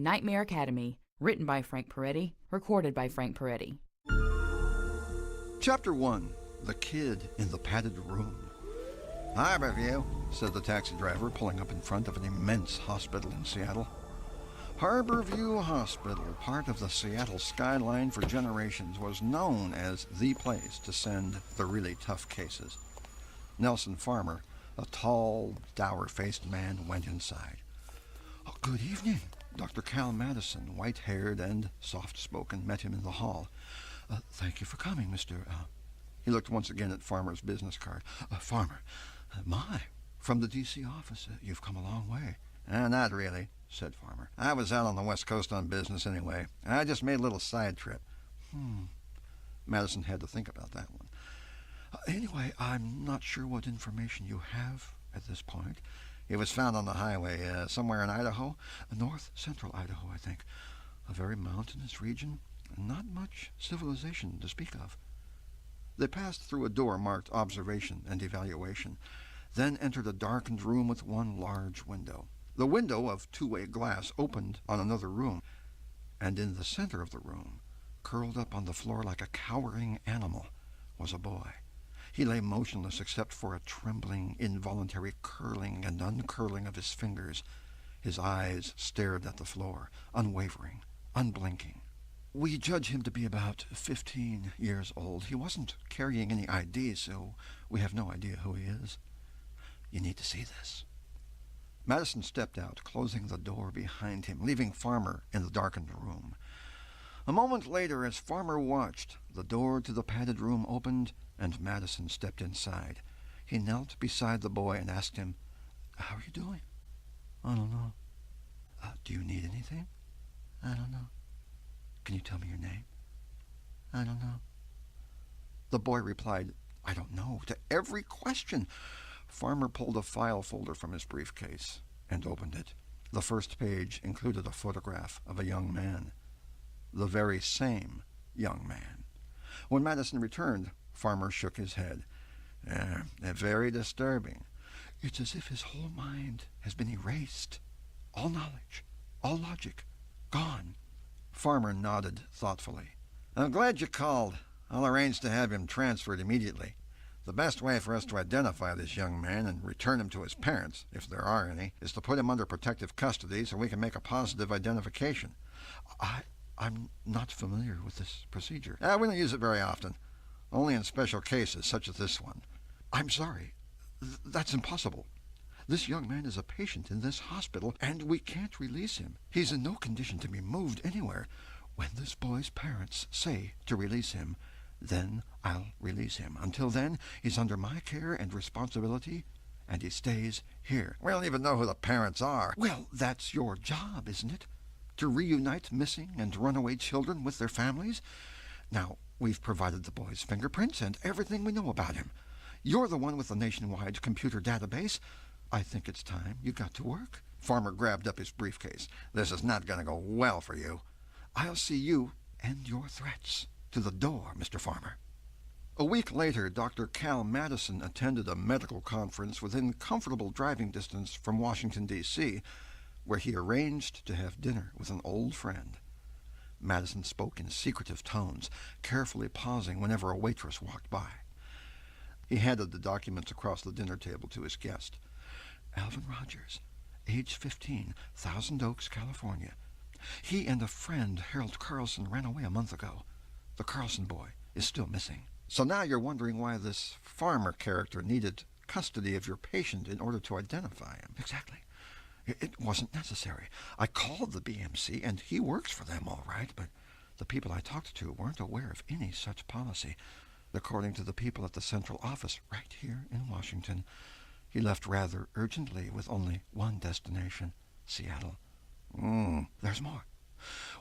Nightmare Academy, written by Frank Peretti, recorded by Frank Peretti. Chapter 1, The Kid in the Padded Room. "Harborview," said the taxi driver, pulling up in front of an immense hospital in Seattle. Harborview Hospital, part of the Seattle skyline for generations, was known as the place to send the really tough cases. Nelson Farmer, a tall, dour-faced man, went inside. "Oh, good evening." Dr. Cal Madison, white-haired and soft-spoken, met him in the hall. "Thank you for coming, Mr. He looked once again at Farmer's business card. "Farmer, from the D.C. office. You've come a long way." "Not really," said Farmer. "I was out on the West Coast on business anyway. I just made a little side trip." Madison had to think about that one. "Anyway, I'm not sure what information you have at this point." "It was found on the highway, somewhere in Idaho. North central Idaho, I think. A very mountainous region. Not much civilization to speak of." They passed through a door marked Observation and Evaluation, then entered a darkened room with one large window. The window of two-way glass opened on another room, and in the center of the room, curled up on the floor like a cowering animal, was a boy. He lay motionless except for a trembling, involuntary curling and uncurling of his fingers. His eyes stared at the floor, unwavering, unblinking. "We judge him to be about 15 years old. He wasn't carrying any ID, so we have no idea who he is. You need to see this." Madison stepped out, closing the door behind him, leaving Farmer in the darkened room. A moment later, as Farmer watched, the door to the padded room opened, and Madison stepped inside. He knelt beside the boy and asked him, "How are you doing?" "I don't know." "Do you need anything?" "I don't know." "Can you tell me your name?" "I don't know." The boy replied, "I don't know," to every question. Farmer pulled a file folder from his briefcase and opened it. The first page included a photograph of a young man. The very same young man. When Madison returned, Farmer shook his head. "Very disturbing. It's as if his whole mind has been erased. All knowledge, all logic, gone." Farmer nodded thoughtfully. "I'm glad you called. I'll arrange to have him transferred immediately. The best way for us to identify this young man and return him to his parents, if there are any, is to put him under protective custody so we can make a positive identification." I'm not familiar with this procedure." "We don't use it very often. Only in special cases, such as this one." "I'm sorry. That's impossible. This young man is a patient in this hospital, and we can't release him. He's in no condition to be moved anywhere. When this boy's parents say to release him, then I'll release him. Until then, he's under my care and responsibility, and he stays here." "We don't even know who the parents are." "Well, that's your job, isn't it? To reunite missing and runaway children with their families? Now, we've provided the boy's fingerprints and everything we know about him. You're the one with the nationwide computer database. I think it's time you got to work." Farmer grabbed up his briefcase. "This is not going to go well for you." "I'll see you and your threats to the door, Mr. Farmer." A week later, Dr. Cal Madison attended a medical conference within comfortable driving distance from Washington, D.C., where he arranged to have dinner with an old friend. Madison spoke in secretive tones, carefully pausing whenever a waitress walked by. He handed the documents across the dinner table to his guest. "Alvin Rogers, age 15, Thousand Oaks, California. He and a friend, Harold Carlson, ran away a month ago. The Carlson boy is still missing." "So now you're wondering why this Farmer character needed custody of your patient in order to identify him." "Exactly. It wasn't necessary. I called the BMC, and he works for them all right, but the people I talked to weren't aware of any such policy. According to the people at the central office right here in Washington, he left rather urgently with only one destination, Seattle." "There's more.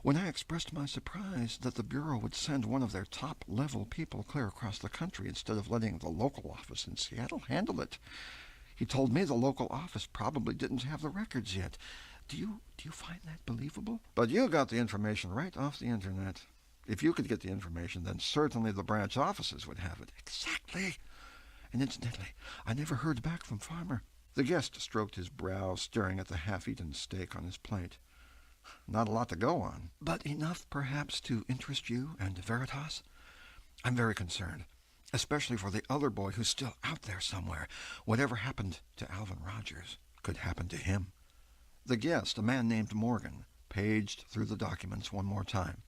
When I expressed my surprise that the Bureau would send one of their top-level people clear across the country instead of letting the local office in Seattle handle it, he told me the local office probably didn't have the records yet. Do you find that believable?" "But you got the information right off the internet. If you could get the information, then certainly the branch offices would have it." "Exactly. And incidentally, I never heard back from Farmer." The guest stroked his brow, staring at the half-eaten steak on his plate. not a lot to go on, but enough perhaps to interest you and Veritas. I'm very concerned, especially for the other boy who's still out there somewhere. Whatever happened to Alvin Rogers could happen to him. The guest, a man named Morgan, paged through the documents one more time.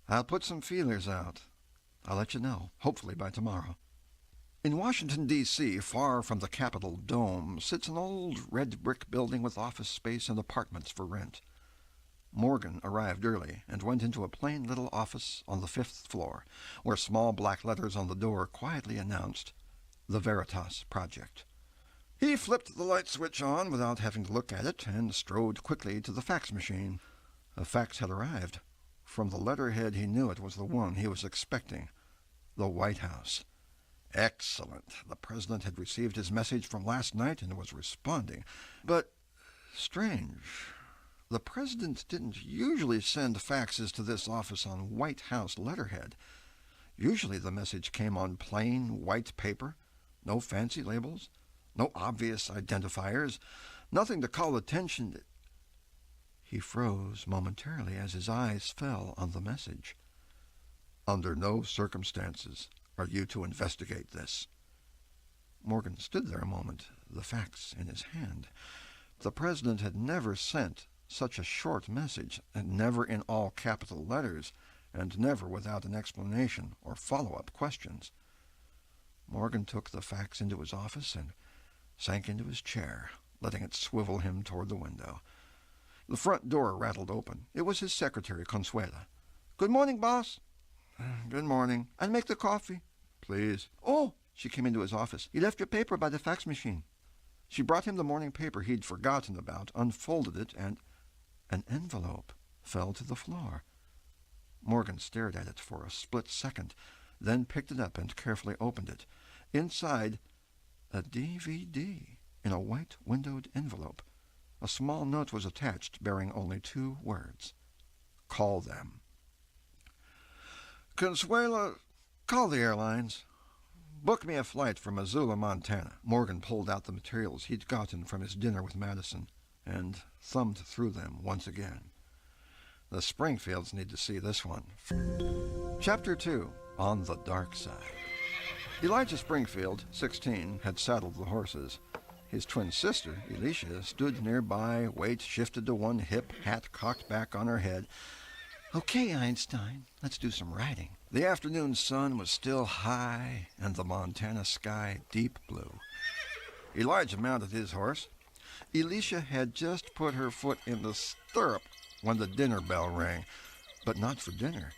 I'll put some feelers out. I'll let you know, hopefully by tomorrow. In Washington, D.C., far from the Capitol dome, sits an old red brick building with office space and apartments for rent. Morgan arrived early and went into a plain little office on the 5th floor, where small black letters on the door quietly announced, "The Veritas Project." He flipped the light switch on without having to look at it and strode quickly to the fax machine. A fax had arrived. From the letterhead he knew it was the one he was expecting. The White House. Excellent. The president had received his message from last night and was responding. But strange. The president didn't usually send faxes to this office on White House letterhead. Usually the message came on plain white paper, no fancy labels, no obvious identifiers, nothing to call attention. He froze momentarily as his eyes fell on the message. "Under no circumstances are you to investigate this." Morgan stood there a moment, the fax in his hand. The president had never sent such a short message, and never in all capital letters, and never without an explanation or follow-up questions. Morgan took the fax into his office and sank into his chair, letting it swivel him toward the window. The front door rattled open. It was his secretary, Consuela. "Good morning, boss." "Good morning. I'll make the coffee." "Please." "Oh," she came into his office. "You left your paper by the fax machine." She brought him the morning paper he'd forgotten about, unfolded it, and an envelope fell to the floor. Morgan stared at it for a split second, then picked it up and carefully opened it. Inside, a DVD in a white windowed envelope. A small note was attached bearing only 2 words. "Call them." "Consuela, call the airlines. Book me a flight for Missoula, Montana." Morgan pulled out the materials he'd gotten from his dinner with Madison and thumbed through them once again. The Springfields need to see this one. Chapter 2, On the Dark Side. Elijah Springfield, 16, had saddled the horses. His twin sister, Elisha, stood nearby, weight shifted to one hip, hat cocked back on her head. "Okay, Einstein, let's do some riding." The afternoon sun was still high, and the Montana sky deep blue. Elijah mounted his horse. Elisha had just put her foot in the stirrup when the dinner bell rang, but not for dinner.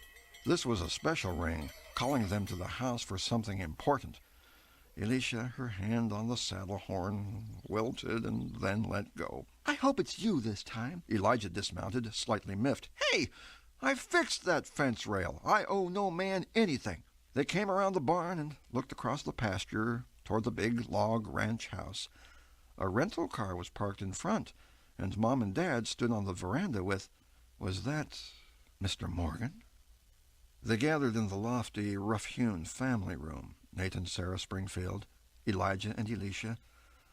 This was a special ring, calling them to the house for something important. Elisha, her hand on the saddle horn, wilted and then let go. "I hope it's you this time." Elijah dismounted, slightly miffed. "Hey! I fixed that fence rail. I owe no man anything." They came around the barn and looked across the pasture toward the big log ranch house. A rental car was parked in front, and Mom and Dad stood on the veranda with, was that Mr. Morgan? They gathered in the lofty, rough-hewn family room, Nate and Sarah Springfield, Elijah and Elisha.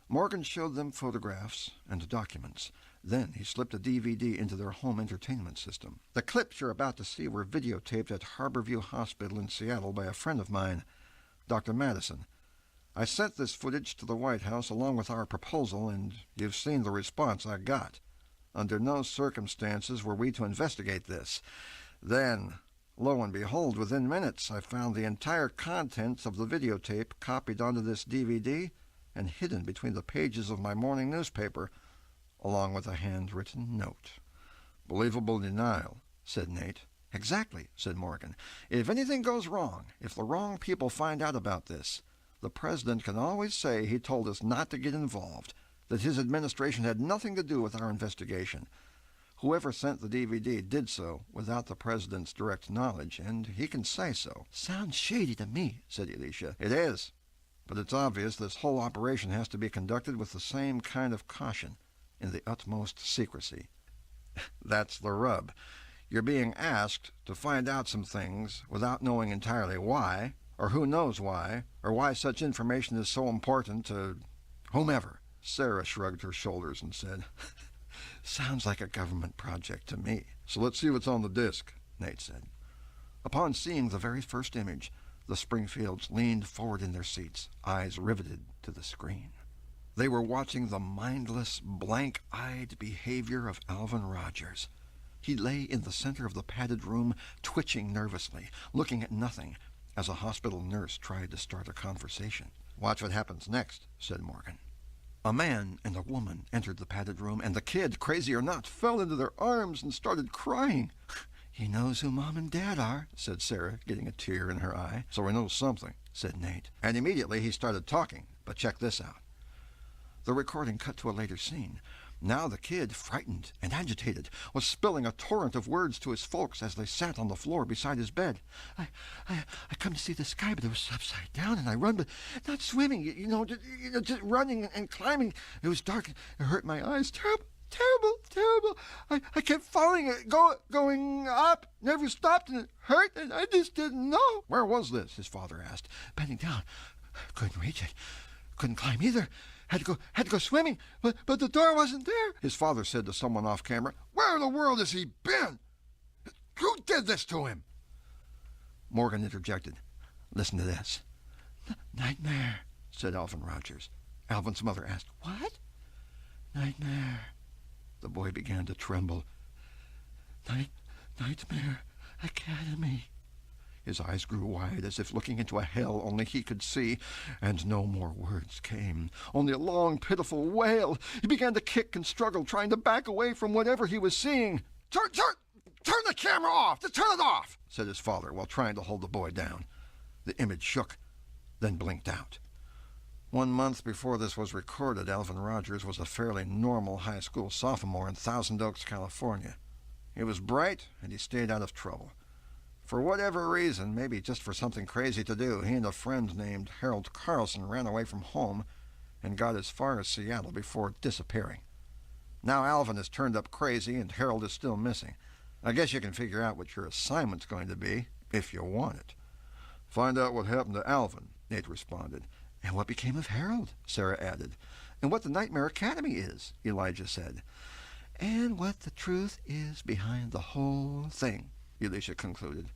Morgan showed them photographs and documents. Then he slipped a DVD into their home entertainment system. "The clips you're about to see were videotaped at Harborview Hospital in Seattle by a friend of mine, Dr. Madison. I sent this footage to the White House along with our proposal, and you've seen the response I got. Under no circumstances were we to investigate this. Then, lo and behold, within minutes I found the entire contents of the videotape copied onto this DVD and hidden between the pages of my morning newspaper, along with a handwritten note." "Believable denial," said Nate. "Exactly," said Morgan. "If anything goes wrong, if the wrong people find out about this, the president can always say he told us not to get involved, that his administration had nothing to do with our investigation. Whoever sent the DVD did so without the president's direct knowledge, and he can say so." "Sounds shady to me," said Elisha. "It is. But it's obvious this whole operation has to be conducted with the same kind of caution, in the utmost secrecy. That's the rub. You're being asked to find out some things without knowing entirely why, or who knows why, or why such information is so important to whomever." Sarah shrugged her shoulders and said, Sounds like a government project to me. So let's see what's on the disc, Nate said. Upon seeing the very first image, the Springfields leaned forward in their seats, eyes riveted to the screen. They were watching the mindless, blank-eyed behavior of Alvin Rogers. He lay in the center of the padded room, twitching nervously, looking at nothing, as a hospital nurse tried to start a conversation. Watch what happens next, said Morgan. A man and a woman entered the padded room, and the kid, crazy or not, fell into their arms and started crying. He knows who Mom and Dad are, said Sarah, getting a tear in her eye. So he knows something, said Nate. And immediately he started talking. But check this out. The recording cut to a later scene. Now the kid, frightened and agitated, was spilling a torrent of words to his folks as they sat on the floor beside his bed. I come to see the sky, but it was upside down, and I run, but not swimming, just running and climbing. It was dark, and it hurt my eyes. Terrible. I kept falling, going up, never stopped, and it hurt, and I just didn't know. Where was this? His father asked. Bending down. Couldn't reach it. Couldn't climb either. Had to go swimming, but the door wasn't there. His father said to someone off camera, Where in the world has he been? Who did this to him? Morgan interjected. Listen to this. Nightmare, said Alvin Rogers. Alvin's mother asked, What? Nightmare. The boy began to tremble. Nightmare Academy. His eyes grew wide, as if looking into a hell only he could see, and no more words came, only a long, pitiful wail. He began to kick and struggle, trying to back away from whatever he was seeing. Turn the camera off! Turn it off! Said his father, while trying to hold the boy down. The image shook, then blinked out. 1 month before this was recorded, Alvin Rogers was a fairly normal high school sophomore in Thousand Oaks, California. He was bright, and he stayed out of trouble. For whatever reason, maybe just for something crazy to do, he and a friend named Harold Carlson ran away from home and got as far as Seattle before disappearing. Now Alvin has turned up crazy and Harold is still missing. I guess you can figure out what your assignment's going to be, if you want it. Find out what happened to Alvin, Nate responded. And what became of Harold, Sarah added. And what the Nightmare Academy is, Elijah said. And what the truth is behind the whole thing, Elisha concluded.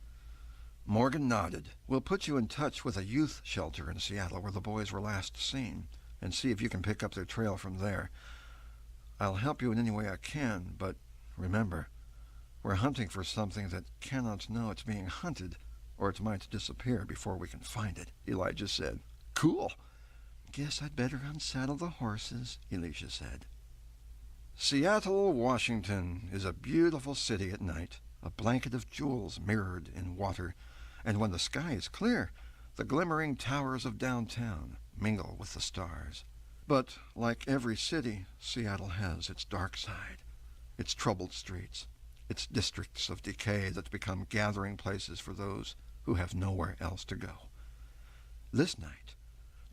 Morgan nodded. We'll put you in touch with a youth shelter in Seattle where the boys were last seen, and see if you can pick up their trail from there. I'll help you in any way I can, but remember, we're hunting for something that cannot know it's being hunted, or it might disappear before we can find it, Elijah said. Cool. Guess I'd better unsaddle the horses, Elisha said. Seattle, Washington is a beautiful city at night, a blanket of jewels mirrored in water, and when the sky is clear, the glimmering towers of downtown mingle with the stars. But, like every city, Seattle has its dark side, its troubled streets, its districts of decay that become gathering places for those who have nowhere else to go. This night,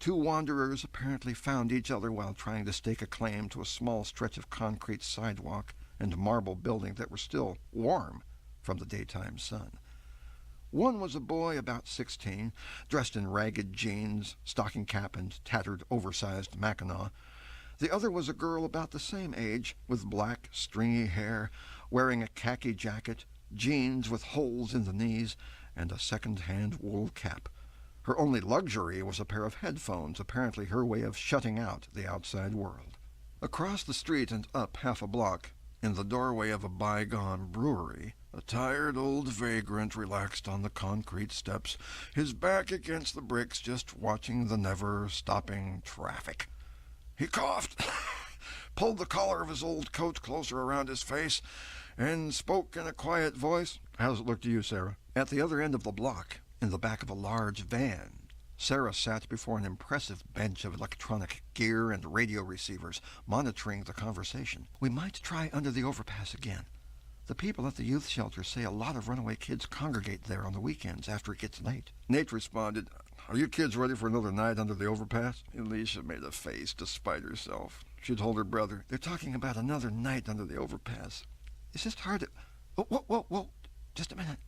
2 wanderers apparently found each other while trying to stake a claim to a small stretch of concrete sidewalk and marble building that were still warm from the daytime sun. One was a boy about 16, dressed in ragged jeans, stocking cap, and tattered, oversized mackinaw. The other was a girl about the same age, with black, stringy hair, wearing a khaki jacket, jeans with holes in the knees, and a second-hand wool cap. Her only luxury was a pair of headphones, apparently her way of shutting out the outside world. Across the street and up half a block, in the doorway of a bygone brewery, a tired old vagrant relaxed on the concrete steps, his back against the bricks, just watching the never-stopping traffic. He coughed, pulled the collar of his old coat closer around his face, and spoke in a quiet voice. How's it look to you, Sarah? At the other end of the block, in the back of a large van, Sarah sat before an impressive bench of electronic gear and radio receivers, monitoring the conversation. We might try under the overpass again. The people at the youth shelter say a lot of runaway kids congregate there on the weekends after it gets late. Nate responded, Are you kids ready for another night under the overpass? Elisha made a face despite herself. She told her brother, They're talking about another night under the overpass. It's just hard to... Whoa. Just a minute.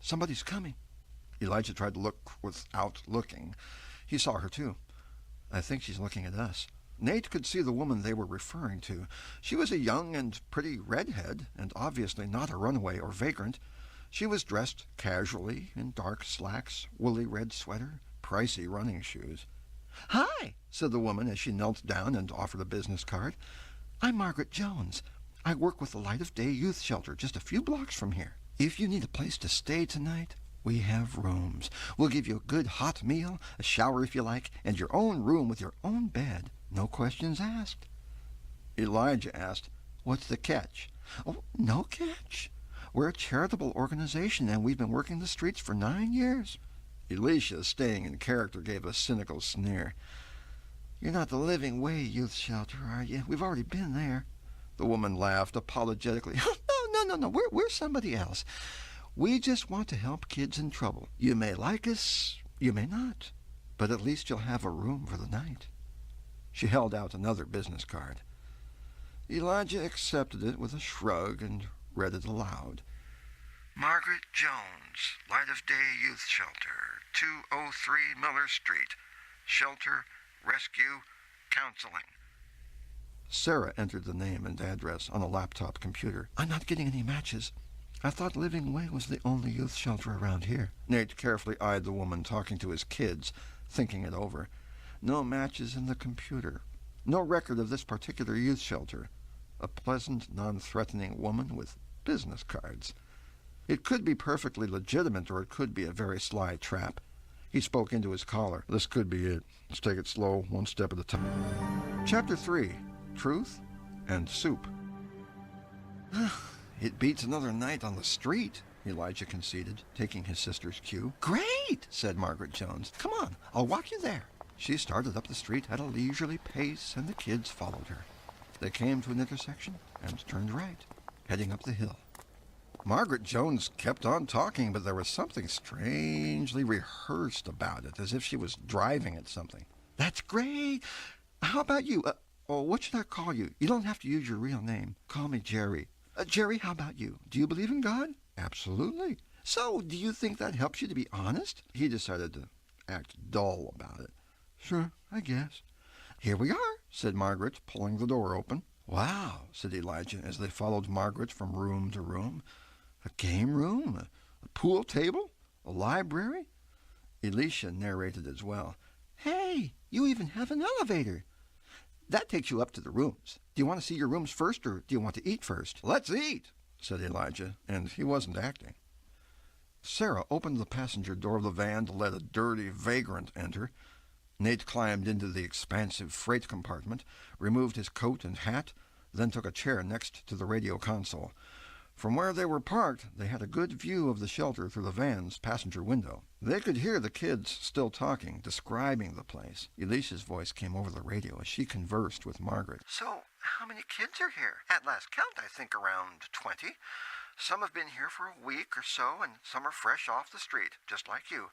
Somebody's coming. Elijah tried to look without looking. He saw her, too. I think she's looking at us. Nate could see the woman they were referring to. She was a young and pretty redhead, and obviously not a runaway or vagrant. She was dressed casually in dark slacks, woolly red sweater, pricey running shoes. "Hi," said the woman as she knelt down and offered a business card. "I'm Margaret Jones. I work with the Light of Day Youth Shelter just a few blocks from here. If you need a place to stay tonight, we have rooms. We'll give you a good hot meal, a shower if you like, and your own room with your own bed. No questions asked." Elijah asked, "What's the catch?" "Oh, no catch. We're a charitable organization, and we've been working the streets for 9 years. Elisha, staying in character, gave a cynical sneer. "You're not the Living Way Youth Shelter, are you? We've already been there." The woman laughed apologetically. No. We're somebody else. We just want to help kids in trouble. You may like us, you may not, but at least you'll have a room for the night." She held out another business card. Elijah accepted it with a shrug and read it aloud. "Margaret Jones, Light of Day Youth Shelter, 203 Miller Street. Shelter, Rescue, Counseling." Sarah entered the name and address on a laptop computer. "I'm not getting any matches. I thought Living Way was the only youth shelter around here." Nate carefully eyed the woman talking to his kids, thinking it over. No matches in the computer. No record of this particular youth shelter. A pleasant, non-threatening woman with business cards. It could be perfectly legitimate, or it could be a very sly trap. He spoke into his collar. "This could be it. Let's take it slow, one step at a time." Chapter 3. Truth and Soup. "It beats another night on the street," Elijah conceded, taking his sister's cue. "Great," said Margaret Jones. "Come on, I'll walk you there." She started up the street at a leisurely pace, and the kids followed her. They came to an intersection and turned right, heading up the hill. Margaret Jones kept on talking, but there was something strangely rehearsed about it, as if she was driving at something. "That's great. How about you? What should I call you? You don't have to use your real name. Call me Jerry. Jerry, how about you? Do you believe in God?" "Absolutely." "So, do you think that helps you to be honest?" He decided to act dull about it. "Sure, I guess." "Here we are," said Margaret, pulling the door open. "Wow," said Elijah as they followed Margaret from room to room. "A game room, a pool table, a library." Elisha narrated as well. "Hey, you even have an elevator. That takes you up to the rooms. Do you want to see your rooms first, or do you want to eat first?" "Let's eat," said Elijah, and he wasn't acting. Sarah opened the passenger door of the van to let a dirty vagrant enter. Nate climbed into the expansive freight compartment, removed his coat and hat, then took a chair next to the radio console. From where they were parked, they had a good view of the shelter through the van's passenger window. They could hear the kids still talking, describing the place. Elisha's voice came over the radio as she conversed with Margaret. "So, how many kids are here? At last count, I think around 20. Some have been here for a week or so, and some are fresh off the street, just like you.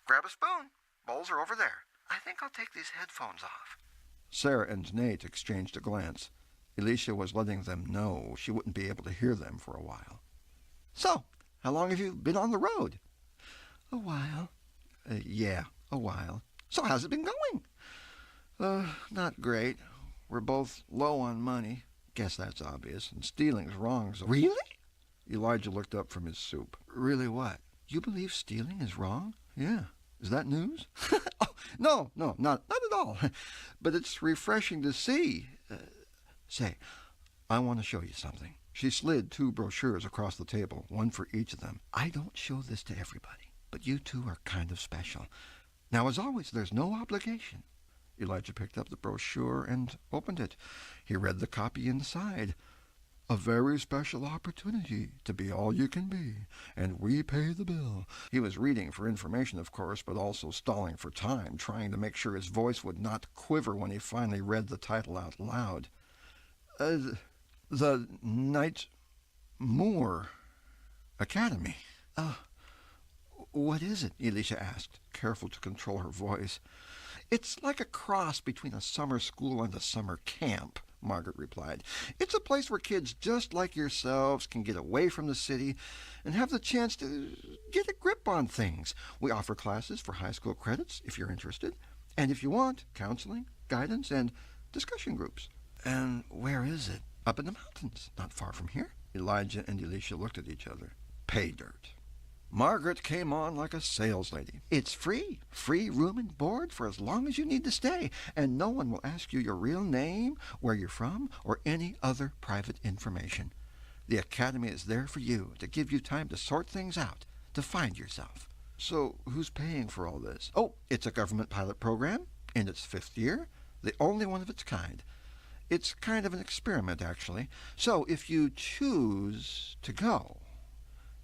Grab a spoon. Bowls are over there. I think I'll take these headphones off." Sarah and Nate exchanged a glance. Elisha was letting them know she wouldn't be able to hear them for a while. "So, how long have you been on the road?" "A while." Yeah, a while." "So how's it been going?" Not great. We're both low on money. Guess that's obvious, and stealing's wrong, so..." "Really?" Elijah looked up from his soup. "Really what? You believe stealing is wrong?" "Yeah. Is that news?" No, not at all. But it's refreshing to see. Say, I want to show you something." She slid 2 brochures across the table, one for each of them. "I don't show this to everybody, but you two are kind of special. Now, as always, there's no obligation." Elijah picked up the brochure and opened it. He read the copy inside. "A very special opportunity to be all you can be, and we pay the bill." He was reading for information, of course, but also stalling for time, trying to make sure his voice would not quiver when he finally read the title out loud. The Night Moore Academy." What is it?" Elisha asked, careful to control her voice. "It's like a cross between a summer school and a summer camp," Margaret replied. "It's a place where kids just like yourselves can get away from the city and have the chance to get a grip on things. We offer classes for high school credits, if you're interested. And if you want, counseling, guidance, and discussion groups. And where is it? Up in the mountains, not far from here. Elijah and Elisha looked at each other. Pay dirt. Margaret came on like a sales lady. It's free. Free room and board for as long as you need to stay. And no one will ask you your real name, where you're from, or any other private information. The academy is there for you, to give you time to sort things out, to find yourself. So who's paying for all this? Oh, it's a government pilot program in its 5th year, the only one of its kind. It's kind of an experiment, actually. So if you choose to go,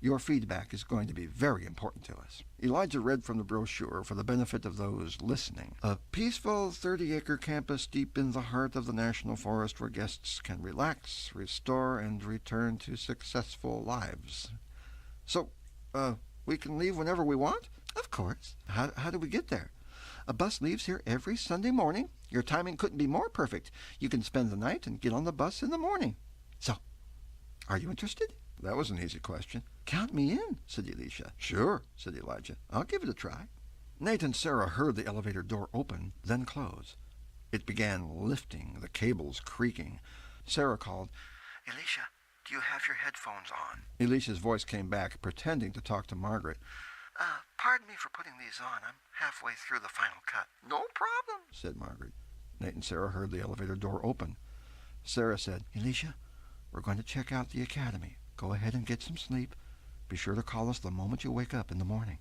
your feedback is going to be very important to us. Elijah read from the brochure for the benefit of those listening. A peaceful 30-acre campus deep in the heart of the National Forest where guests can relax, restore, and return to successful lives. So, we can leave whenever we want? Of course. How do we get there? A bus leaves here every Sunday morning. Your timing couldn't be more perfect. You can spend the night and get on the bus in the morning. So, are you interested? That was an easy question. Count me in, said Elisha. Sure, said Elijah. I'll give it a try. Nate and Sarah heard the elevator door open, then close. It began lifting, the cables creaking. Sarah called, Elisha, do you have your headphones on? Elisha's voice came back, pretending to talk to Margaret. Pardon me for putting these on. I'm halfway through the final cut. No problem, said Margaret. Nate and Sarah heard the elevator door open. Sarah said, Elisha, we're going to check out the academy. Go ahead and get some sleep. Be sure to call us the moment you wake up in the morning.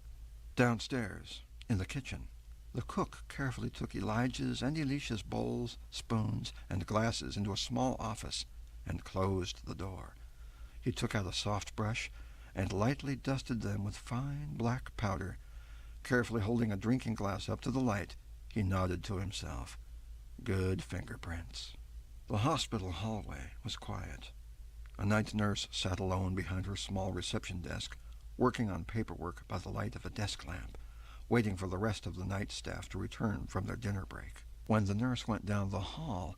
Downstairs, in the kitchen, the cook carefully took Elijah's and Elisha's bowls, spoons, and glasses into a small office and closed the door. He took out a soft brush and lightly dusted them with fine black powder. Carefully holding a drinking glass up to the light, he nodded to himself. Good fingerprints. The hospital hallway was quiet. A night nurse sat alone behind her small reception desk, working on paperwork by the light of a desk lamp, waiting for the rest of the night staff to return from their dinner break. When the nurse went down the hall,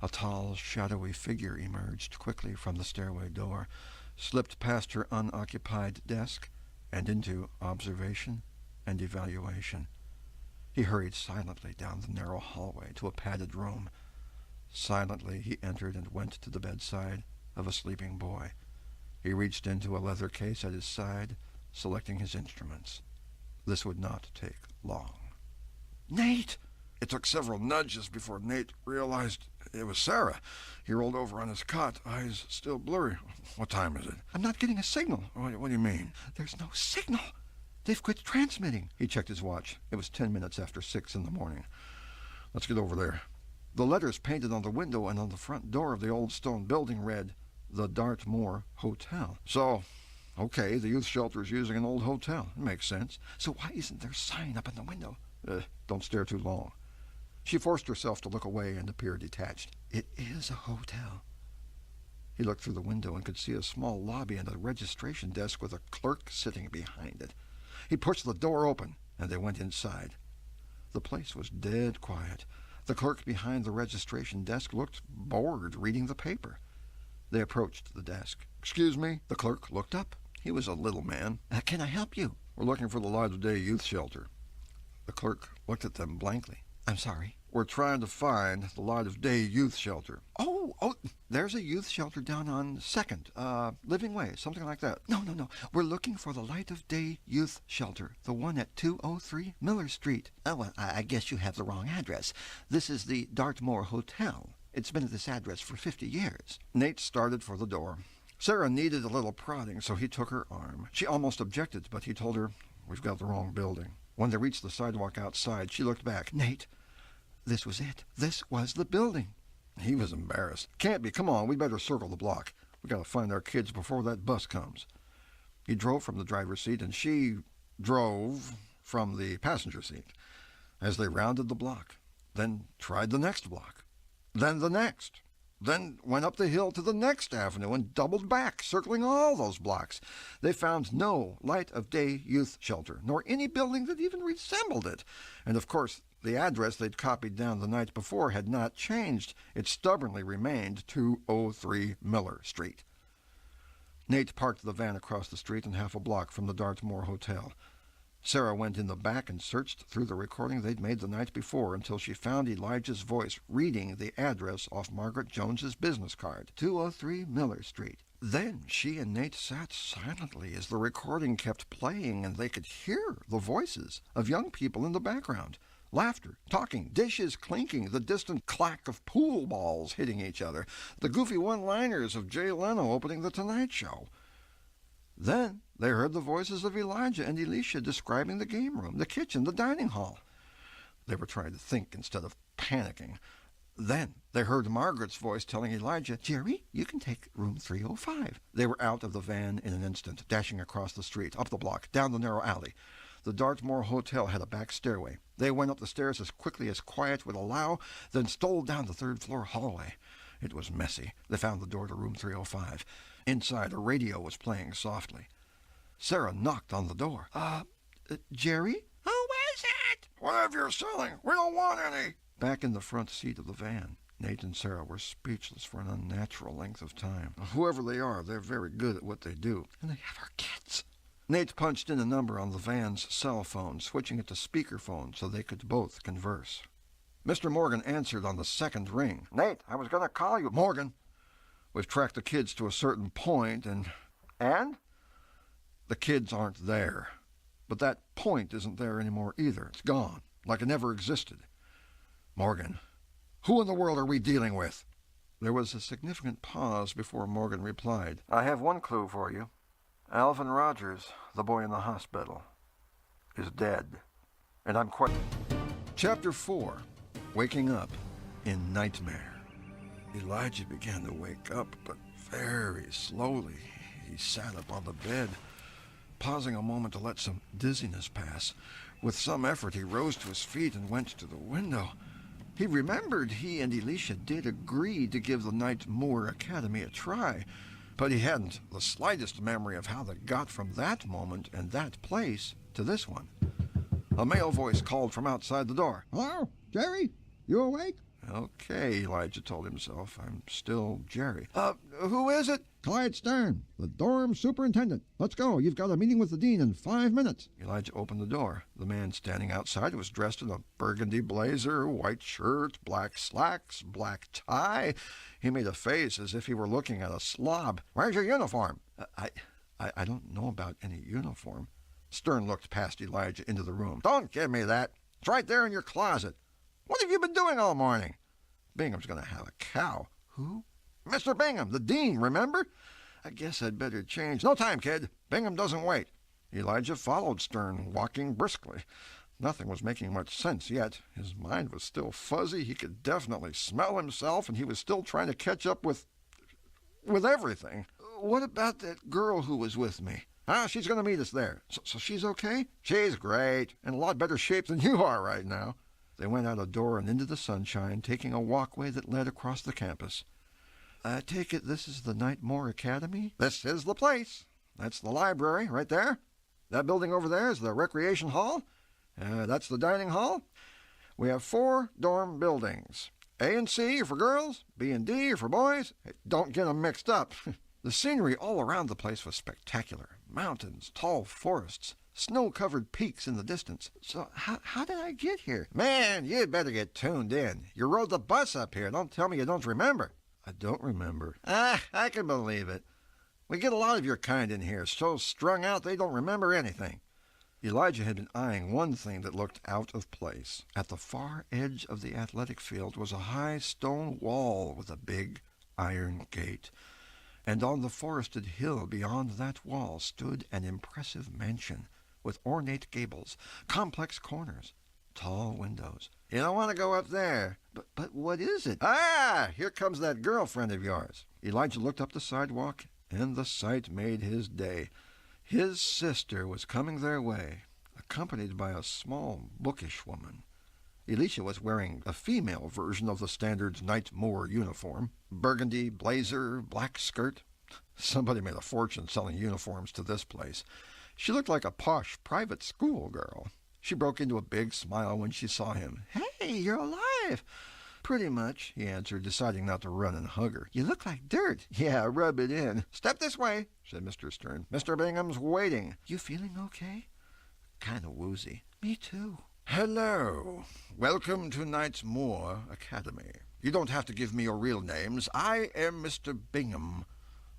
a tall, shadowy figure emerged quickly from the stairway door, slipped past her unoccupied desk, and into observation and evaluation. He hurried silently down the narrow hallway to a padded room. Silently he entered and went to the bedside of a sleeping boy. He reached into a leather case at his side, selecting his instruments. This would not take long. Nate! It took several nudges before Nate realized it was Sarah. He rolled over on his cot, eyes still blurry. What time is it? I'm not getting a signal. What do you mean? There's no signal. They've quit transmitting. He checked his watch. It was 10 minutes after 6 in the morning. Let's get over there. The letters painted on the window and on the front door of the old stone building read, The Dartmoor Hotel. So, okay, the youth shelter is using an old hotel. It makes sense. So why isn't there a sign up in the window? Don't stare too long. She forced herself to look away and appear detached. It is a hotel. He looked through the window and could see a small lobby and a registration desk with a clerk sitting behind it. He pushed the door open, and they went inside. The place was dead quiet. The clerk behind the registration desk looked bored reading the paper. They approached the desk. Excuse me? The clerk looked up. He was a little man. Can I help you? We're looking for the Light of Day Youth Shelter. The clerk looked at them blankly. I'm sorry. We're trying to find the Light of Day Youth Shelter. Oh, there's a youth shelter down on 2nd, Living Way, something like that. No. We're looking for the Light of Day Youth Shelter, the one at 203 Miller Street. Oh, well, I guess you have the wrong address. This is the Dartmoor Hotel. It's been at this address for 50 years. Nate started for the door. Sarah needed a little prodding, so he took her arm. She almost objected, but he told her, We've got the wrong building. When they reached the sidewalk outside, she looked back. Nate, this was it. This was the building. He was embarrassed. Can't be. Come on, we better circle the block. We got to find our kids before that bus comes. He drove from the driver's seat, and she drove from the passenger seat as they rounded the block, then tried the next block, then the next, then went up the hill to the next avenue and doubled back, circling all those blocks. They found no Light of Day Youth Shelter, nor any building that even resembled it. And, of course, the address they'd copied down the night before had not changed. It stubbornly remained 203 Miller Street. Nate parked the van across the street and half a block from the Dartmoor Hotel. Sarah went in the back and searched through the recording they'd made the night before until she found Elijah's voice reading the address off Margaret Jones's business card, 203 Miller Street. Then she and Nate sat silently as the recording kept playing, and they could hear the voices of young people in the background. Laughter, talking, dishes clinking, the distant clack of pool balls hitting each other, the goofy one-liners of Jay Leno opening The Tonight Show. Then they heard the voices of Elijah and Elisha describing the game room, the kitchen, the dining hall. They were trying to think instead of panicking. Then they heard Margaret's voice telling Elijah, "Jerry, you can take room 305. They were out of the van in an instant, dashing across the street, up the block, down the narrow alley. The Dartmoor Hotel had a back stairway. They went up the stairs as quickly as quiet would allow, then stole down the third-floor hallway. It was messy. They found the door to room 305. Inside, a radio was playing softly. Sarah knocked on the door. Jerry? Who is it? Whatever you're selling. We don't want any. Back in the front seat of the van, Nate and Sarah were speechless for an unnatural length of time. Whoever they are, they're very good at what they do. And they have our kids. Nate punched in a number on the van's cell phone, switching it to speakerphone so they could both converse. Mr. Morgan answered on the second ring. "Nate, I was going to call you." "Morgan, we've tracked the kids to a certain point, and... And? The kids aren't there. But that point isn't there anymore either. It's gone, like it never existed." "Morgan, who in the world are we dealing with?" There was a significant pause before Morgan replied. "I have one clue for you. Alvin Rogers, the boy in the hospital, is dead. And I'm quite..." Chapter 4. Waking Up in Nightmare. Elijah began to wake up, but very slowly. He sat up on the bed, pausing a moment to let some dizziness pass. With some effort, he rose to his feet and went to the window. He remembered he and Elisha did agree to give the Nightmoor Academy a try, but he hadn't the slightest memory of how they got from that moment and that place to this one. A male voice called from outside the door. "Hello, Jerry? You awake?" "Okay," Elijah told himself. "I'm still Jerry." Who is it?" "Clyde Stern, the dorm superintendent. Let's go. You've got a meeting with the dean in 5 minutes. Elijah opened the door. The man standing outside was dressed in a burgundy blazer, white shirt, black slacks, black tie. He made a face as if he were looking at a slob. "Where's your uniform?" I don't know about any uniform." Stern looked past Elijah into the room. "Don't give me that. It's right there in your closet. What have you been doing all morning?" "Bingham's going to have a cow." "Who?" "Mr. Bingham, the dean, remember?" "I guess I'd better change." "No time, kid. Bingham doesn't wait." Elijah followed Stern, walking briskly. Nothing was making much sense yet. His mind was still fuzzy. He could definitely smell himself, and he was still trying to catch up with everything. "What about that girl who was with me?" She's going to meet us there." So she's okay?" "She's great, in a lot better shape than you are right now." They went out a door and into the sunshine, taking a walkway that led across the campus. "I take it this is the Nightmoor Academy?" "This is the place. That's the library right there. That building over there is the recreation hall. That's the dining hall. We have 4 dorm buildings. A and C are for girls, B and D are for boys. Don't get them mixed up." The scenery all around the place was spectacular. Mountains, tall forests, snow-covered peaks in the distance. "So how did I get here?" "Man, you'd better get tuned in. You rode the bus up here. Don't tell me you don't remember." "I don't remember." I can believe it. We get a lot of your kind in here, so strung out they don't remember anything." Elijah had been eyeing one thing that looked out of place. At the far edge of the athletic field was a high stone wall with a big iron gate. And on the forested hill beyond that wall stood an impressive mansion with ornate gables, complex corners, tall windows. "You don't want to go up there." But what is it?" Here comes that girlfriend of yours." Elijah looked up the sidewalk, and the sight made his day. His sister was coming their way, accompanied by a small, bookish woman. Elisha was wearing a female version of the standard Nightmoor uniform. Burgundy blazer, black skirt. Somebody made a fortune selling uniforms to this place. She looked like a posh private school girl. She broke into a big smile when she saw him. "Hey, you're alive!" "Pretty much," he answered, deciding not to run and hug her. "You look like dirt." "Yeah, rub it in." "Step this way," said Mr. Stern. "Mr. Bingham's waiting." "You feeling okay?" kind of woozy. Me too. Hello. Welcome to Knightsmoor Academy. You don't have to give me your real names. I am Mr. Bingham,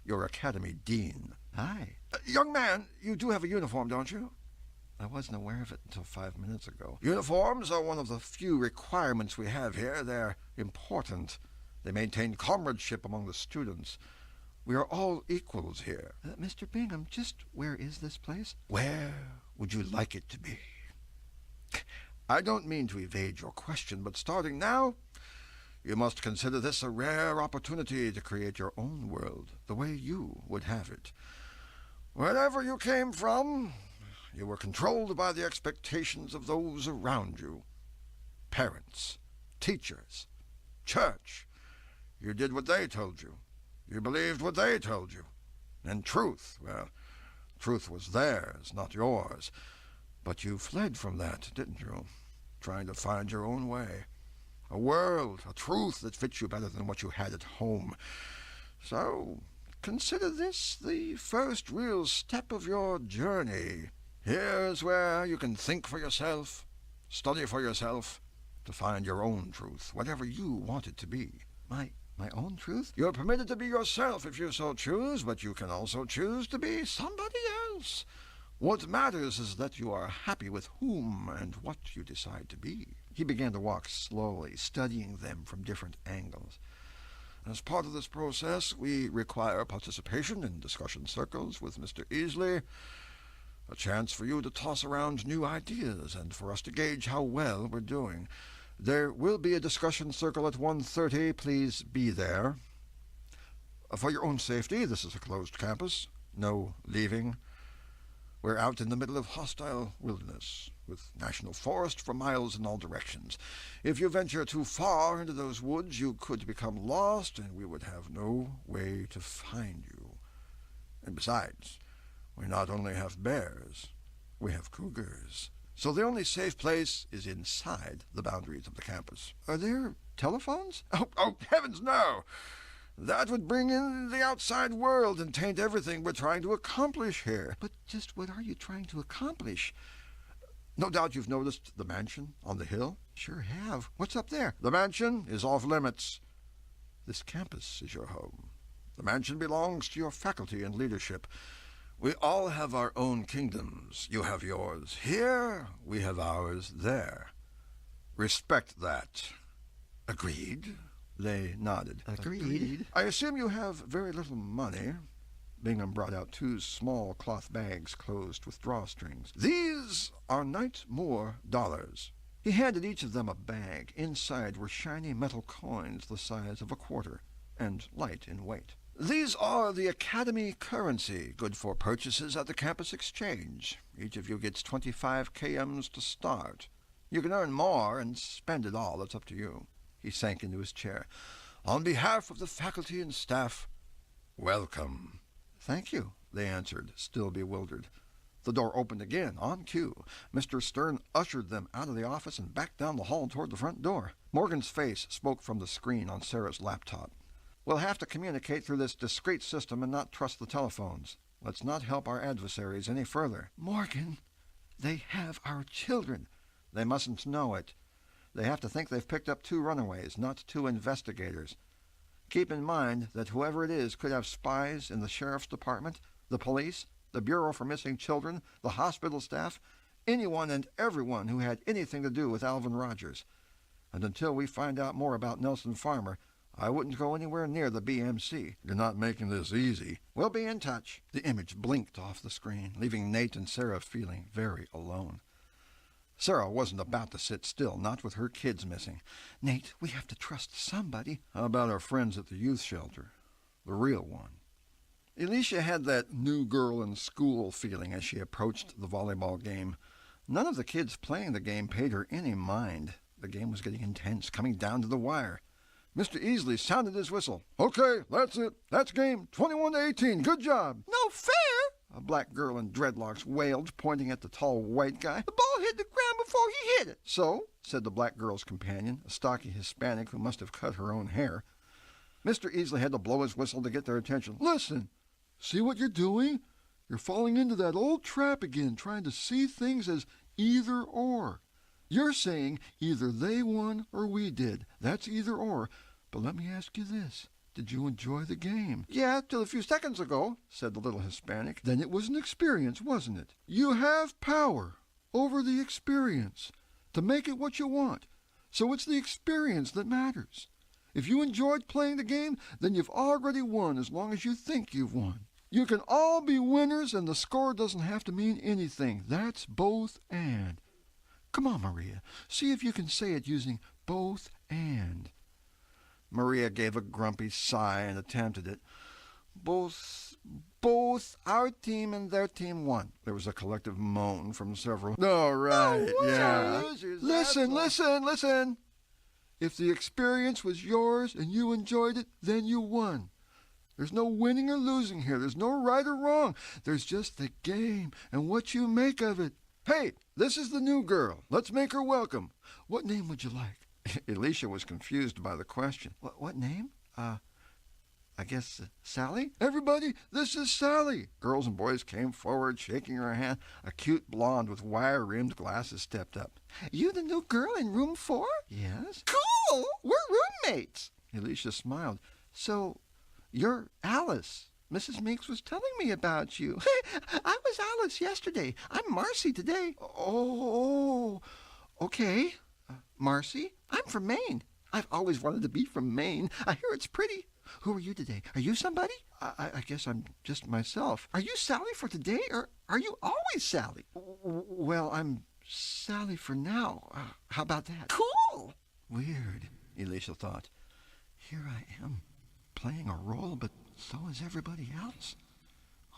your Academy Dean. Hi. Young man, you do have a uniform, don't you? I wasn't aware of it until 5 minutes ago. Uniforms are one of the few requirements we have here. They're important. They maintain comradeship among the students. We are all equals here. Mr. Bingham, just where is this place? Where would you like it to be? I don't mean to evade your question, but starting now, you must consider this a rare opportunity to create your own world, the way you would have it. Wherever you came from, you were controlled by the expectations of those around you. Parents, teachers, church. You did what they told you. You believed what they told you. And truth, well, truth was theirs, not yours. But you fled from that, didn't you? Trying to find your own way. A world, a truth that fits you better than what you had at home. So, consider this the first real step of your journey. Here's where you can think for yourself, study for yourself, to find your own truth, whatever you want it to be. My own truth? You're permitted to be yourself if you so choose, but you can also choose to be somebody else. What matters is that you are happy with whom and what you decide to be. He began to walk slowly, studying them from different angles. As part of this process, we require participation in discussion circles with Mr. Easley, a chance for you to toss around new ideas and for us to gauge how well we're doing. There will be a discussion circle at 1:30. Please be there. For your own safety, this is a closed campus. No leaving. We're out in the middle of hostile wilderness, with national forest for miles in all directions. If you venture too far into those woods, you could become lost, and we would have no way to find you. And besides, we not only have bears, we have cougars. So the only safe place is inside the boundaries of the campus. Are there telephones? Oh, heavens, no! That would bring in the outside world and taint everything we're trying to accomplish here. But just what are you trying to accomplish? No doubt you've noticed the mansion on the hill? Sure have. What's up there? The mansion is off limits. This campus is your home. The mansion belongs to your faculty and leadership. We all have our own kingdoms. You have yours here, we have ours there. Respect that. Agreed? They nodded. Agreed. I assume you have very little money. Bingham brought out 2 small cloth bags closed with drawstrings. These are Knightsmoor dollars. He handed each of them a bag. Inside were shiny metal coins the size of a quarter and light in weight. These are the Academy currency, good for purchases at the campus exchange. Each of you gets 25 KMs to start. You can earn more and spend it all. It's up to you. He sank into his chair. On behalf of the faculty and staff, welcome. Thank you, they answered, still bewildered. The door opened again, on cue. Mr. Stern ushered them out of the office and back down the hall toward the front door. Morgan's face spoke from the screen on Sarah's laptop. We'll have to communicate through this discreet system and not trust the telephones. Let's not help our adversaries any further. Morgan, they have our children. They mustn't know it. They have to think they've picked up 2 runaways, not 2 investigators. Keep in mind that whoever it is could have spies in the sheriff's department, the police, the Bureau for Missing Children, the hospital staff, anyone and everyone who had anything to do with Alvin Rogers. And until we find out more about Nelson Farmer, I wouldn't go anywhere near the BMC. You're not making this easy. We'll be in touch. The image blinked off the screen, leaving Nate and Sarah feeling very alone. Sarah wasn't about to sit still, not with her kids missing. Nate, we have to trust somebody. How about our friends at the youth shelter? The real one. Alicia had that new girl in school feeling as she approached the volleyball game. None of the kids playing the game paid her any mind. The game was getting intense, coming down to the wire. Mr. Easley sounded his whistle. Okay, that's it. That's game 21-18. Good job. No fair, a black girl in dreadlocks wailed, pointing at the tall white guy. The ball hit the ground before he hit it. So, said the black girl's companion, a stocky Hispanic who must have cut her own hair. Mr. Easley had to blow his whistle to get their attention. Listen, see what you're doing? You're falling into that old trap again, trying to see things as either or. You're saying either they won or we did. That's either or. But let me ask you this. Did you enjoy the game? Yeah, till a few seconds ago, said the little Hispanic. Then it was an experience, wasn't it? You have power over the experience to make it what you want. So it's the experience that matters. If you enjoyed playing the game, then you've already won as long as you think you've won. You can all be winners and the score doesn't have to mean anything. That's both and. Come on, Maria. See if you can say it using both and. Maria gave a grumpy sigh and attempted it. Both our team and their team won. There was a collective moan from several. All right, yeah. Listen. If the experience was yours and you enjoyed it, then you won. There's no winning or losing here. There's no right or wrong. There's just the game and what you make of it. Hey, this is the new girl. Let's make her welcome. What name would you like? Alicia was confused by the question. What name? I guess Sally? Everybody, this is Sally. Girls and boys came forward, shaking her hand. A cute blonde with wire-rimmed glasses stepped up. You the new girl in room 4? Yes. Cool! We're roommates. Alicia smiled. So, you're Alice. Mrs. Meeks was telling me about you. I was Alice yesterday. I'm Marcy today. Oh, okay. Marcy? I'm from Maine. I've always wanted to be from Maine. I hear it's pretty. Who are you today? Are you somebody? I guess I'm just myself. Are you Sally for today, or are you always Sally? Well, I'm Sally for now. How about that? Cool! Weird, Alicia thought. Here I am, playing a role, but so is everybody else.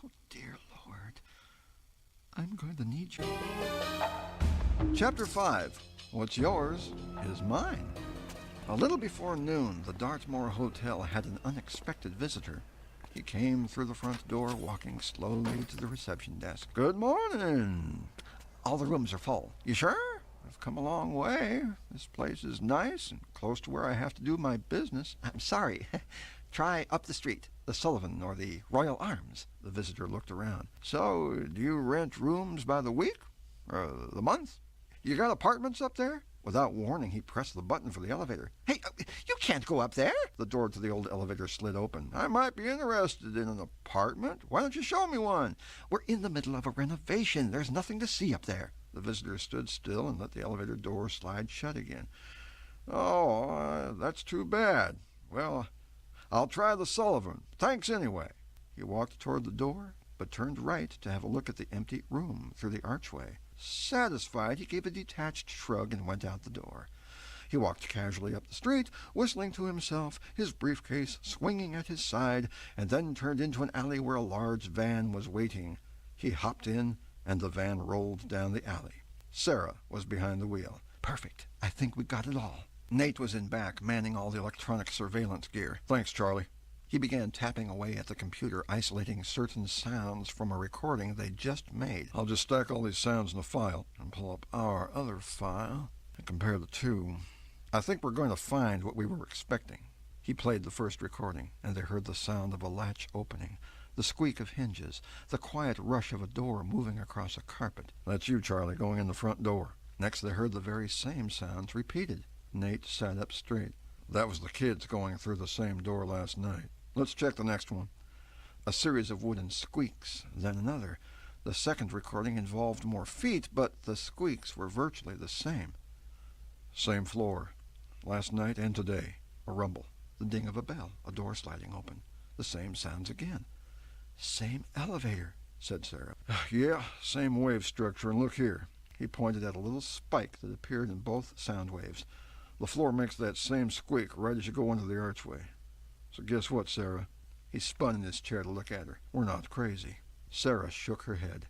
Oh, dear Lord. I'm going to need you. Chapter 5. What's yours is mine. A little before noon, the Dartmoor Hotel had an unexpected visitor. He came through the front door, walking slowly to the reception desk. Good morning. All the rooms are full. You sure? I've come a long way. This place is nice and close to where I have to do my business. I'm sorry. Try up the street, the Sullivan or the Royal Arms. The visitor looked around. So, do you rent rooms by the week? Or the month? You got apartments up there? Without warning, he pressed the button for the elevator. Hey, you can't go up there. The door to the old elevator slid open. I might be interested in an apartment. Why don't you show me one? We're in the middle of a renovation. There's nothing to see up there. The visitor stood still and let the elevator door slide shut again. Oh, that's too bad. Well, I'll try the Sullivan. Thanks anyway. He walked toward the door, but turned right to have a look at the empty room through the archway. Satisfied, he gave a detached shrug and went out the door. He walked casually up the street, whistling to himself, his briefcase swinging at his side, and then turned into an alley where a large van was waiting. He hopped in, and the van rolled down the alley. Sarah was behind the wheel. Perfect. I think we got it all. Nate was in back, manning all the electronic surveillance gear. Thanks, Charlie. He began tapping away at the computer, isolating certain sounds from a recording they'd just made. I'll just stack all these sounds in a file and pull up our other file and compare the two. I think we're going to find what we were expecting. He played the first recording, and they heard the sound of a latch opening, the squeak of hinges, the quiet rush of a door moving across a carpet. That's you, Charlie, going in the front door. Next they heard the very same sounds repeated. Nate sat up straight. That was the kids going through the same door last night. Let's check the next one. A series of wooden squeaks, then another. The second recording involved more feet, but the squeaks were virtually the same. Same floor. Last night and today. A rumble. The ding of a bell. A door sliding open. The same sounds again. Same elevator, said Sarah. Yeah, same wave structure. And look here. He pointed at a little spike that appeared in both sound waves. The floor makes that same squeak right as you go into the archway. So guess what, Sarah? He spun in his chair to look at her. We're not crazy. Sarah shook her head.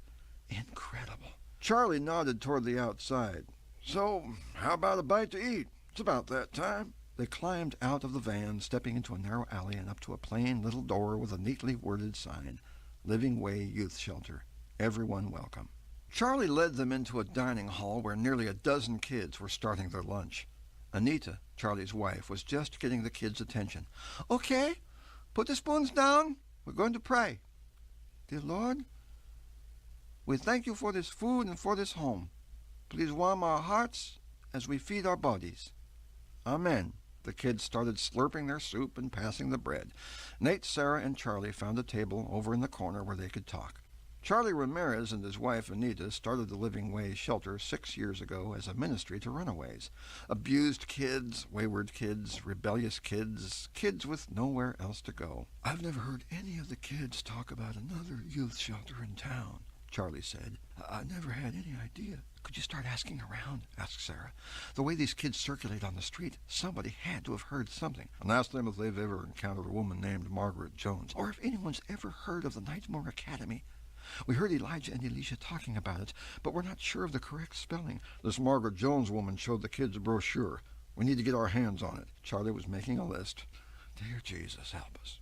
Incredible. Charlie nodded toward the outside. So, how about a bite to eat? It's about that time. They climbed out of the van, stepping into a narrow alley and up to a plain little door with a neatly worded sign. Living Way Youth Shelter. Everyone welcome. Charlie led them into a dining hall where nearly a dozen kids were starting their lunch. Anita, Charlie's wife, was just getting the kids' attention. Okay, put the spoons down. We're going to pray. Dear Lord, We thank you for this food and for this home. Please warm our hearts as we feed our bodies. Amen. The kids started slurping their soup and passing the bread. Nate, Sarah, and Charlie found a table over in the corner where they could talk. Charlie Ramirez and his wife Anita started the Living Way shelter 6 years ago as a ministry to runaways. Abused kids, wayward kids, rebellious kids, kids with nowhere else to go. I've never heard any of the kids talk about another youth shelter in town, Charlie said. I never had any idea. Could you start asking around? Asked Sarah. The way these kids circulate on the street, somebody had to have heard something. And ask them if they've ever encountered a woman named Margaret Jones, or if anyone's ever heard of the Nightmare Academy. We heard Elijah and Elisha talking about it, but we're not sure of the correct spelling. This Margaret Jones woman showed the kids a brochure. We need to get our hands on it. Charlie was making a list. Dear Jesus, help us.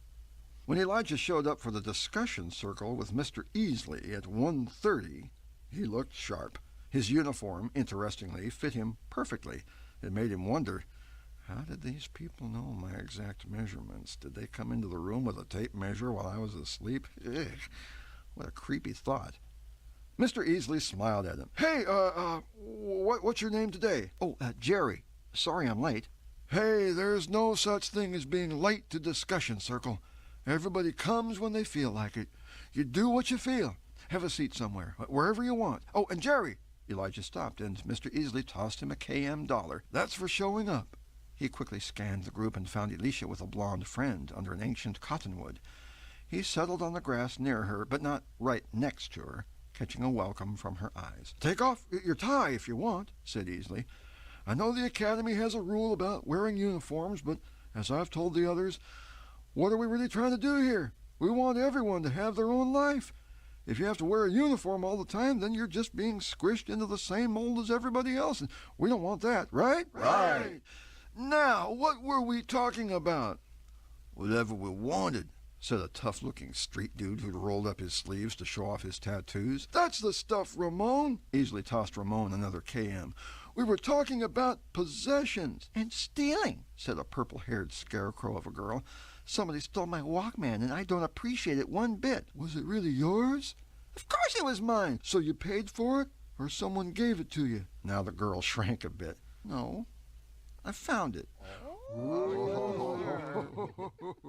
When Elijah showed up for the discussion circle with Mr. Easley at 1:30, he looked sharp. His uniform, interestingly, fit him perfectly. It made him wonder, how did these people know my exact measurements? Did they come into the room with a tape measure while I was asleep? Ugh. What a creepy thought. Mr. Easley smiled at him. Hey, what's your name today? Oh, Jerry. Sorry I'm late. Hey, there's no such thing as being late to discussion circle. Everybody comes when they feel like it. You do what you feel. Have a seat somewhere, wherever you want. Oh, and Jerry. Elijah stopped, and Mr. Easley tossed him a KM dollar. That's for showing up. He quickly scanned the group and found Elisha with a blonde friend under an ancient cottonwood. He settled on the grass near her, but not right next to her, catching a welcome from her eyes. Take off your tie if you want, said Easley. I know the academy has a rule about wearing uniforms, but as I've told the others, what are we really trying to do here? We want everyone to have their own life. If you have to wear a uniform all the time, then you're just being squished into the same mold as everybody else, and we don't want that, right? Right. Now, what were we talking about? Whatever we wanted, said a tough-looking street dude who'd rolled up his sleeves to show off his tattoos. That's the stuff, Ramon. Easley tossed Ramon another KM. We were talking about possessions. And stealing, said a purple-haired scarecrow of a girl. Somebody stole my Walkman, and I don't appreciate it one bit. Was it really yours? Of course it was mine. So you paid for it, or someone gave it to you? Now the girl shrank a bit. No, I found it.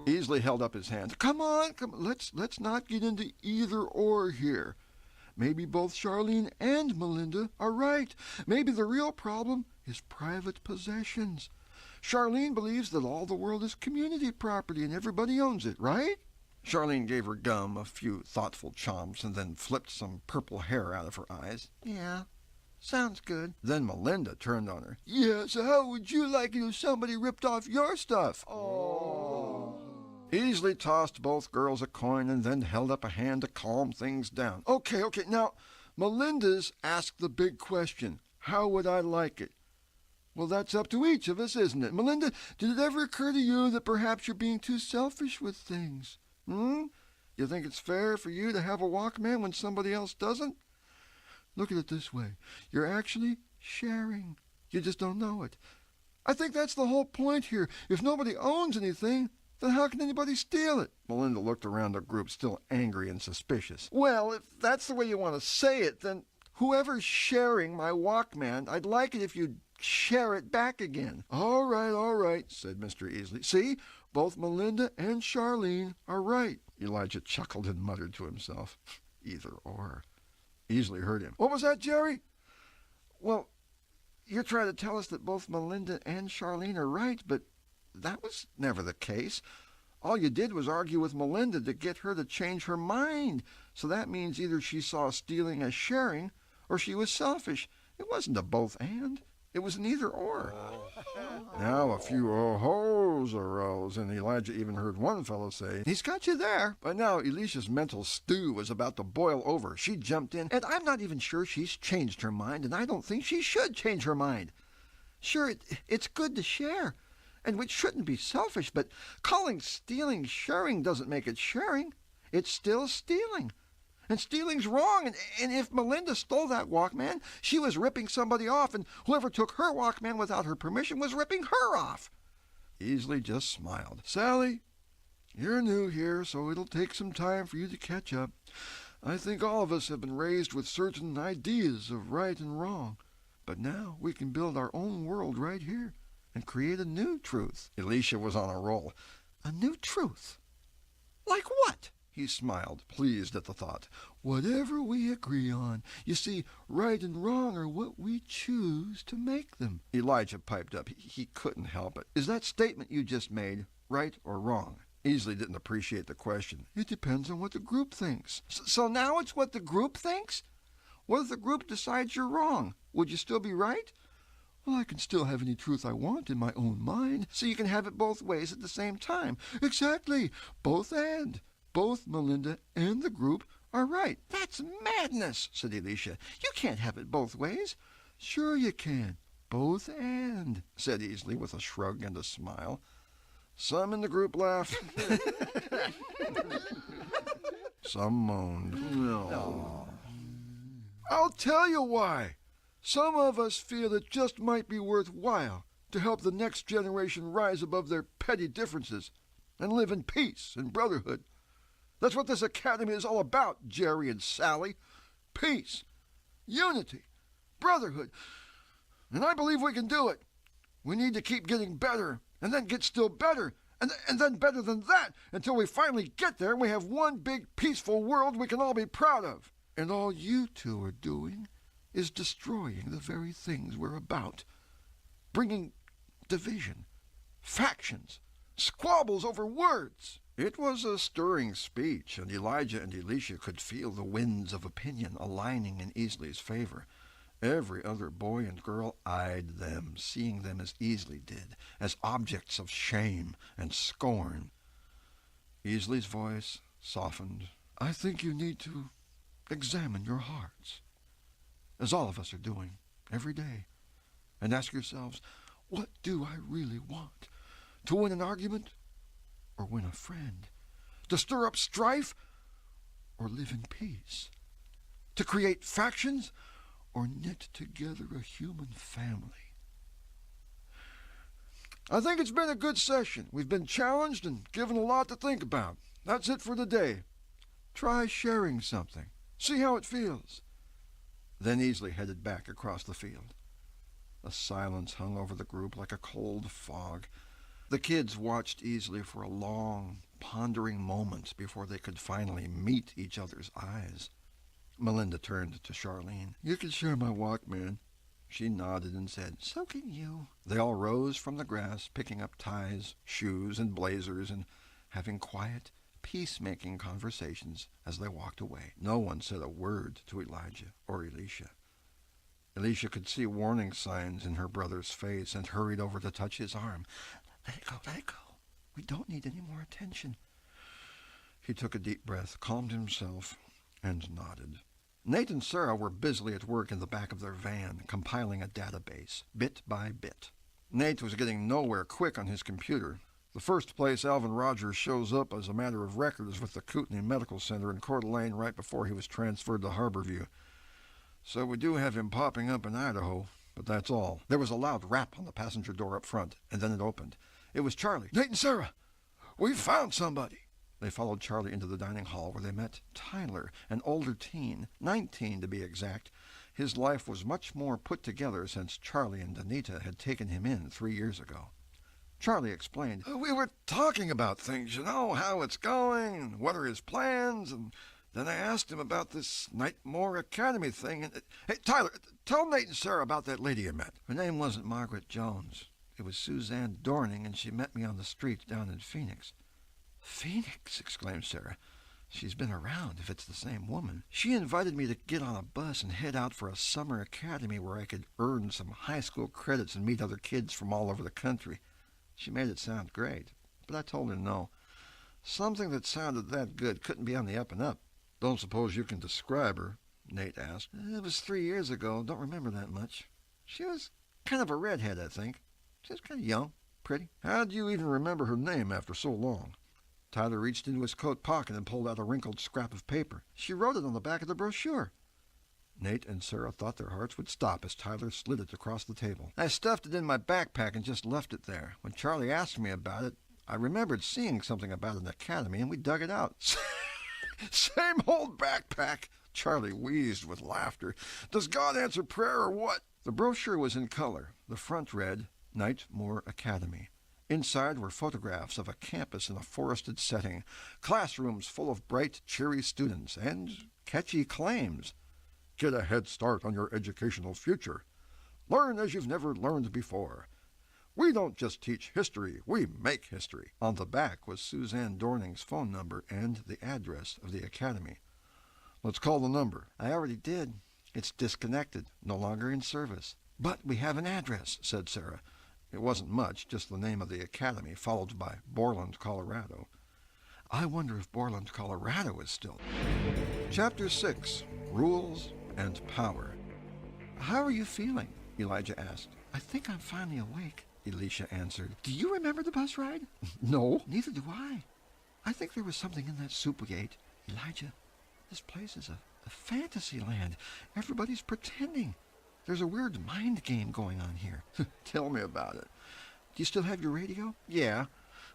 Easley held up his hands. Come on. Let's not get into either or here. Maybe both Charlene and Melinda are right. Maybe the real problem is private possessions. Charlene believes that all the world is community property and everybody owns it, right? Charlene gave her gum a few thoughtful chomps and then flipped some purple hair out of her eyes. Yeah. Sounds good. Then Melinda turned on her. Yeah, so how would you like it if somebody ripped off your stuff? Oh. Easley tossed both girls a coin and then held up a hand to calm things down. Okay, now, Melinda's asked the big question. How would I like it? Well, that's up to each of us, isn't it? Melinda, did it ever occur to you that perhaps you're being too selfish with things? You think it's fair for you to have a Walkman when somebody else doesn't? Look at it this way. You're actually sharing. You just don't know it. I think that's the whole point here. If nobody owns anything, then how can anybody steal it? Melinda looked around the group, still angry and suspicious. Well, if that's the way you want to say it, then whoever's sharing my Walkman, I'd like it if you'd share it back again. All right, said Mr. Easley. See, both Melinda and Charlene are right. Elijah chuckled and muttered to himself. Either or. Easley heard him. What was that, Jerry? Well, you're trying to tell us that both Melinda and Charlene are right, but that was never the case. All you did was argue with Melinda to get her to change her mind. So that means either she saw stealing as sharing, or she was selfish. It wasn't a both and. It was an either or. Now a few oh-hos arose, and Elijah even heard one fellow say, He's got you there. But now Elisha's mental stew was about to boil over. She jumped in, and I'm not even sure she's changed her mind, and I don't think she should change her mind. Sure, it's good to share, and which shouldn't be selfish, but calling stealing sharing doesn't make it sharing. It's still stealing. And stealing's wrong, and if Melinda stole that Walkman, she was ripping somebody off, and whoever took her Walkman without her permission was ripping her off. Easley just smiled. Sally, you're new here, so it'll take some time for you to catch up. I think all of us have been raised with certain ideas of right and wrong. But now we can build our own world right here and create a new truth. Alicia was on a roll. A new truth? Like what? He smiled, pleased at the thought. Whatever we agree on. You see, right and wrong are what we choose to make them. Elijah piped up. He couldn't help it. Is that statement you just made right or wrong? Easley didn't appreciate the question. It depends on what the group thinks. So now it's what the group thinks? What if the group decides you're wrong? Would you still be right? Well, I can still have any truth I want in my own mind, so you can have it both ways at the same time. Exactly. Both and. Both Melinda and the group are right. That's madness, said Alicia. You can't have it both ways. Sure you can. Both and, said Easley with a shrug and a smile. Some in the group laughed. Some moaned. No. I'll tell you why. Some of us feel it just might be worthwhile to help the next generation rise above their petty differences and live in peace and brotherhood. That's what this academy is all about, Jerry and Sally. Peace, unity, brotherhood. And I believe we can do it. We need to keep getting better, and then get still better, and then better than that, until we finally get there and we have one big peaceful world we can all be proud of. And all you two are doing is destroying the very things we're about. Bringing division, factions, squabbles over words. It was a stirring speech, and Elijah and Alicia could feel the winds of opinion aligning in Easley's favor. Every other boy and girl eyed them, seeing them as Easley did, as objects of shame and scorn. Easley's voice softened. I think you need to examine your hearts, as all of us are doing every day, and ask yourselves, what do I really want? To win an argument or win a friend? To stir up strife or live in peace? To create factions or knit together a human family? I think it's been a good session. We've been challenged and given a lot to think about. That's it for the day. Try sharing something. See how it feels. Then Easley headed back across the field. A silence hung over the group like a cold fog. The kids watched Easley for a long, pondering moment before they could finally meet each other's eyes. Melinda turned to Charlene. You can share my Walkman. She nodded and said, so can you. They all rose from the grass, picking up ties, shoes, and blazers, and having quiet, peacemaking conversations as they walked away. No one said a word to Elijah or Alicia. Alicia could see warning signs in her brother's face and hurried over to touch his arm. Let it go, let it go. We don't need any more attention. He took a deep breath, calmed himself, and nodded. Nate and Sarah were busily at work in the back of their van, compiling a database, bit by bit. Nate was getting nowhere quick on his computer. The first place Alvin Rogers shows up as a matter of record is with the Kootenai Medical Center in Coeur d'Alene right before he was transferred to Harborview. So we do have him popping up in Idaho, but that's all. There was a loud rap on the passenger door up front, and then it opened. It was Charlie. Nate and Sarah, we've found somebody. They followed Charlie into the dining hall where they met Tyler, an older teen, 19 to be exact. His life was much more put together since Charlie and Anita had taken him in 3 years ago. Charlie explained, we were talking about things, how it's going, what are his plans, and then I asked him about this Nightmare Academy thing. And hey, Tyler, tell Nate and Sarah about that lady you met. Her name wasn't Margaret Jones. It was Suzanne Dorning, and she met me on the street down in Phoenix. Phoenix, exclaimed Sarah. She's been around, if it's the same woman. She invited me to get on a bus and head out for a summer academy where I could earn some high school credits and meet other kids from all over the country. She made it sound great, but I told her no. Something that sounded that good couldn't be on the up and up. Don't suppose you can describe her? Nate asked. It was 3 years ago. Don't remember that much. She was kind of a redhead, I think. She was kind of young, pretty. How do you even remember her name after so long? Tyler reached into his coat pocket and pulled out a wrinkled scrap of paper. She wrote it on the back of the brochure. Nate and Sarah thought their hearts would stop as Tyler slid it across the table. I stuffed it in my backpack and just left it there. When Charlie asked me about it, I remembered seeing something about an academy, and we dug it out. Same old backpack. Charlie wheezed with laughter. Does God answer prayer or what? The brochure was in color. The front read, Nightmore Academy. Inside were photographs of a campus in a forested setting, classrooms full of bright, cheery students, and catchy claims. Get a head start on your educational future. Learn as you've never learned before. We don't just teach history, we make history. On the back was Suzanne Dorning's phone number and the address of the academy. Let's call the number. I already did. It's disconnected, no longer in service. But we have an address, said Sarah. It wasn't much, just the name of the academy, followed by Borland, Colorado. I wonder if Borland, Colorado is still. Chapter 6, Rules and Power. How are you feeling? Elijah asked. I think I'm finally awake, Elisha answered. Do you remember the bus ride? No. Neither do I. I think there was something in that soup we ate. Elijah, this place is a fantasy land. Everybody's pretending. There's a weird mind game going on here. Tell me about it. Do you still have your radio? Yeah.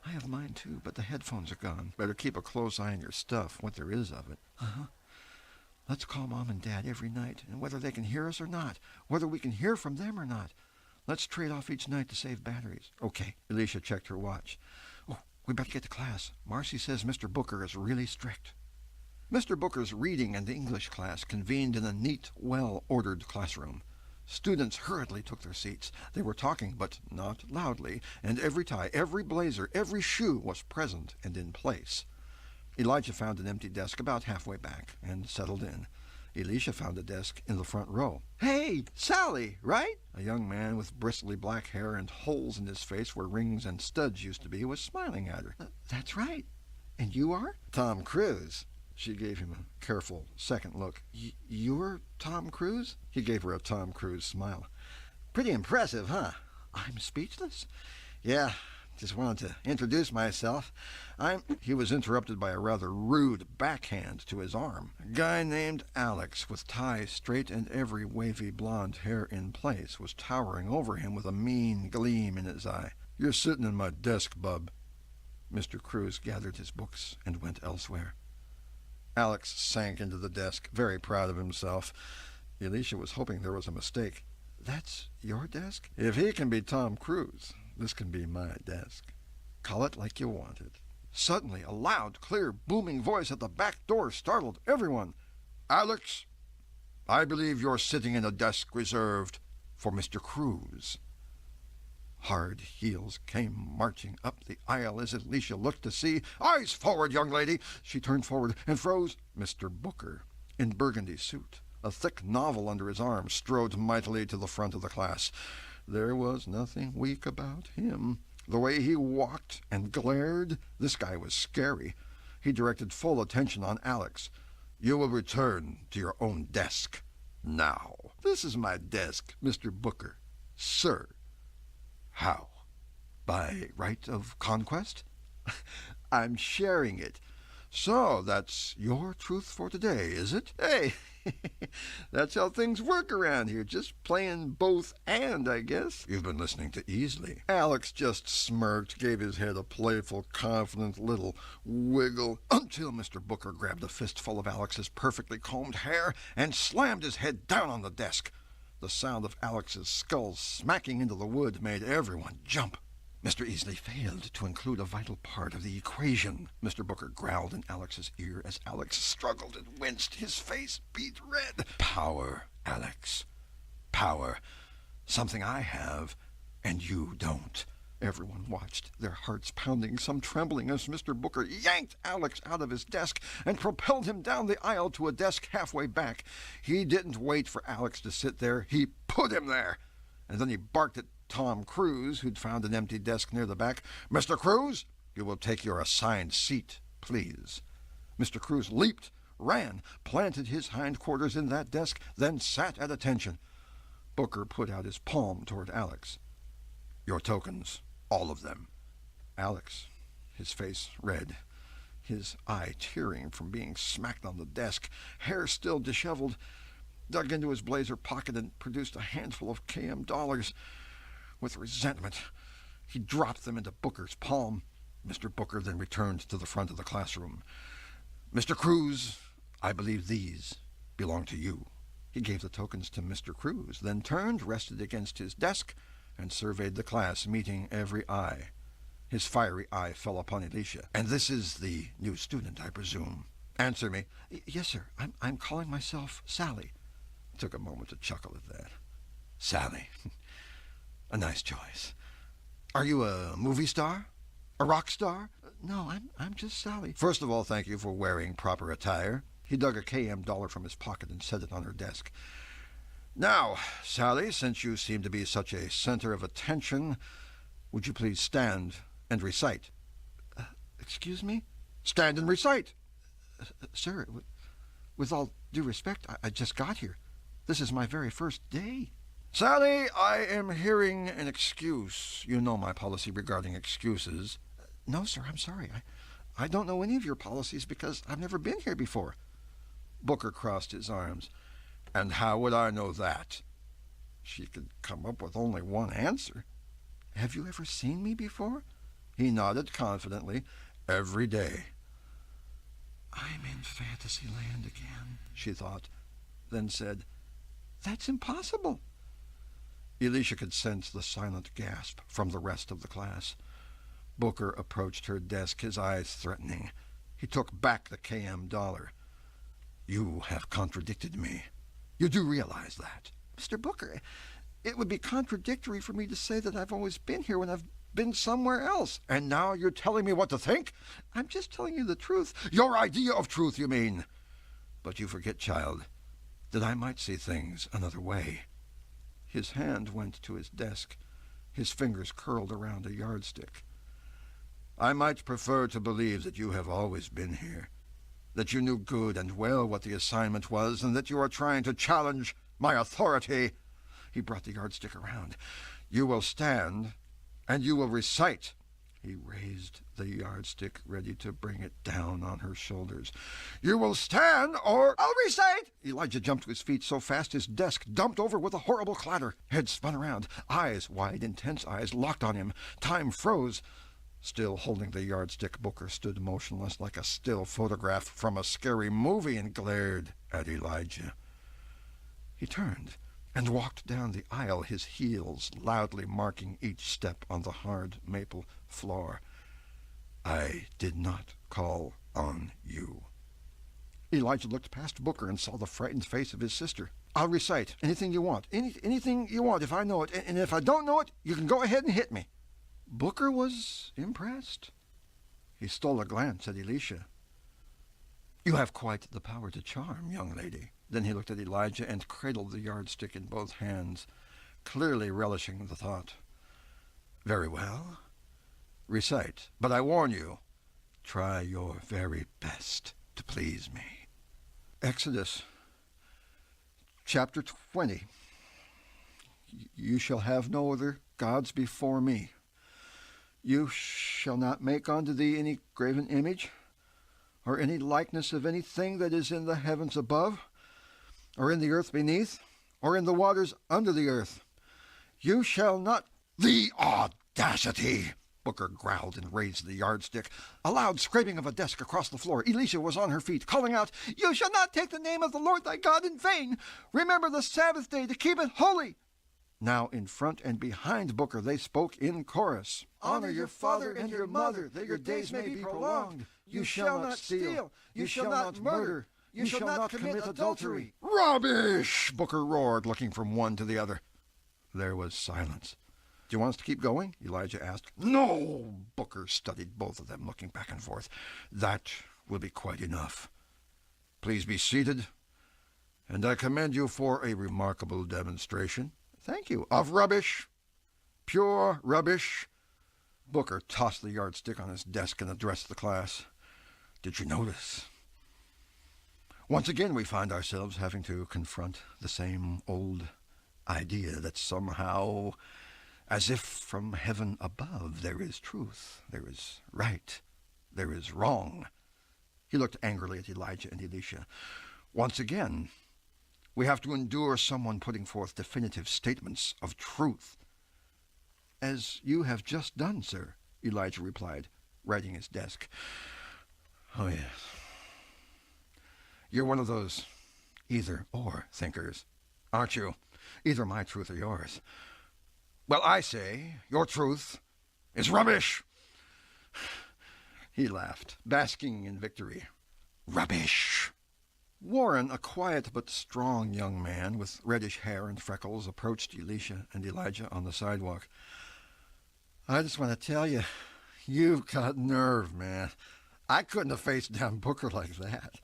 I have mine too, but the headphones are gone. Better keep a close eye on your stuff, what there is of it. Uh-huh. Let's call Mom and Dad every night, and whether they can hear us or not, whether we can hear from them or not. Let's trade off each night to save batteries. Okay. Elisha checked her watch. Oh, we better get to class. Marcy says Mr. Booker is really strict. Mr. Booker's reading and English class convened in a neat, well-ordered classroom. Students hurriedly took their seats. They were talking, but not loudly, and every tie, every blazer, every shoe was present and in place. Elijah found an empty desk about halfway back and settled in. Elisha found a desk in the front row. Hey, Sally, right? A young man with bristly black hair and holes in his face where rings and studs used to be was smiling at her. That's right. And you are? Tom Cruise. She gave him a careful second look. You're Tom Cruise? He gave her a Tom Cruise smile. Pretty impressive, huh? I'm speechless. Yeah, just wanted to introduce myself. He was interrupted by a rather rude backhand to his arm. A guy named Alex, with tie straight and every wavy blonde hair in place, was towering over him with a mean gleam in his eye. You're sitting in my desk, bub. Mr. Cruise gathered his books and went elsewhere. Alex sank into the desk, very proud of himself. Elisha was hoping there was a mistake. That's your desk? If he can be Tom Cruise, this can be my desk. Call it like you want it. Suddenly, a loud, clear, booming voice at the back door startled everyone. Alex, I believe you're sitting in a desk reserved for Mr. Cruise. Hard heels came marching up the aisle as Elisha looked to see. Eyes forward, young lady! She turned forward and froze. Mr. Booker, in burgundy suit, a thick novel under his arm, strode mightily to the front of the class. There was nothing weak about him. The way he walked and glared, this guy was scary. He directed full attention on Alex. You will return to your own desk. Now. This is my desk, Mr. Booker. Sir. How? By right of conquest? I'm sharing it. So that's your truth for today, is it? Hey, that's how things work around here. Just playing both and, I guess. You've been listening to Easley. Alex just smirked, gave his head a playful, confident little wiggle, until Mr. Booker grabbed a fistful of Alex's perfectly combed hair and slammed his head down on the desk. The sound of Alex's skull smacking into the wood made everyone jump. Mr. Easley failed to include a vital part of the equation, Mr. Booker growled in Alex's ear as Alex struggled and winced. His face beat red. Power, Alex. Power. Something I have, and you don't. Everyone watched, their hearts pounding, some trembling, as Mr. Booker yanked Alex out of his desk and propelled him down the aisle to a desk halfway back. He didn't wait for Alex to sit there. He put him there. And then he barked at Tom Cruise, who'd found an empty desk near the back. Mr. Cruise, you will take your assigned seat, please. Mr. Cruise leaped, ran, planted his hindquarters in that desk, then sat at attention. Booker put out his palm toward Alex. Your tokens. All of them. Alex, his face red, his eye tearing from being smacked on the desk, hair still disheveled, dug into his blazer pocket and produced a handful of KM dollars. With resentment, he dropped them into Booker's palm. Mr. Booker then returned to the front of the classroom. Mr. Cruz, I believe these belong to you. He gave the tokens to Mr. Cruz, then turned, rested against his desk, and surveyed the class, meeting every eye. His fiery eye fell upon Elisha. And this is the new student, I presume. Answer me. Yes, sir. I'm calling myself Sally. Took a moment to chuckle at that. Sally. A nice choice. Are you a movie star? A rock star? No, I'm just Sally. First of all, thank you for wearing proper attire. He dug a KM dollar from his pocket and set it on her desk. Now, Sally, since you seem to be such a center of attention, would you please stand and recite? Excuse me? Stand and recite. Sir, with all due respect, I just got here. This is my very first day. Sally, I am hearing an excuse. You know my policy regarding excuses. No, sir, I'm sorry. I don't know any of your policies because I've never been here before. Booker crossed his arms. And how would I know that? She could come up with only one answer. Have you ever seen me before? He nodded confidently. Every day. I'm in Fantasyland again, she thought, then said, That's impossible. Elisha could sense the silent gasp from the rest of the class. Booker approached her desk, his eyes threatening. He took back the KM dollar. You have contradicted me. You do realize that? Mr. Booker, it would be contradictory for me to say that I've always been here when I've been somewhere else. And now you're telling me what to think? I'm just telling you the truth. Your idea of truth, you mean. But you forget, child, that I might see things another way. His hand went to his desk. His fingers curled around a yardstick. I might prefer to believe that you have always been here, that you knew good and well what the assignment was, and that you are trying to challenge my authority. He brought the yardstick around. You will stand, and you will recite. He raised the yardstick, ready to bring it down on her shoulders. You will stand, or I'll recite! Elijah jumped to his feet so fast his desk dumped over with a horrible clatter. Head spun around. Eyes, wide, intense eyes, locked on him. Time froze. Still holding the yardstick, Booker stood motionless like a still photograph from a scary movie and glared at Elijah. He turned and walked down the aisle, his heels loudly marking each step on the hard maple floor. I did not call on you. Elijah looked past Booker and saw the frightened face of his sister. I'll recite anything you want, anything you want if I know it, and if I don't know it, you can go ahead and hit me. Booker was impressed. He stole a glance at Elisha. You have quite the power to charm, young lady. Then he looked at Elijah and cradled the yardstick in both hands, clearly relishing the thought. Very well. Recite, but I warn you, try your very best to please me. Exodus, chapter 20. You shall have no other gods before me. You shall not make unto thee any graven image, or any likeness of anything that is in the heavens above, or in the earth beneath, or in the waters under the earth. You shall not... The audacity! Booker growled and raised the yardstick. A loud scraping of a desk across the floor. Elisha was on her feet, calling out, You shall not take the name of the Lord thy God in vain. Remember the Sabbath day to keep it holy. Now in front and behind Booker they spoke in chorus. Honor your father and your mother, that your days may be prolonged. You shall not steal. You shall not murder. You shall not commit adultery. Rubbish! Booker roared, looking from one to the other. There was silence. Do you want us to keep going? Elijah asked. No! Booker studied both of them, looking back and forth. That will be quite enough. Please be seated, and I commend you for a remarkable demonstration. Thank you. Of rubbish. Pure rubbish. Booker tossed the yardstick on his desk and addressed the class. Did you notice? Once again we find ourselves having to confront the same old idea that somehow, as if from heaven above, there is truth, there is right, there is wrong. He looked angrily at Elijah and Elisha. Once again, we have to endure someone putting forth definitive statements of truth. As you have just done, sir, Elijah replied, writing his desk. Oh, yes. You're one of those either-or thinkers, aren't you? Either my truth or yours. Well, I say your truth is rubbish. He laughed, basking in victory. Rubbish. Warren, a quiet but strong young man with reddish hair and freckles, approached Elisha and Elijah on the sidewalk. I just want to tell you, you've got nerve, man. I couldn't have faced down Booker like that.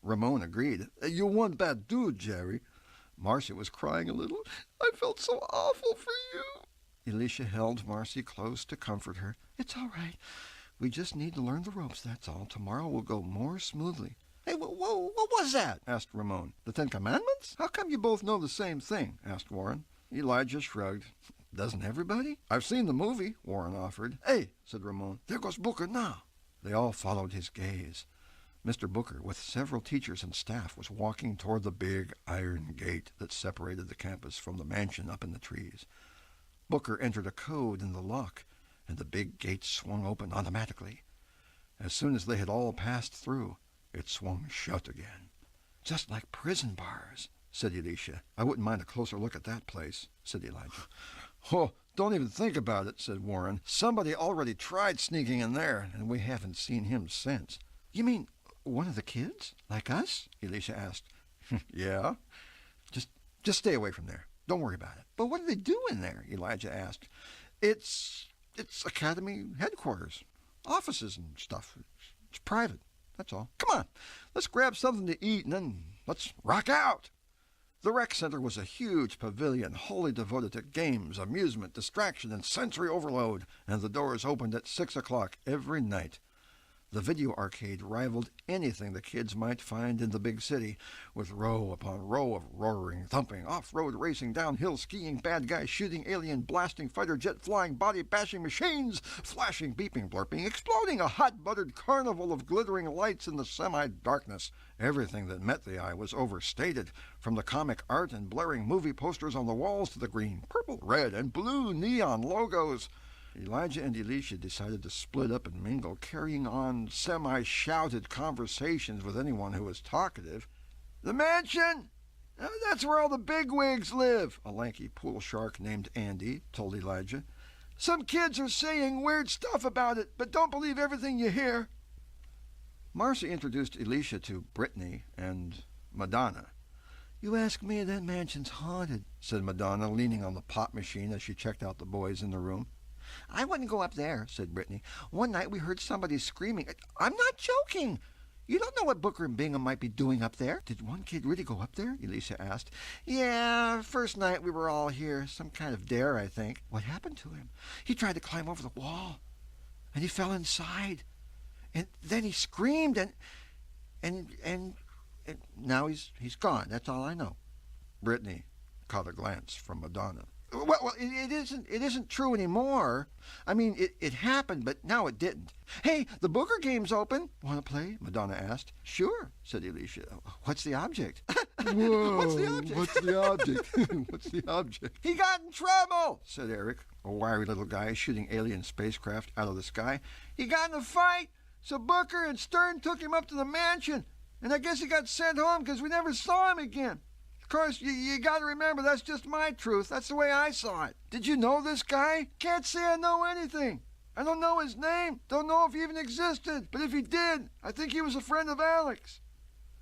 Ramon agreed. You're one bad dude, Jerry. Marcy was crying a little. I felt so awful for you. Elisha held Marcy close to comfort her. It's all right. We just need to learn the ropes, that's all. Tomorrow will go more smoothly. Hey, what was that? Asked Ramon. The Ten Commandments? How come you both know the same thing? Asked Warren. Elijah shrugged. Doesn't everybody? I've seen the movie, Warren offered. Hey, said Ramon, there goes Booker now. They all followed his gaze. Mr. Booker, with several teachers and staff, was walking toward the big iron gate that separated the campus from the mansion up in the trees. Booker entered a code in the lock, and the big gate swung open automatically. As soon as they had all passed through, it swung shut again. Just like prison bars, said Elisha. I wouldn't mind a closer look at that place, said Elijah. Oh, don't even think about it, said Warren. Somebody already tried sneaking in there, and we haven't seen him since. You mean one of the kids? Like us? Elisha asked. Yeah. Just stay away from there. Don't worry about it. But what do they do in there? Elijah asked. It's Academy headquarters. Offices and stuff. It's private. That's all. Come on. Let's grab something to eat and then let's rock out. The rec center was a huge pavilion wholly devoted to games, amusement, distraction, and sensory overload, and the doors opened at 6 o'clock every night. The video arcade rivaled anything the kids might find in the big city, with row upon row of roaring, thumping, off-road racing, downhill skiing, bad guys shooting, alien blasting, fighter jet flying, body-bashing machines, flashing, beeping, blurping, exploding, a hot-buttered carnival of glittering lights in the semi-darkness. Everything that met the eye was overstated, from the comic art and blaring movie posters on the walls to the green, purple, red, and blue neon logos. Elijah and Elisha decided to split up and mingle, carrying on semi-shouted conversations with anyone who was talkative. The mansion? That's where all the bigwigs live, a lanky pool shark named Andy told Elijah. Some kids are saying weird stuff about it, but don't believe everything you hear. Marcy introduced Elisha to Brittany and Madonna. You ask me, that mansion's haunted, said Madonna, leaning on the pop machine as she checked out the boys in the room. I wouldn't go up there, said Brittany. One night we heard somebody screaming. I'm not joking. You don't know what Booker and Bingham might be doing up there. Did one kid really go up there? Elisha asked. Yeah, first night we were all here. Some kind of dare, I think. What happened to him? He tried to climb over the wall, and he fell inside. And then he screamed, and now he's gone. That's all I know. Brittany caught a glance from Madonna. Well, it isn't true anymore. I mean, it happened, but now it didn't. Hey, the Booker game's open. Want to play? Madonna asked. Sure, said Elisha. What's the object? Whoa, What's the object? What's the object? What's the object? He got in trouble, said Eric, a wiry little guy shooting alien spacecraft out of the sky. He got in a fight, so Booker and Stern took him up to the mansion, and I guess he got sent home because we never saw him again. Of course, you got to remember, that's just my truth. That's the way I saw it. Did you know this guy? Can't say I know anything. I don't know his name. Don't know if he even existed. But if he did, I think he was a friend of Alex.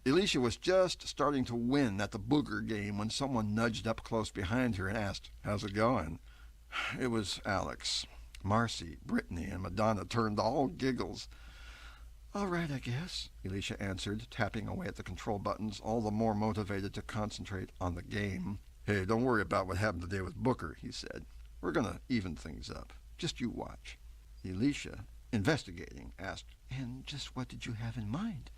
Elisha was just starting to win at the Booger game when someone nudged up close behind her and asked, How's it going? It was Alex. Marcy, Brittany, and Madonna turned all giggles. All right, I guess, Elisha answered, tapping away at the control buttons, all the more motivated to concentrate on the game. Hey, don't worry about what happened today with Booker, he said. We're going to even things up. Just you watch. Elisha, investigating, asked, And just what did you have in mind?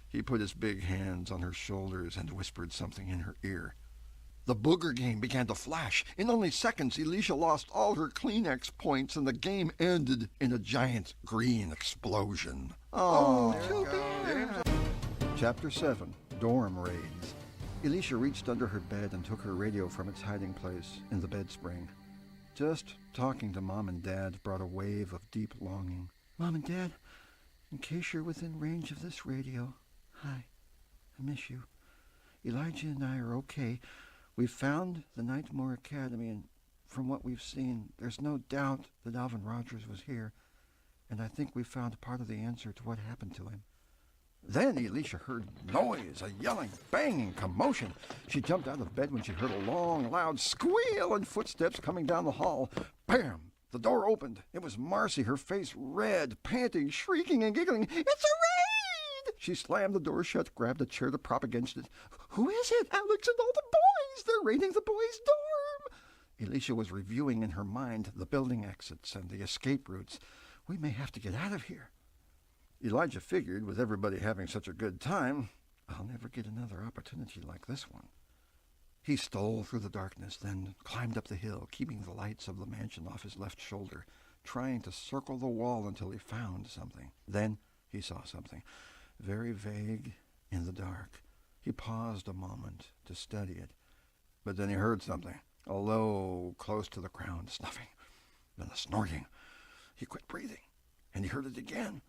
He put his big hands on her shoulders and whispered something in her ear. The Booger game began to flash. In only seconds, Elisha lost all her Kleenex points, and the game ended in a giant green explosion. Oh, too bad. Chapter 7, Dorm Raids. Elisha reached under her bed and took her radio from its hiding place in the bed spring. Just talking to Mom and Dad brought a wave of deep longing. Mom and Dad, in case you're within range of this radio, hi. I miss you. Elijah and I are okay. We've found the Nightmare Academy, and from what we've seen, there's no doubt that Alvin Rogers was here, and I think we found part of the answer to what happened to him. Then Elisha heard noise, a yelling, banging, commotion. She jumped out of bed when she heard a long, loud squeal and footsteps coming down the hall. Bam! The door opened. It was Marcy, her face red, panting, shrieking and giggling. It's a raid! She slammed the door shut, grabbed a chair to prop against it. Who is it? Alex and all the boys! They're raiding the boys' dorm! Elisha was reviewing in her mind the building exits and the escape routes. We may have to get out of here. Elijah figured, with everybody having such a good time, I'll never get another opportunity like this one. He stole through the darkness, then climbed up the hill, keeping the lights of the mansion off his left shoulder, trying to circle the wall until he found something. Then he saw something, very vague in the dark. He paused a moment to study it, but then he heard something, a low, close to the ground snuffing, then a snorting. He quit breathing, and he heard it again.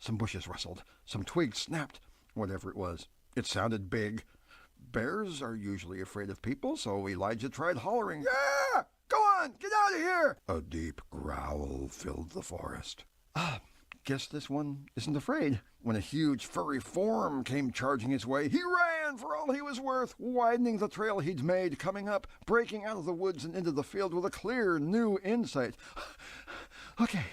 Some bushes rustled, some twigs snapped, whatever it was. It sounded big. Bears are usually afraid of people, so Elijah tried hollering, "Yeah! Go on! Get out of here!" A deep growl filled the forest. Guess this one isn't afraid. When a huge furry form came charging his way, he ran for all he was worth, widening the trail he'd made, coming up, breaking out of the woods and into the field with a clear, new insight. Okay,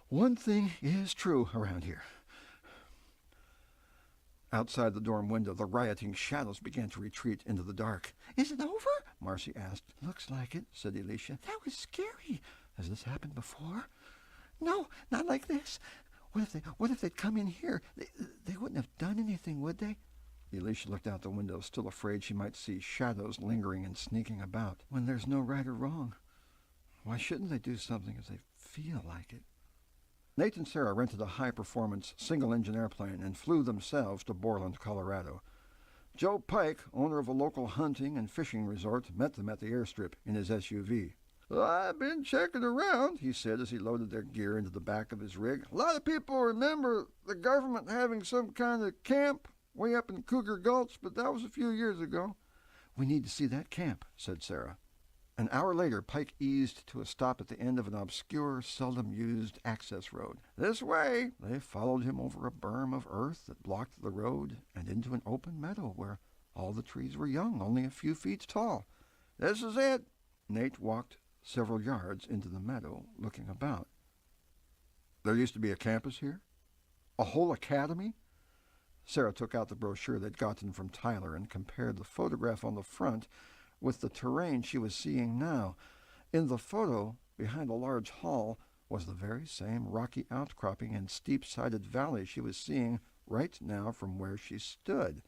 one thing is true around here. Outside the dorm window, the rioting shadows began to retreat into the dark. "Is it over?" Marcy asked. "Looks like it," said Elisha. "That was scary. Has this happened before?" "No, not like this. What if they'd come in here? They wouldn't have done anything, would they?" Elisha looked out the window, still afraid she might see shadows lingering and sneaking about. When there's no right or wrong, why shouldn't they do something if they feel like it? Nate and Sarah rented a high-performance, single-engine airplane and flew themselves to Borland, Colorado. Joe Pike, owner of a local hunting and fishing resort, met them at the airstrip in his SUV. "I've been checking around," he said as he loaded their gear into the back of his rig. "A lot of people remember the government having some kind of camp way up in Cougar Gulch, but that was a few years ago." "We need to see that camp," said Sarah. An hour later, Pike eased to a stop at the end of an obscure, seldom-used access road. "This way." They followed him over a berm of earth that blocked the road and into an open meadow where all the trees were young, only a few feet tall. "This is it." Nate walked several yards into the meadow, looking about. "There used to be a campus here? A whole academy?" Sarah took out the brochure they'd gotten from Tyler and compared the photograph on the front with the terrain she was seeing now. In the photo, behind a large hall, was the very same rocky outcropping and steep-sided valley she was seeing right now from where she stood.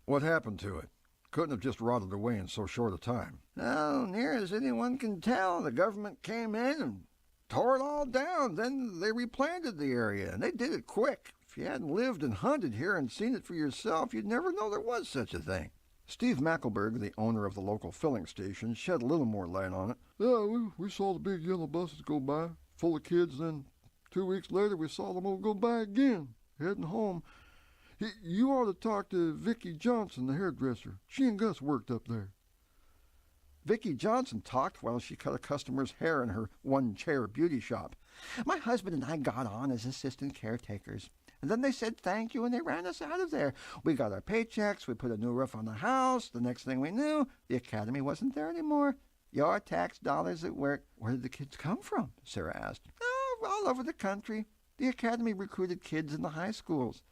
"What happened to it? Couldn't have just rotted away in so short a time." "Oh, near as anyone can tell, the government came in and tore it all down. Then they replanted the area, and they did it quick. If you hadn't lived and hunted here and seen it for yourself, you'd never know there was such a thing." Steve Mackelberg, the owner of the local filling station, shed a little more light on it. "Yeah, we saw the big yellow buses go by, full of kids, then 2 weeks later we saw them all go by again, heading home. You ought to talk to Vicki Johnson, the hairdresser. She and Gus worked up there." Vicki Johnson talked while she cut a customer's hair in her one-chair beauty shop. "My husband and I got on as assistant caretakers. And then they said thank you and they ran us out of there. We got our paychecks, we put a new roof on the house. The next thing we knew, the academy wasn't there anymore. Your tax dollars at work." "Where did the kids come from?" Sarah asked. "Oh, all over the country. The academy recruited kids in the high schools."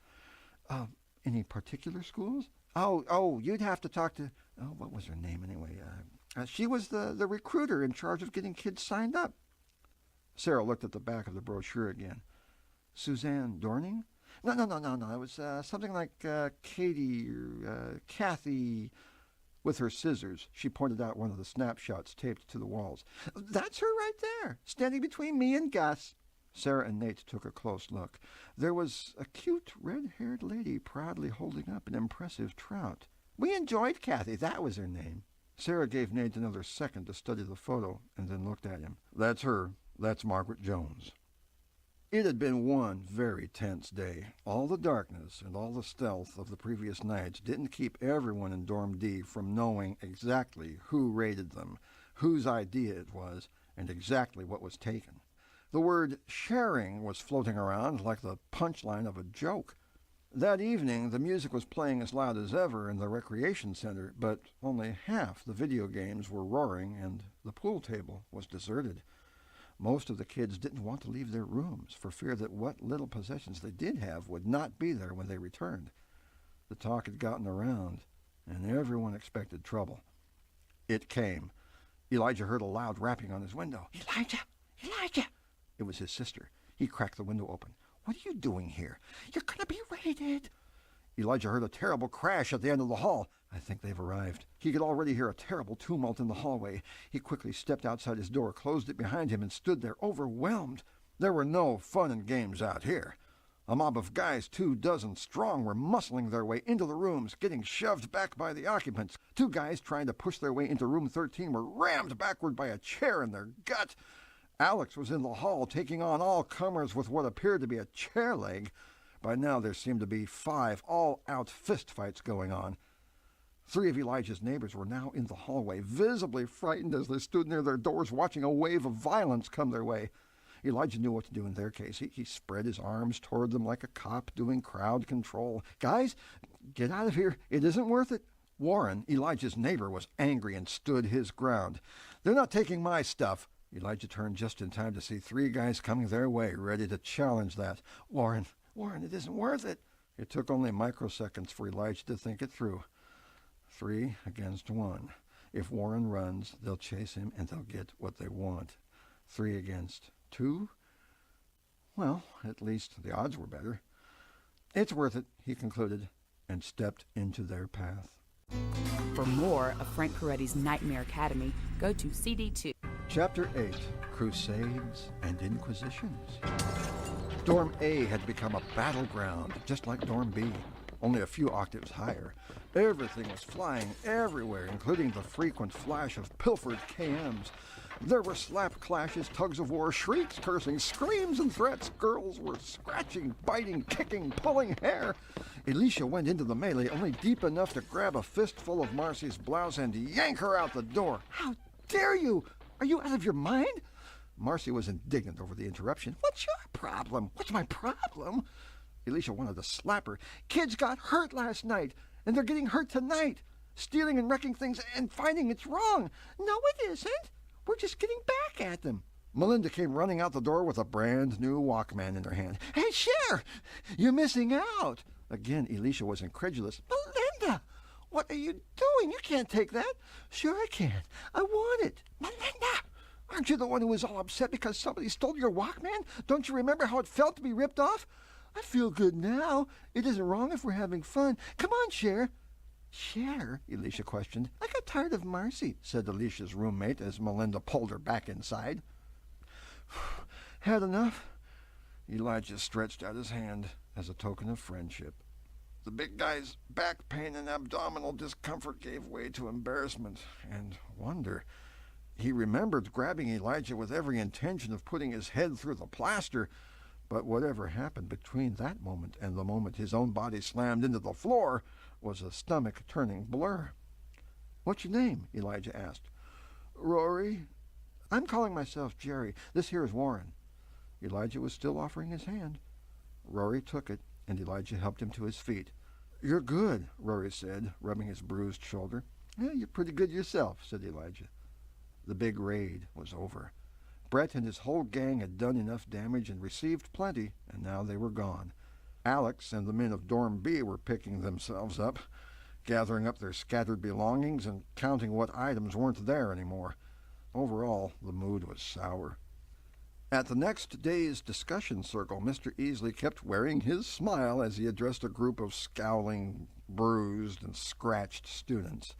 Any particular schools?" Oh, you'd have to talk to, what was her name anyway? She was the recruiter in charge of getting kids signed up." Sarah looked at the back of the brochure again. "Suzanne Dorning?" No. It was something like Katie or Kathy. With her scissors, she pointed out one of the snapshots taped to the walls. "That's her right there, standing between me and Gus." Sarah and Nate took a close look. There was a cute red-haired lady proudly holding up an impressive trout. "We enjoyed Kathy, that was her name." Sarah gave Nate another second to study the photo and then looked at him. "That's her. That's Margaret Jones." It had been one very tense day. All the darkness and all the stealth of the previous nights didn't keep everyone in Dorm D from knowing exactly who raided them, whose idea it was, and exactly what was taken. The word sharing was floating around like the punchline of a joke. That evening, the music was playing as loud as ever in the recreation center, but only half the video games were roaring and the pool table was deserted. Most of the kids didn't want to leave their rooms for fear that what little possessions they did have would not be there when they returned. The talk had gotten around, and everyone expected trouble. It came. Elijah heard a loud rapping on his window. "Elijah! Elijah!" It was his sister. He cracked the window open. "What are you doing here? You're going to be raided." Elijah heard a terrible crash at the end of the hall. "I think they've arrived." He could already hear a terrible tumult in the hallway. He quickly stepped outside his door, closed it behind him, and stood there overwhelmed. There were no fun and games out here. A mob of guys 24 strong were muscling their way into the rooms, getting shoved back by the occupants. 2 guys trying to push their way into room 13 were rammed backward by a chair in their gut. Alex was in the hall, taking on all comers with what appeared to be a chair leg. By now there seemed to be 5 all-out fistfights going on. 3 of Elijah's neighbors were now in the hallway, visibly frightened as they stood near their doors watching a wave of violence come their way. Elijah knew what to do in their case. He spread his arms toward them like a cop doing crowd control. "Guys, get out of here. It isn't worth it." Warren, Elijah's neighbor, was angry and stood his ground. "They're not taking my stuff." Elijah turned just in time to see 3 guys coming their way, ready to challenge that. Warren, it isn't worth it." It took only microseconds for Elijah to think it through. 3 against 1. If Warren runs, they'll chase him and they'll get what they want. 3 against 2? Well, at least the odds were better. "It's worth it," he concluded, and stepped into their path. For more of Frank Peretti's Nightmare Academy, go to CD2. Chapter 8, Crusades and Inquisitions. Dorm A had become a battleground, just like Dorm B, only a few octaves higher. Everything was flying everywhere, including the frequent flash of pilfered KMs. There were slap clashes, tugs of war, shrieks, cursing, screams, and threats. Girls were scratching, biting, kicking, pulling hair. Elisha went into the melee only deep enough to grab a fistful of Marcy's blouse and yank her out the door. "How dare you! Are you out of your mind?" Marcy was indignant over the interruption. "What's your problem?" "What's my problem?" Elisha wanted to slap her. "Kids got hurt last night, and they're getting hurt tonight. Stealing and wrecking things and finding it's wrong." "No, it isn't. We're just getting back at them." Melinda came running out the door with a brand new Walkman in her hand. "Hey, Cher, you're missing out." Again, Elisha was incredulous. "Melinda, what are you doing? You can't take that." "Sure I can. I want it." "Melinda, aren't you the one who was all upset because somebody stole your Walkman? Don't you remember how it felt to be ripped off?" "I feel good now. It isn't wrong if we're having fun. Come on, Cher." "Cher?" Elisha questioned. "I got tired of Marcy," said Elisha's roommate as Melinda pulled her back inside. "Had enough?" Elijah stretched out his hand as a token of friendship. The big guy's back pain and abdominal discomfort gave way to embarrassment and wonder. He remembered grabbing Elijah with every intention of putting his head through the plaster, but whatever happened between that moment and the moment his own body slammed into the floor was a stomach-turning blur. "What's your name?" Elijah asked. "Rory." "I'm calling myself Jerry. This here is Warren." Elijah was still offering his hand. Rory took it, and Elijah helped him to his feet. "You're good," Rory said, rubbing his bruised shoulder. "You're pretty good yourself," said Elijah. The big raid was over. Brett and his whole gang had done enough damage and received plenty, and now they were gone. Alex and the men of Dorm B were picking themselves up, gathering up their scattered belongings and counting what items weren't there anymore. Overall, the mood was sour. At the next day's discussion circle, Mr. Easley kept wearing his smile as he addressed a group of scowling, bruised, and scratched students.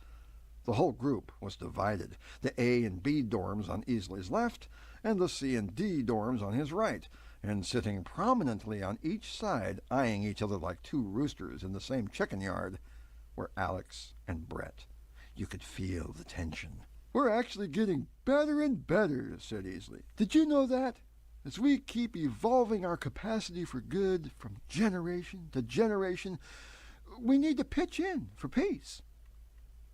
The whole group was divided, the A and B dorms on Easley's left, and the C and D dorms on his right, and sitting prominently on each side, eyeing each other like 2 roosters in the same chicken yard, were Alex and Brett. You could feel the tension. "We're actually getting better and better," said Easley. "Did you know that?" As we keep evolving our capacity for good from generation to generation, we need to pitch in for peace.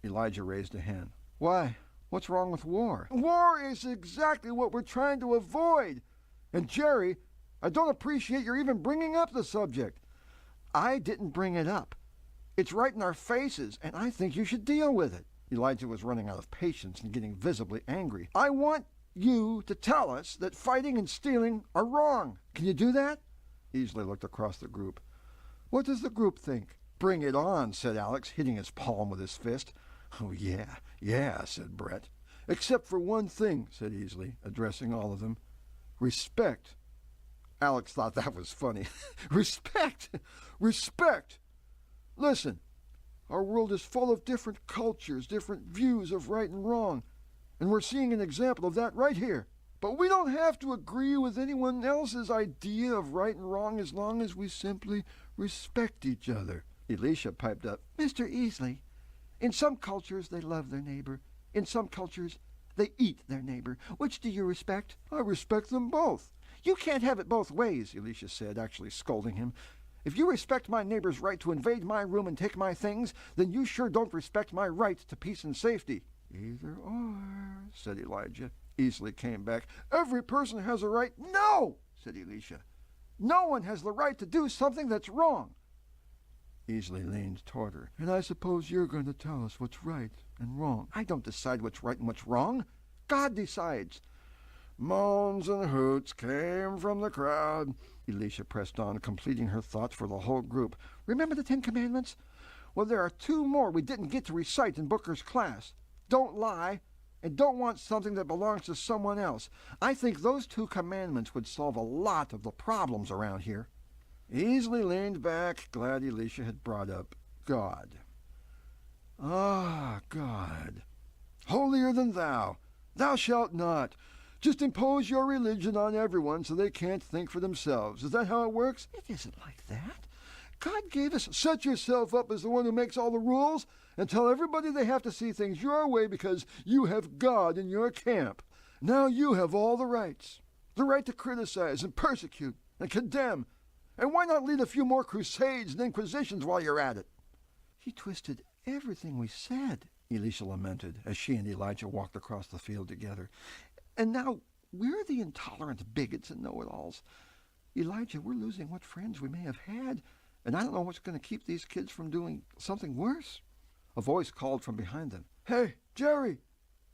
Elijah raised a hand. Why? What's wrong with war? War is exactly what we're trying to avoid. And Jerry, I don't appreciate your even bringing up the subject. I didn't bring it up. It's right in our faces, and I think you should deal with it. Elijah was running out of patience and getting visibly angry. I want you to tell us that fighting and stealing are wrong. Can you do that? Easley looked across the group. What does the group think? Bring it on, said Alex, hitting his palm with his fist. Oh, yeah, said Brett. Except for one thing, said Easley, addressing all of them. Respect. Alex thought that was funny. Respect! Respect! Listen, our world is full of different cultures, different views of right and wrong, and we're seeing an example of that right here. But we don't have to agree with anyone else's idea of right and wrong as long as we simply respect each other. Elisha piped up, Mr. Easley, in some cultures they love their neighbor. In some cultures they eat their neighbor. Which do you respect? I respect them both. You can't have it both ways, Elisha said, actually scolding him. If you respect my neighbor's right to invade my room and take my things, then you sure don't respect my right to peace and safety. Either or, said Elijah. Easley came back. Every person has a right. No, said Elisha. No one has the right to do something that's wrong. Easley leaned toward her. And I suppose you're going to tell us what's right and wrong. I don't decide what's right and what's wrong. God decides. Moans and hoots came from the crowd. Elisha pressed on, completing her thought for the whole group. Remember the 10 Commandments? Well, there are 2 more we didn't get to recite in Booker's class. Don't lie, and don't want something that belongs to someone else. I think those 2 commandments would solve a lot of the problems around here. Easley leaned back, glad Elisha had brought up God. Ah, God. Holier than thou. Thou shalt not. Just impose your religion on everyone so they can't think for themselves. Is that how it works? It isn't like that. God gave us, set yourself up as the one who makes all the rules and tell everybody they have to see things your way because you have God in your camp. Now you have all the rights. The right to criticize and persecute and condemn. And why not lead a few more crusades and inquisitions while you're at it? He twisted everything we said, Elisha lamented as she and Elijah walked across the field together. And now we're the intolerant bigots and know-it-alls. Elijah, we're losing what friends we may have had, and I don't know what's going to keep these kids from doing something worse. A voice called from behind them. Hey, Jerry!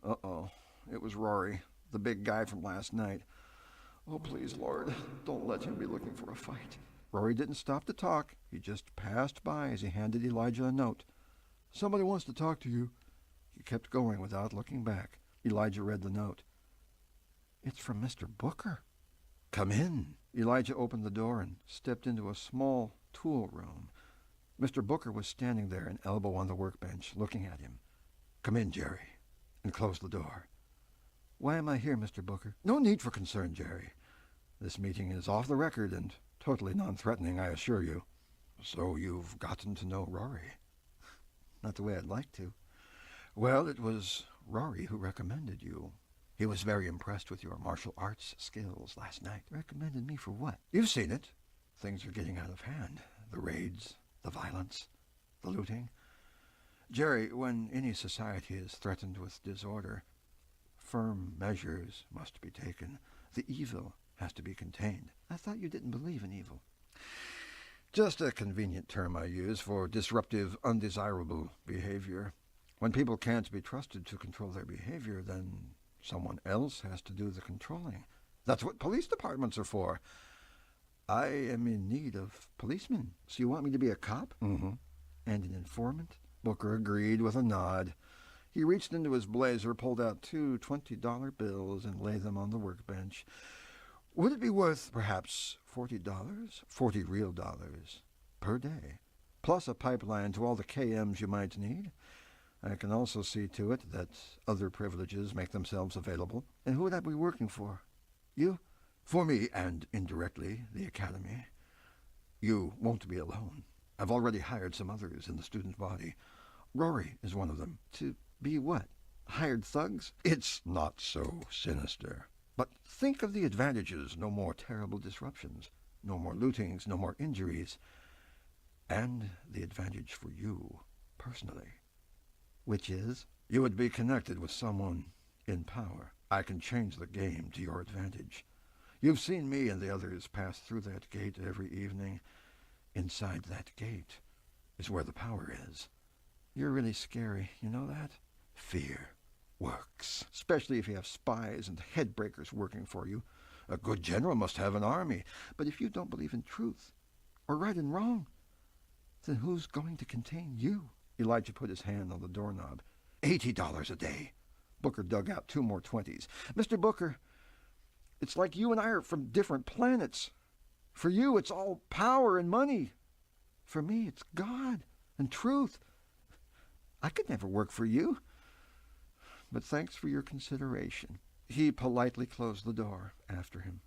Uh-oh. It was Rory, the big guy from last night. Oh, please, Lord, don't let him be looking for a fight. Rory didn't stop to talk. He just passed by as he handed Elijah a note. Somebody wants to talk to you. He kept going without looking back. Elijah read the note. It's from Mr. Booker. Come in. Elijah opened the door and stepped into a small tool room. Mr. Booker was standing there, an elbow on the workbench, looking at him. Come in, Jerry, and close the door. Why am I here, Mr. Booker? No need for concern, Jerry. This meeting is off the record and totally non-threatening, I assure you. So you've gotten to know Rory? Not the way I'd like to. Well, it was Rory who recommended you. He was very impressed with your martial arts skills last night. Recommended me for what? You've seen it. Things are getting out of hand. The raids, the violence, the looting. Jerry, when any society is threatened with disorder, firm measures must be taken. The evil has to be contained. I thought you didn't believe in evil. Just a convenient term I use for disruptive, undesirable behavior. When people can't be trusted to control their behavior, then someone else has to do the controlling. That's what police departments are for. I am in need of policemen. So you want me to be a cop? Mm-hmm. And an informant? Booker agreed with a nod. He reached into his blazer, pulled out 2 $20 bills, and laid them on the workbench. Would it be worth perhaps $40? 40 real dollars per day, plus a pipeline to all the KMs you might need. I can also see to it that other privileges make themselves available. And who would I be working for? You? For me, and indirectly, the Academy. You won't be alone. I've already hired some others in the student body. Rory is one of them. To be what? Hired thugs? It's not so sinister. But think of the advantages. No more terrible disruptions, no more lootings, no more injuries, and the advantage for you personally, which is you would be connected with someone in power. I can change the game to your advantage. You've seen me and the others pass through that gate every evening. Inside that gate is where the power is. You're really scary, you know that? Fear works, especially if you have spies and headbreakers working for you. A good general must have an army. But if you don't believe in truth, or right and wrong, then who's going to contain you? Elijah put his hand on the doorknob. $80 a day. Booker dug out 2 more 20s. Mr. Booker, it's like you and I are from different planets. For you, it's all power and money. For me, it's God and truth. I could never work for you. But thanks for your consideration. He politely closed the door after him.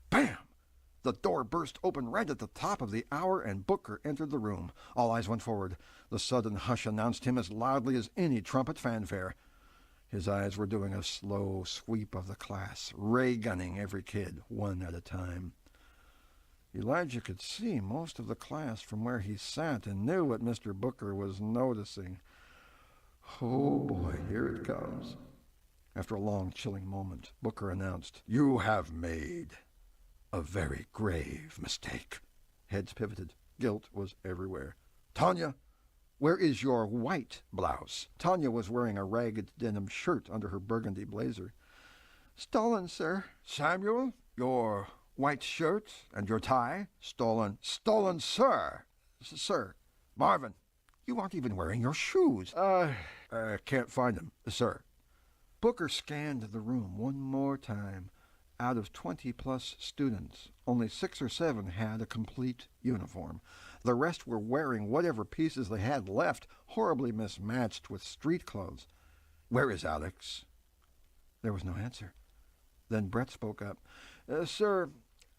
Bam! The door burst open right at the top of the hour, and Booker entered the room. All eyes went forward. The sudden hush announced him as loudly as any trumpet fanfare. His eyes were doing a slow sweep of the class, ray-gunning every kid, one at a time. Elijah could see most of the class from where he sat and knew what Mr. Booker was noticing. Oh boy, here it comes. After a long, chilling moment, Booker announced, "You have made a very grave mistake." Heads pivoted. Guilt was everywhere. "Tanya, where is your white blouse?" Tanya was wearing a ragged denim shirt under her burgundy blazer. "Stolen, sir." "Samuel, your white shirt and your tie?" "Stolen." "Stolen, sir." "Sir." "Marvin, you aren't even wearing your shoes." I can't find them, sir." Booker scanned the room one more time. Out of 20-plus students, only 6 or 7 had a complete uniform. The rest were wearing whatever pieces they had left, horribly mismatched with street clothes. "Where is Alex?" There was no answer. Then Brett spoke up. "Sir,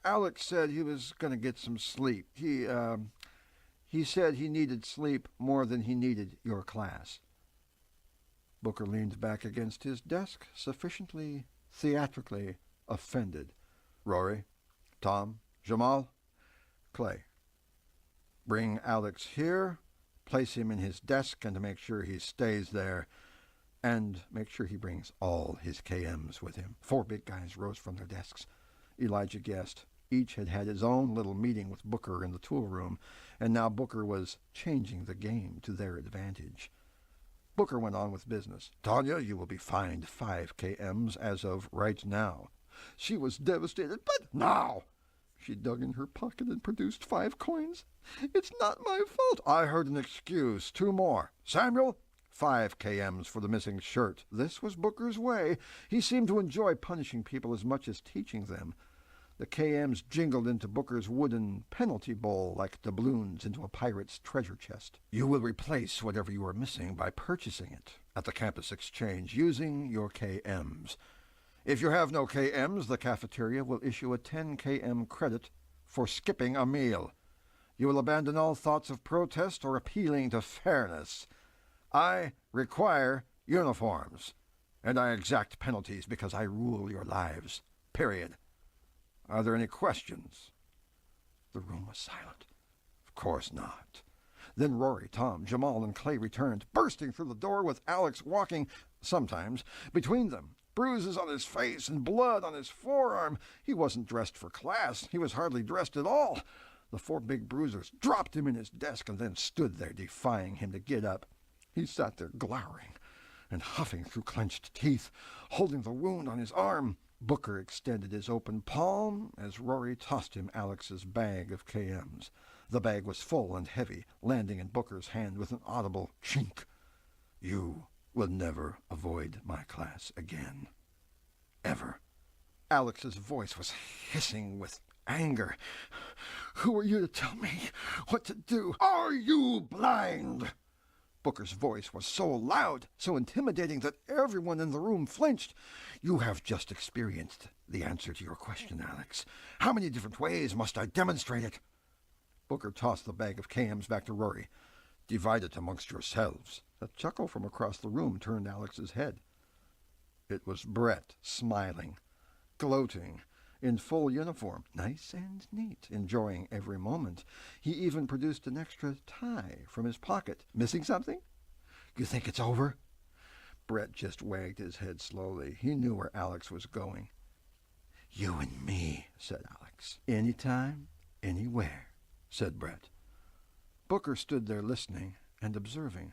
Alex said he was going to get some sleep. He said he needed sleep more than he needed your class." Booker leaned back against his desk, sufficiently theatrically offended. "Rory, Tom, Jamal, Clay, bring Alex here, place him in his desk, and make sure he stays there, and make sure he brings all his KMs with him." 4 big guys rose from their desks. Elijah guessed. Each had had his own little meeting with Booker in the tool room, and now Booker was changing the game to their advantage. Booker went on with business. "Tanya, you will be fined 5 KMs as of right now." She was devastated. "But now!" She dug in her pocket and produced 5 coins. "It's not my fault." "I heard an excuse. 2 more. Samuel, 5 KMs for the missing shirt." This was Booker's way. He seemed to enjoy punishing people as much as teaching them. The KMs jingled into Booker's wooden penalty bowl like doubloons into a pirate's treasure chest. "You will replace whatever you are missing by purchasing it at the campus exchange using your KMs. If you have no KMs, the cafeteria will issue a 10 KM credit for skipping a meal. You will abandon all thoughts of protest or appealing to fairness. I require uniforms, and I exact penalties because I rule your lives. Period. Are there any questions?" The room was silent. Of course not. Then Rory, Tom, Jamal, and Clay returned, bursting through the door with Alex walking, sometimes, between them. Bruises on his face and blood on his forearm. He wasn't dressed for class. He was hardly dressed at all. The 4 big bruisers dropped him in his desk and then stood there defying him to get up. He sat there glowering and huffing through clenched teeth, holding the wound on his arm. Booker extended his open palm as Rory tossed him Alex's bag of KMs. The bag was full and heavy, landing in Booker's hand with an audible chink. "You will never avoid my class again. Ever." Alex's voice was hissing with anger. "Who are you to tell me what to do? Are you blind?" Booker's voice was so loud, so intimidating that everyone in the room flinched. "You have just experienced the answer to your question, Alex. How many different ways must I demonstrate it?" Booker tossed the bag of KMs back to Rory. "Divide it amongst yourselves." A chuckle from across the room turned Alex's head. It was Brett, smiling. gloating, in full uniform, nice and neat, enjoying every moment. He even produced an extra tie from his pocket. Missing something? You think it's over? Brett just wagged his head slowly. He knew where Alex was going. You and me, said Alex. Anytime, anywhere, said Brett. Booker stood there listening and observing.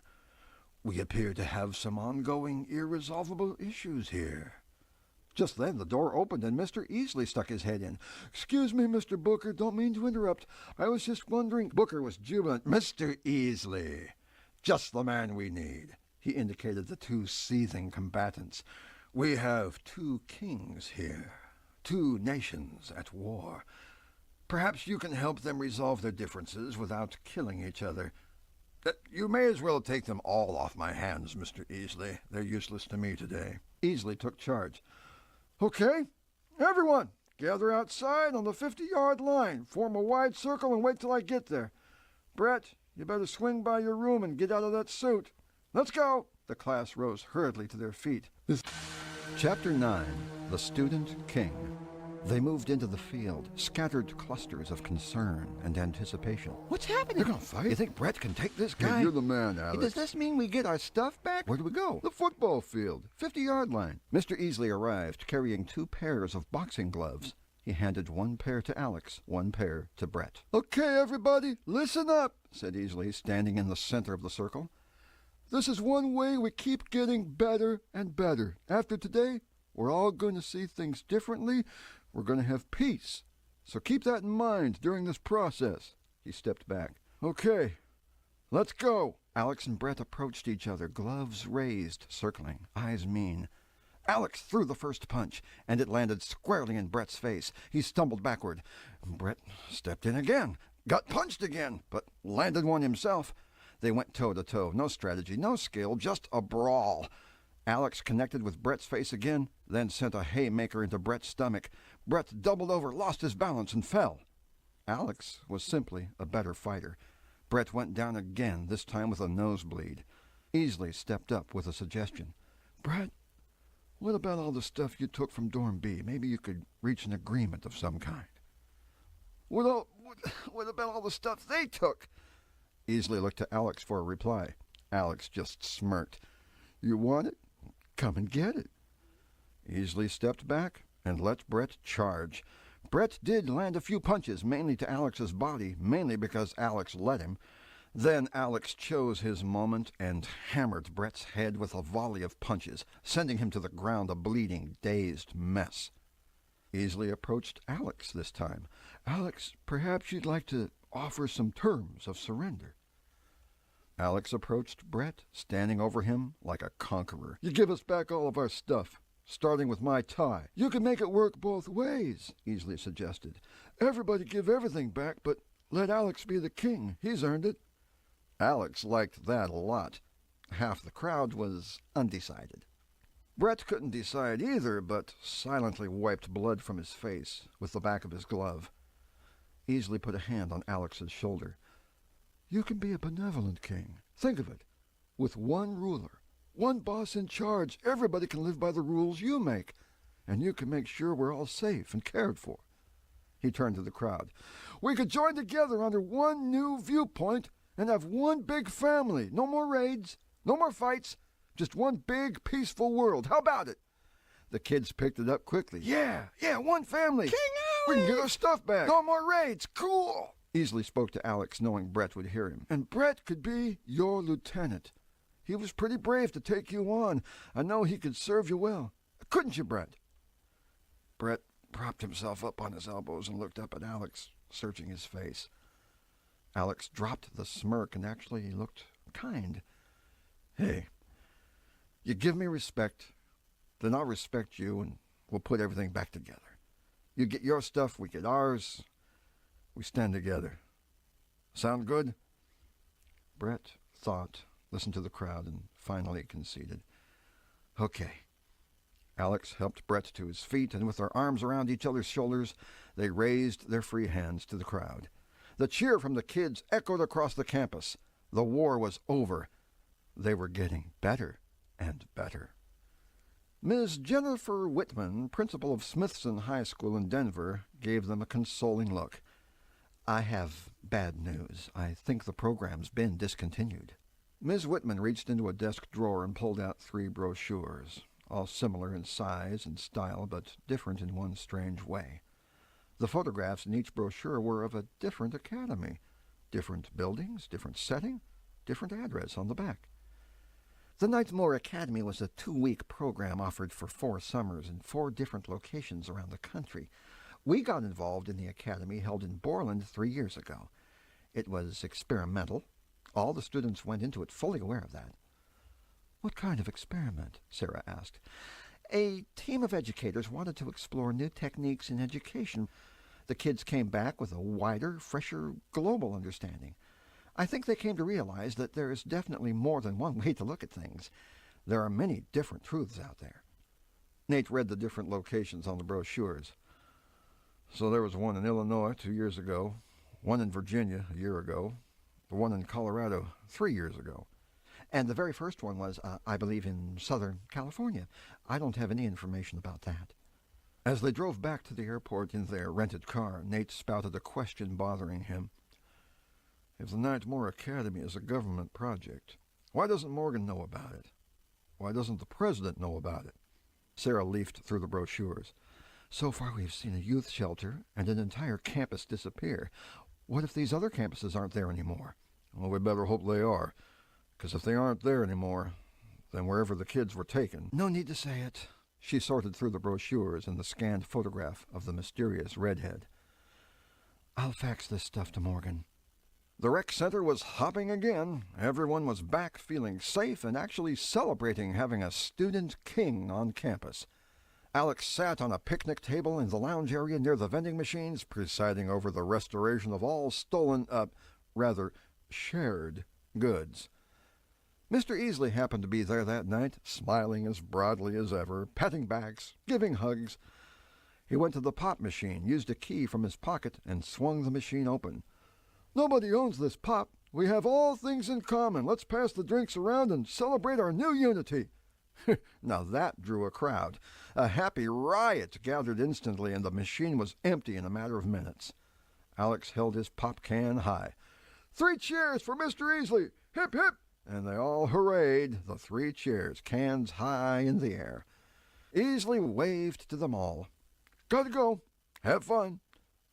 We appear to have some ongoing, irresolvable issues here. Just then the door opened and Mr. Easley stuck his head in. Excuse me, Mr. Booker, don't mean to interrupt. I was just wondering. Booker was jubilant. Mr. Easley, just the man we need. He indicated the two seething combatants. We have two kings here, two nations at war. Perhaps you can help them resolve their differences without killing each other. You may as well take them all off my hands, Mr. Easley. They're useless to me today. Easley took charge. Okay, everyone, gather outside on the 50-yard line. Form a wide circle and wait till I get there. Brett, you better swing by your room and get out of that suit. Let's go! The class rose hurriedly to their feet. Chapter 9, The Student King. They moved into the field, scattered clusters of concern and anticipation. What's happening? They're gonna fight? You think Brett can take this guy? You're the man, Alex. Does this mean we get our stuff back? Where do we go? The football field, 50-yard line. Mr. Easley arrived, carrying 2 pairs of boxing gloves. He handed 1 pair to Alex, 1 pair to Brett. Okay, everybody, listen up, said Easley, standing in the center of the circle. This is one way we keep getting better and better. After today, we're all going to see things differently. We're going to have peace. So keep that in mind during this process. He stepped back. Okay, let's go. Alex and Brett approached each other, gloves raised, circling, eyes mean. Alex threw the first punch, and it landed squarely in Brett's face. He stumbled backward. Brett stepped in again, got punched again, but landed one himself. They went toe-to-toe. No strategy, no skill, just a brawl. Alex connected with Brett's face again, then sent a haymaker into Brett's stomach. Brett doubled over, lost his balance, and fell. Alex was simply a better fighter. Brett went down again, this time with a nosebleed. Easley stepped up with a suggestion. Brett, what about all the stuff you took from Dorm B? Maybe you could reach an agreement of some kind. What about all the stuff they took? Easley looked to Alex for a reply. Alex just smirked. You want it? Come and get it. Easley stepped back and let Brett charge. Brett did land a few punches, mainly to Alex's body, mainly because Alex let him. Then Alex chose his moment and hammered Brett's head with a volley of punches, sending him to the ground a bleeding, dazed mess. Easley approached Alex this time. Alex, perhaps you'd like to offer some terms of surrender. Alex approached Brett, standing over him like a conqueror. You give us back all of our stuff, starting with my tie. You can make it work both ways, Easley suggested. Everybody give everything back, but let Alex be the king. He's earned it. Alex liked that a lot. Half the crowd was undecided. Brett couldn't decide either, but silently wiped blood from his face with the back of his glove. Easley put a hand on Alex's shoulder. You can be a benevolent king. Think of it. With one ruler, one boss in charge, everybody can live by the rules you make, and you can make sure we're all safe and cared for. He turned to the crowd. We could join together under one new viewpoint and have one big family. No more raids, no more fights, just one big, peaceful world. How about it? The kids picked it up quickly. Yeah, one family. King Alex! We can get our stuff back. No more raids. Cool. Easley spoke to Alex, knowing Brett would hear him. And Brett could be your lieutenant. He was pretty brave to take you on. I know he could serve you well. Couldn't you, Brett? Brett propped himself up on his elbows and looked up at Alex, searching his face. Alex dropped the smirk and actually looked kind. Hey, you give me respect, then I'll respect you, and we'll put everything back together. You get your stuff, we get ours. We stand together. Sound good? Brett thought, listened to the crowd, and finally conceded. Okay. Alex helped Brett to his feet, and with their arms around each other's shoulders, they raised their free hands to the crowd. The cheer from the kids echoed across the campus. The war was over. They were getting better and better. Ms. Jennifer Whitman, principal of Smithson High School in Denver, gave them a consoling look. "I have bad news. I think the program's been discontinued." Ms. Whitman reached into a desk drawer and pulled out 3 brochures, all similar in size and style, but different in one strange way. The photographs in each brochure were of a different academy, different buildings, different setting, different address on the back. The Knightmore Academy was a 2-week program offered for 4 summers in 4 different locations around the country. We got involved in the academy held in Borland 3 years ago. It was experimental. All the students went into it fully aware of that. "What kind of experiment?" Sarah asked. "A team of educators wanted to explore new techniques in education. The kids came back with a wider, fresher, global understanding. I think they came to realize that there is definitely more than one way to look at things. There are many different truths out there." Nate read the different locations on the brochures. "So there was one in Illinois 2 years ago, one in Virginia a year ago, the one in Colorado 3 years ago. And the very first one was, I believe, in Southern California. I don't have any information about that." As they drove back to the airport in their rented car, Nate spouted a question bothering him. "If the Knightmore Academy is a government project, why doesn't Morgan know about it? Why doesn't the president know about it?" Sarah leafed through the brochures. "So far we've seen a youth shelter and an entire campus disappear. What if these other campuses aren't there anymore?" "Well, we better hope they are, because if they aren't there anymore, then wherever the kids were taken—" "No need to say it." She sorted through the brochures and the scanned photograph of the mysterious redhead. "I'll fax this stuff to Morgan." The rec center was hopping again. Everyone was back feeling safe and actually celebrating having a student king on campus. Alex sat on a picnic table in the lounge area near the vending machines, presiding over the restoration of all stolen, shared goods. Mr. Easley happened to be there that night, smiling as broadly as ever, patting backs, giving hugs. He went to the pop machine, used a key from his pocket, and swung the machine open. "Nobody owns this pop. We have all things in common. Let's pass the drinks around and celebrate our new unity." Now that drew a crowd. A happy riot gathered instantly, and the machine was empty in a matter of minutes. Alex held his pop can high. "3 cheers for Mr. Easley! Hip, hip!" And they all hurrahed, the 3 cheers, cans high in the air. Easley waved to them all. "Gotta go. Have fun."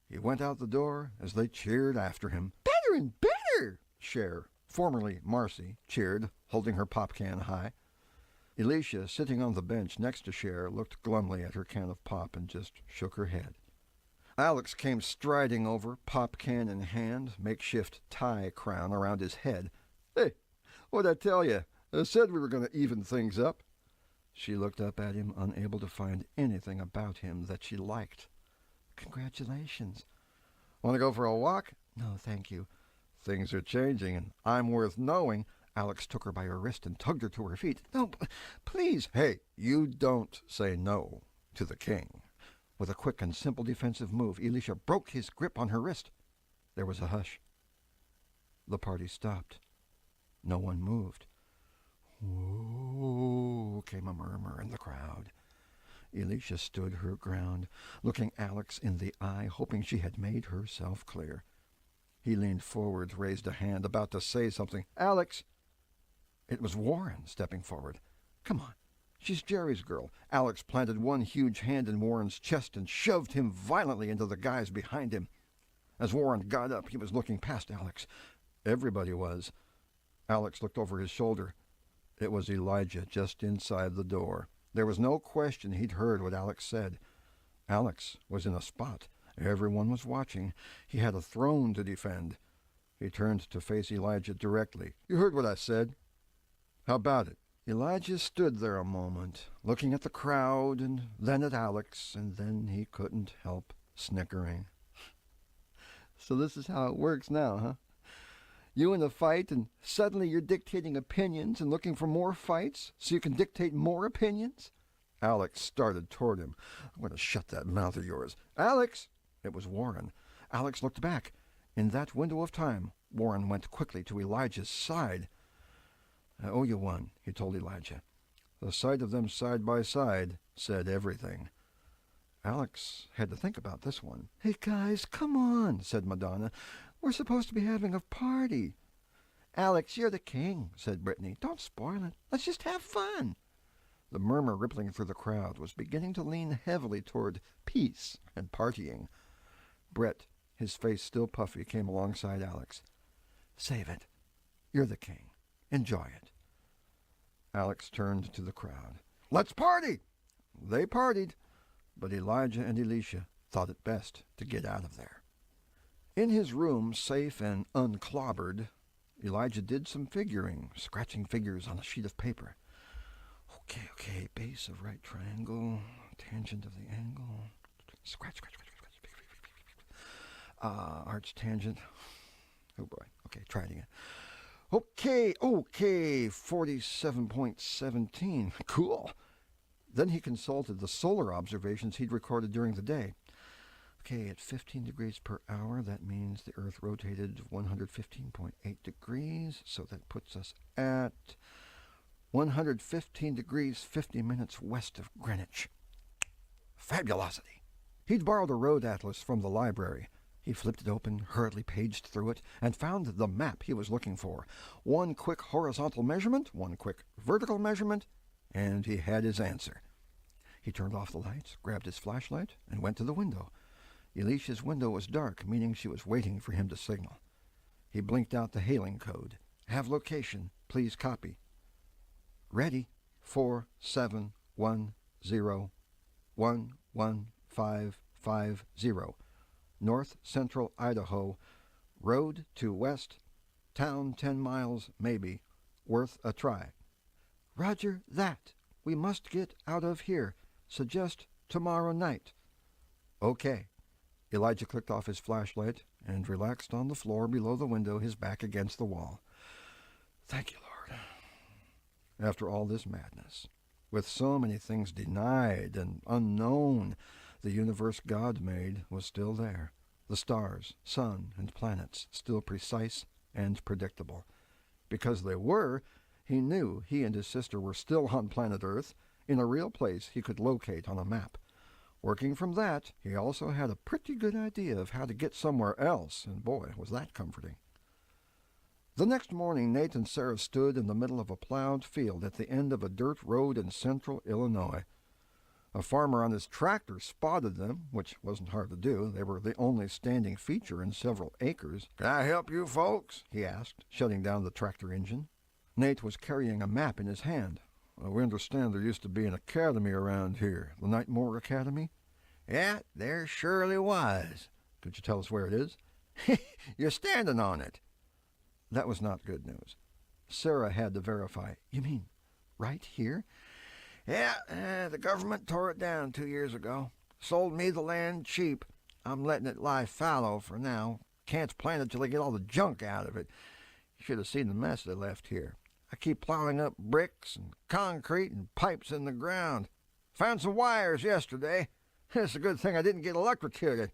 He went out the door as they cheered after him. "Better and better!" Cher, formerly Marcy, cheered, holding her pop can high. Alicia, sitting on the bench next to Cher, looked glumly at her can of pop and just shook her head. Alex came striding over, pop can in hand, makeshift tie crown around his head. "Hey, what'd I tell you? I said we were going to even things up." She looked up at him, unable to find anything about him that she liked. "Congratulations." "Want to go for a walk?" "No, thank you." "Things are changing, and I'm worth knowing." Alex took her by her wrist and tugged her to her feet. "No, please." "Hey, you don't say no to the king." With a quick and simple defensive move, Elisha broke his grip on her wrist. There was a hush. The party stopped. No one moved. "Whoa," came a murmur in the crowd. Elisha stood her ground, looking Alex in the eye, hoping she had made herself clear. He leaned forward, raised a hand, about to say something. "Alex!" It was Warren stepping forward. "Come on. She's Jerry's girl." Alex planted one huge hand in Warren's chest and shoved him violently into the guys behind him. As Warren got up, he was looking past Alex. Everybody was. Alex looked over his shoulder. It was Elijah just inside the door. There was no question he'd heard what Alex said. Alex was in a spot. Everyone was watching. He had a throne to defend. He turned to face Elijah directly. "You heard what I said. How about it?" Elijah stood there a moment, looking at the crowd and then at Alex, and then he couldn't help snickering. "So this is how it works now, huh? You in a fight, and suddenly you're dictating opinions and looking for more fights so you can dictate more opinions?" Alex started toward him. "I'm going to shut that mouth of yours." "Alex!" It was Warren. Alex looked back. In that window of time, Warren went quickly to Elijah's side. "I owe you one," he told Elijah. The sight of them side by side said everything. Alex had to think about this one. "Hey, guys, come on," said Madonna. "We're supposed to be having a party." "Alex, you're the king," said Brittany. "Don't spoil it. Let's just have fun." The murmur rippling through the crowd was beginning to lean heavily toward peace and partying. Brett, his face still puffy, came alongside Alex. "Save it. You're the king. Enjoy it." Alex turned to the crowd. "Let's party!" They partied, but Elijah and Elisha thought it best to get out of there. In his room, safe and unclobbered, Elijah did some figuring, scratching figures on a sheet of paper. Okay, base of right triangle, tangent of the angle, scratch. Arch tangent. Oh boy, okay, try it again. Okay, 47.17. Cool. Then he consulted the solar observations he'd recorded during the day. Okay, at 15 degrees per hour, that means the Earth rotated 115.8 degrees, so that puts us at 115 degrees 50 minutes west of Greenwich. Fabulosity! He'd borrowed a road atlas from the library. He flipped it open, hurriedly paged through it, and found the map he was looking for. One quick horizontal measurement, one quick vertical measurement, and he had his answer. He turned off the lights, grabbed his flashlight, and went to the window. Elisha's window was dark, meaning she was waiting for him to signal. He blinked out the hailing code. "Have location. Please copy." "Ready. 4710111550. North Central Idaho. Road to west. Town 10 miles, maybe. Worth a try." "Roger that. We must get out of here. Suggest tomorrow night." "Okay." Elijah clicked off his flashlight and relaxed on the floor below the window, his back against the wall. "Thank you, Lord." After all this madness, with so many things denied and unknown, the universe God made was still there. The stars, sun, and planets still precise and predictable. Because they were, he knew he and his sister were still on planet Earth, in a real place he could locate on a map. Working from that, he also had a pretty good idea of how to get somewhere else, and boy, was that comforting. The next morning, Nate and Sarah stood in the middle of a plowed field at the end of a dirt road in central Illinois. A farmer on his tractor spotted them, which wasn't hard to do. They were the only standing feature in several acres. "Can I help you folks?" he asked, shutting down the tractor engine. Nate was carrying a map in his hand. "We understand there used to be an academy around here, the Nightmare Academy." "Yeah, there surely was." "Could you tell us where it is?" "You're standing on it." That was not good news. Sarah had to verify. "You mean right here?" "Yeah, the government tore it down 2 years ago. Sold me the land cheap. I'm letting it lie fallow for now. Can't plant it till they get all the junk out of it. You should have seen the mess they left here. I keep plowing up bricks and concrete and pipes in the ground. Found some wires yesterday. It's a good thing I didn't get electrocuted.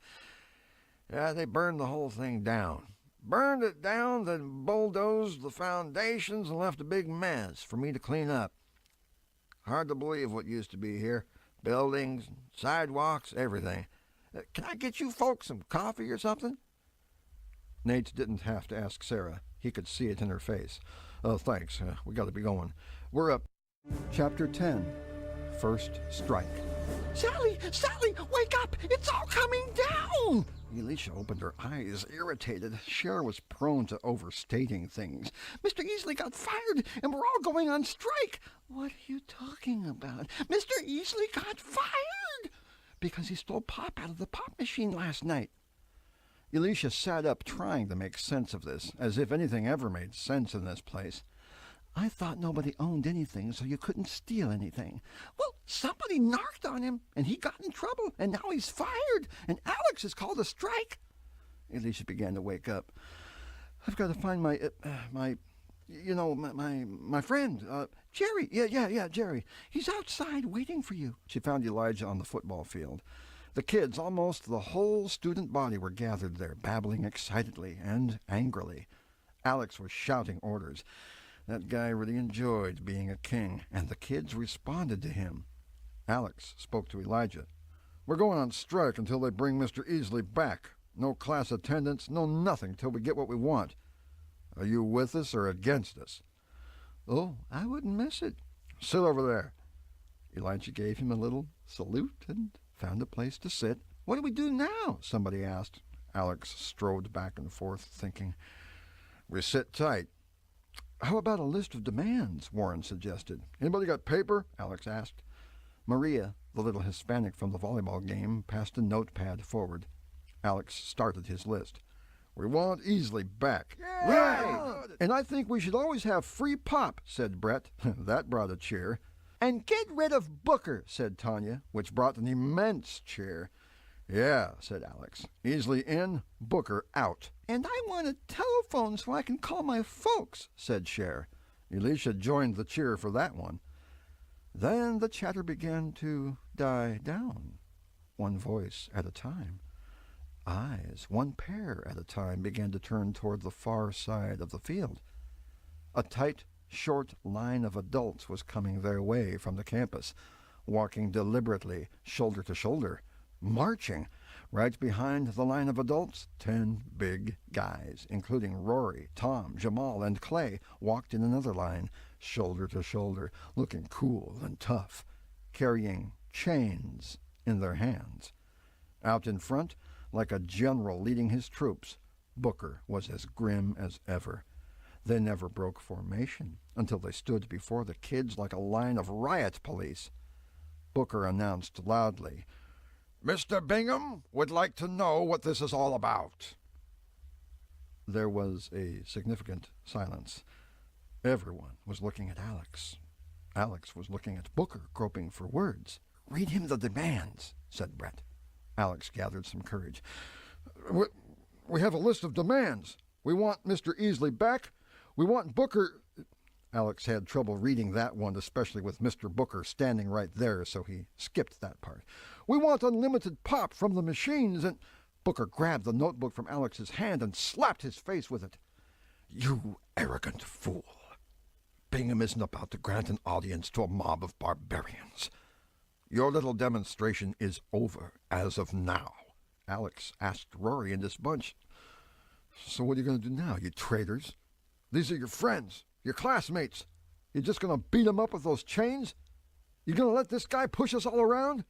Yeah, they burned the whole thing down. Burned it down, then bulldozed the foundations and left a big mess for me to clean up. Hard to believe what used to be here. Buildings, sidewalks, everything. Can I get you folks some coffee or something?" Nate didn't have to ask Sarah. He could see it in her face. Thanks. We got to be going. We're up. Chapter 10. First Strike. Sally, wake up! It's all coming down! Elisha opened her eyes, irritated. Cher was prone to overstating things. "Mr. Easley got fired, and we're all going on strike." "What are you talking about?" "Mr. Easley got fired! Because he stole pop out of the pop machine last night." Elisha sat up, trying to make sense of this, as if anything ever made sense in this place. "I thought nobody owned anything, so you couldn't steal anything." "Well, somebody narked on him, and he got in trouble, and now he's fired, and Alex has called a strike." Elisha began to wake up. "I've got to find my friend, Jerry. Yeah, Jerry. He's outside waiting for you." She found Elijah on the football field. The kids, almost the whole student body, were gathered there, babbling excitedly and angrily. Alex was shouting orders. That guy really enjoyed being a king, and the kids responded to him. Alex spoke to Elijah. We're going on strike until they bring Mr. Easley back. No class attendance, no nothing till we get what we want. Are you with us or against us? Oh, I wouldn't miss it. Sit over there. Elijah gave him a little salute and found a place to sit. What do we do now? Somebody asked. Alex strode back and forth, thinking. We sit tight. How about a list of demands? Warren suggested. Anybody got paper? Alex asked. Maria, the little Hispanic from the volleyball game, passed a notepad forward. Alex started his list. We want Easley back. Yay! Right! And I think we should always have free pop, said Brett. That brought a cheer. And get rid of Booker, said Tanya, which brought an immense cheer. Yeah, said Alex. Easley in, Booker out. And I want a telephone so I can call my folks, said Cher. Elisha joined the cheer for that one. Then the chatter began to die down, one voice at a time. Eyes, one pair at a time, began to turn toward the far side of the field. A tight, short line of adults was coming their way from the campus, walking deliberately, shoulder to shoulder, marching. Right behind the line of adults, 10 big guys, including Rory, Tom, Jamal, and Clay, walked in another line, shoulder to shoulder, looking cool and tough, carrying chains in their hands. Out in front, like a general leading his troops, Booker was as grim as ever. They never broke formation until they stood before the kids like a line of riot police. Booker announced loudly, Mr. Bingham would like to know what this is all about. There was a significant silence. Everyone was looking at Alex. Alex was looking at Booker, groping for words. Read him the demands, said Brett. Alex gathered some courage. We have a list of demands. We want Mr. Easley back. We want Booker. Alex had trouble reading that one, especially with Mr. Booker standing right there, so he skipped that part. We want unlimited pop from the machines, and Booker grabbed the notebook from Alex's hand and slapped his face with it. You arrogant fool. Bingham isn't about to grant an audience to a mob of barbarians. Your little demonstration is over as of now. Alex asked Rory and his bunch. So what are you going to do now, you traitors? These are your friends, your classmates. You're just going to beat them up with those chains? You're going to let this guy push us all around?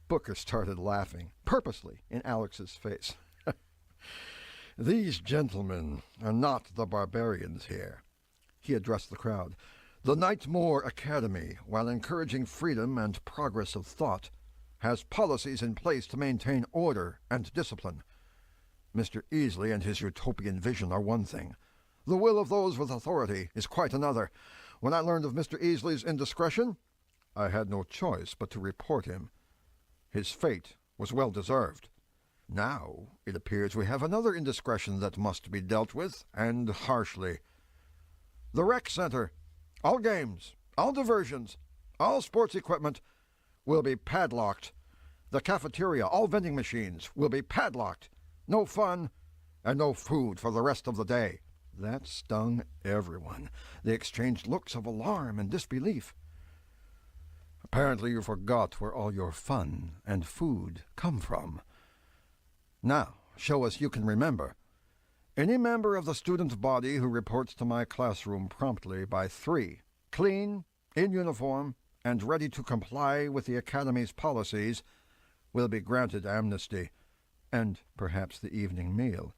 Booker started laughing, purposely, in Alex's face. These gentlemen are not the barbarians here. He addressed the crowd. The Knightmore Academy, while encouraging freedom and progress of thought, has policies in place to maintain order and discipline. Mr. Easley and his utopian vision are one thing. The will of those with authority is quite another. When I learned of Mr. Easley's indiscretion, I had no choice but to report him. His fate was well deserved. Now it appears we have another indiscretion that must be dealt with, and harshly. The rec center, all games, all diversions, all sports equipment will be padlocked. The cafeteria, all vending machines will be padlocked. No fun and no food for the rest of the day. That stung everyone. They exchanged looks of alarm and disbelief. Apparently you forgot where all your fun and food come from. Now, show us you can remember. Any member of the student body who reports to my classroom promptly by 3, clean, in uniform, and ready to comply with the Academy's policies, will be granted amnesty, and perhaps the evening meal.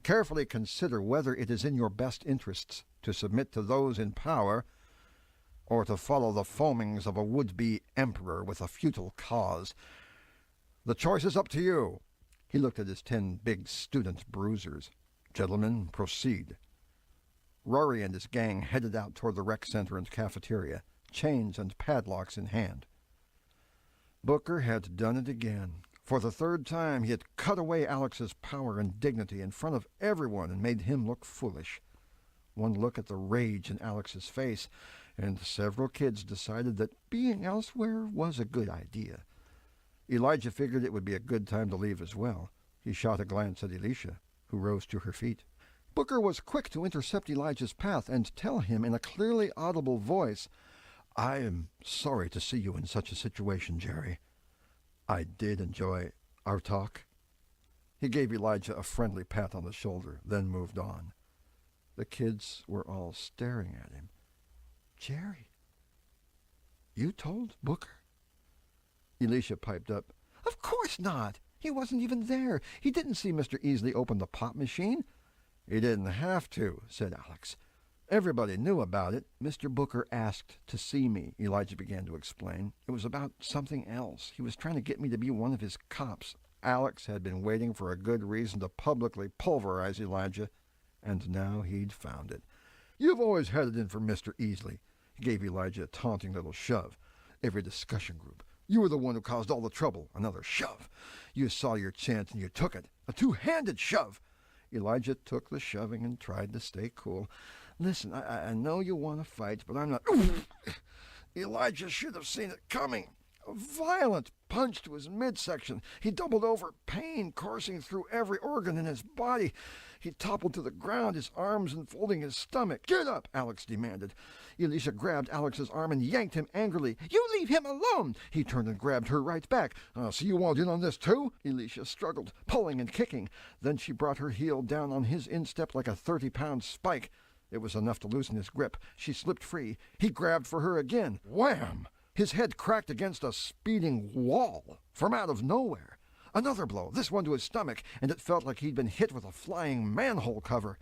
Carefully consider whether it is in your best interests to submit to those in power, or to follow the foamings of a would-be emperor with a futile cause. The choice is up to you. He looked at his 10 big student bruisers. Gentlemen, proceed. Rory and his gang headed out toward the rec center and cafeteria, chains and padlocks in hand. Booker had done it again. For the 3rd time, he had cut away Alex's power and dignity in front of everyone and made him look foolish. One look at the rage in Alex's face, and several kids decided that being elsewhere was a good idea. Elijah figured it would be a good time to leave as well. He shot a glance at Elisha, who rose to her feet. Booker was quick to intercept Elijah's path and tell him in a clearly audible voice, "I am sorry to see you in such a situation, Jerry. I did enjoy our talk." He gave Elijah a friendly pat on the shoulder, then moved on. The kids were all staring at him. "Jerry, you told Booker?" Elisha piped up, "Of course not. He wasn't even there. He didn't see Mr. Easley open the pop machine." "He didn't have to," said Alex. "Everybody knew about it. Mr. Booker asked to see me," Elijah began to explain. "It was about something else. He was trying to get me to be one of his cops." Alex had been waiting for a good reason to publicly pulverize Elijah, and now he'd found it. "You've always had it in for Mr. Easley." He gave Elijah a taunting little shove. "Every discussion group. You were the one who caused all the trouble." Another shove. "You saw your chance and you took it. A two-handed shove." Elijah took the shoving and tried to stay cool. "Listen, I know you want to fight, but I'm not—" Elijah should have seen it coming. A violent punch to his midsection. He doubled over, pain coursing through every organ in his body. He toppled to the ground, his arms enfolding his stomach. "Get up," Alex demanded. Elisha grabbed Alex's arm and yanked him angrily. "You leave him alone!" He turned and grabbed her right back. "So you want in on this too?" Elisha struggled, pulling and kicking. Then she brought her heel down on his instep like a 30-pound spike. It was enough to loosen his grip. She slipped free. He grabbed for her again. Wham! His head cracked against a speeding wall from out of nowhere. Another blow, this one to his stomach, and it felt like he'd been hit with a flying manhole cover.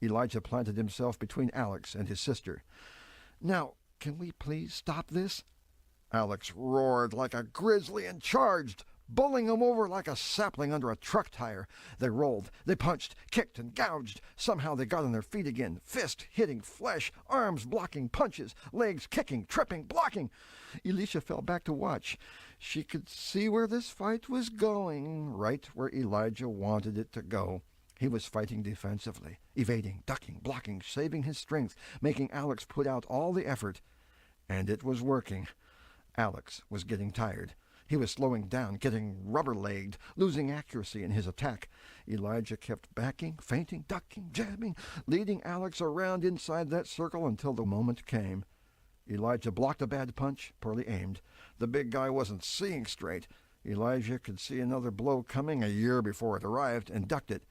Elijah planted himself between Alex and his sister. "Now, can we please stop this?" Alex roared like a grizzly and charged, bowling him over like a sapling under a truck tire. They rolled, they punched, kicked, and gouged. Somehow they got on their feet again, fist hitting flesh, arms blocking punches, legs kicking, tripping, blocking. Elisha fell back to watch. She could see where this fight was going, right where Elijah wanted it to go. He was fighting defensively, evading, ducking, blocking, saving his strength, making Alex put out all the effort. And it was working. Alex was getting tired. He was slowing down, getting rubber-legged, losing accuracy in his attack. Elijah kept backing, feinting, ducking, jabbing, leading Alex around inside that circle until the moment came. Elijah blocked a bad punch, poorly aimed. The big guy wasn't seeing straight. Elijah could see another blow coming a year before it arrived and ducked it.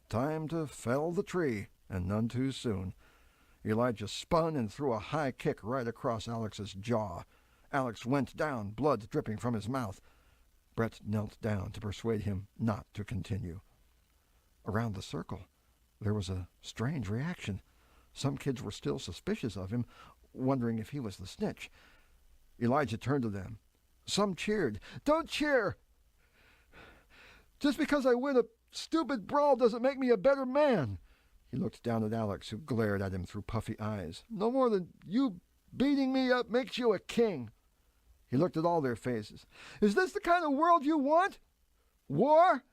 Time to fell the tree, and none too soon. Elijah spun and threw a high kick right across Alex's jaw. Alex went down, blood dripping from his mouth. Brett knelt down to persuade him not to continue. Around the circle, there was a strange reaction. Some kids were still suspicious of him, wondering if he was the snitch. Elijah turned to them. Some cheered. "Don't cheer! Just because I win a stupid brawl doesn't make me a better man." He looked down at Alex, who glared at him through puffy eyes. "No more than you beating me up makes you a king." He looked at all their faces. "Is this the kind of world you want? War?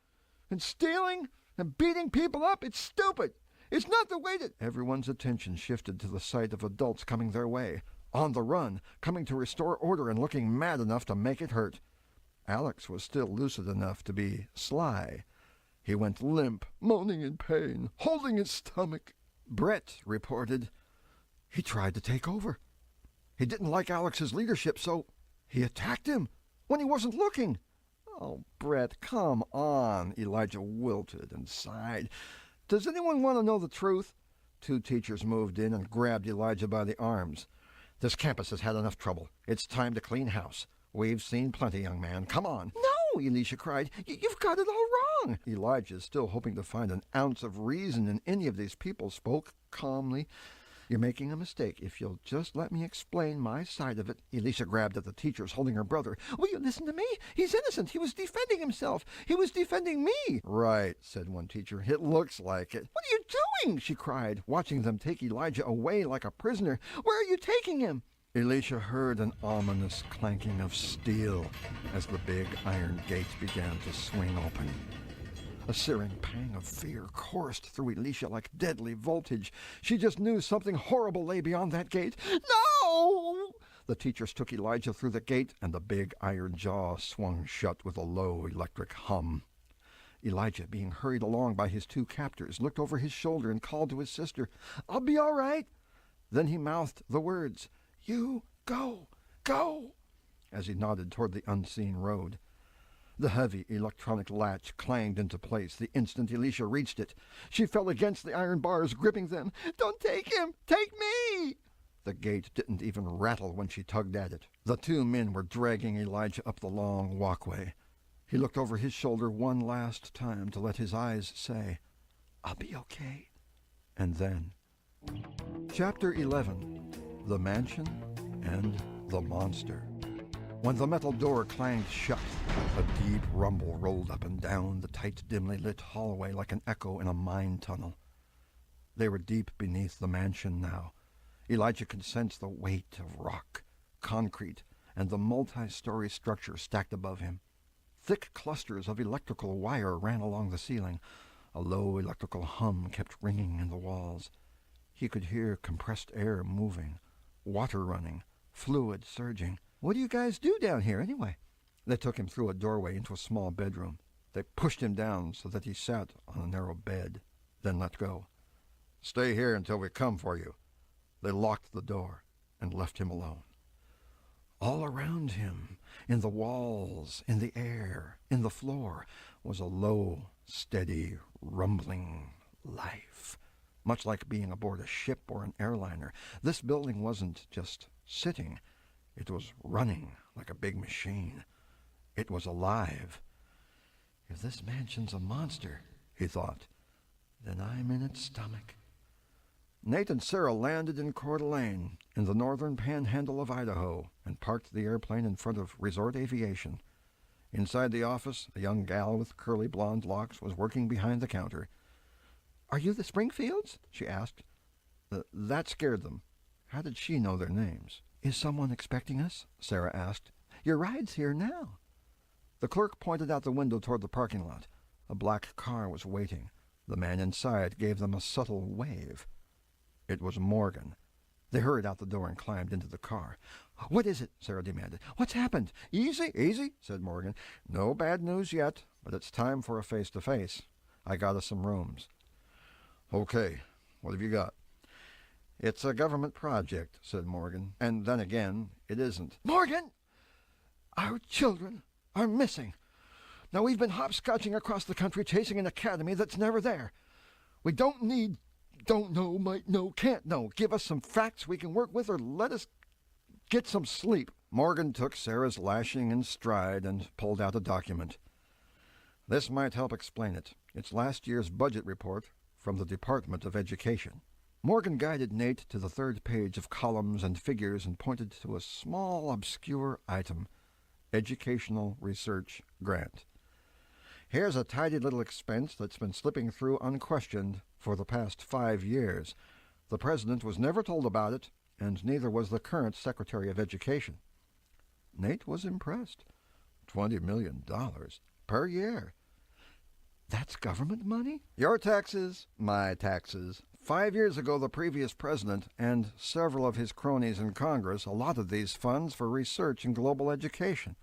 And stealing? And beating people up? It's stupid. It's not the way to—" Everyone's attention shifted to the sight of adults coming their way, on the run, coming to restore order and looking mad enough to make it hurt. Alex was still lucid enough to be sly. He went limp, moaning in pain, holding his stomach. Brett reported, "He tried to take over. He didn't like Alex's leadership, so he attacked him when he wasn't looking." "Oh, Brett, come on," Elijah wilted and sighed. "Does anyone want to know the truth?" Two teachers moved in and grabbed Elijah by the arms. "This campus has had enough trouble. It's time to clean house. We've seen plenty, young man. Come on." "No," Elisha cried. "You've got it all wrong." Elijah, still hoping to find an ounce of reason in any of these people, spoke calmly. "You're making a mistake. If you'll just let me explain my side of it." Elisha grabbed at the teachers, holding her brother. "Will you listen to me? He's innocent. He was defending himself. He was defending me." "Right," said one teacher. "It looks like it." "What are you doing?" she cried, watching them take Elijah away like a prisoner. "Where are you taking him?" Elisha heard an ominous clanking of steel as the big iron gate began to swing open. A searing pang of fear coursed through Elisha like deadly voltage. She just knew something horrible lay beyond that gate. "No!" The teachers took Elijah through the gate, and the big iron jaw swung shut with a low electric hum. Elijah, being hurried along by his two captors, looked over his shoulder and called to his sister, "I'll be all right." Then he mouthed the words, "You go, go," as he nodded toward the unseen road. The heavy electronic latch clanged into place the instant Elisha reached it. She fell against the iron bars, gripping them. "Don't take him! Take me!" The gate didn't even rattle when she tugged at it. The two men were dragging Elijah up the long walkway. He looked over his shoulder one last time to let his eyes say, "I'll be okay." And then... Chapter 11. The Mansion and the Monster. When the metal door clanged shut, a deep rumble rolled up and down the tight, dimly lit hallway like an echo in a mine tunnel. They were deep beneath the mansion now. Elijah could sense the weight of rock, concrete, and the multi-story structure stacked above him. Thick clusters of electrical wire ran along the ceiling. A low electrical hum kept ringing in the walls. He could hear compressed air moving, water running, fluid surging. "What do you guys do down here, anyway?" They took him through a doorway into a small bedroom. They pushed him down so that he sat on a narrow bed, then let go. "Stay here until we come for you." They locked the door and left him alone. All around him, in the walls, in the air, in the floor, was a low, steady, rumbling life. Much like being aboard a ship or an airliner, this building wasn't just sitting. It was running like a big machine. It was alive. "If this mansion's a monster," he thought, "then I'm in its stomach." Nate and Sarah landed in Coeur d'Alene, in the northern panhandle of Idaho, and parked the airplane in front of Resort Aviation. Inside the office, a young gal with curly blonde locks was working behind the counter. "Are you the Springfields?" she asked. That scared them. How did she know their names? "Is someone expecting us?" Sarah asked. "Your ride's here now." The clerk pointed out the window toward the parking lot. A black car was waiting. The man inside gave them a subtle wave. It was Morgan. They hurried out the door and climbed into the car. "What is it?" Sarah demanded. "What's happened?" "Easy, easy," said Morgan. "No bad news yet, but it's time for a face-to-face. I got us some rooms." "Okay, what have you got?" "It's a government project," said Morgan. "And then again, it isn't." "Morgan! Our children are missing. Now, we've been hopscotching across the country chasing an academy that's never there. We don't need don't know, might know, can't know. Give us some facts we can work with, or let us get some sleep." Morgan took Sarah's lashing in stride and pulled out a document. "This might help explain it. It's last year's budget report from the Department of Education." Morgan guided Nate to the third page of columns and figures and pointed to a small, obscure item, Educational Research Grant. "Here's a tidy little expense that's been slipping through unquestioned for the past 5 years. The president was never told about it, and neither was the current Secretary of Education." Nate was impressed. $20 million per year. "That's government money?" "Your taxes, my taxes. 5 years ago, the previous president and several of his cronies in Congress allotted these funds for research in global education.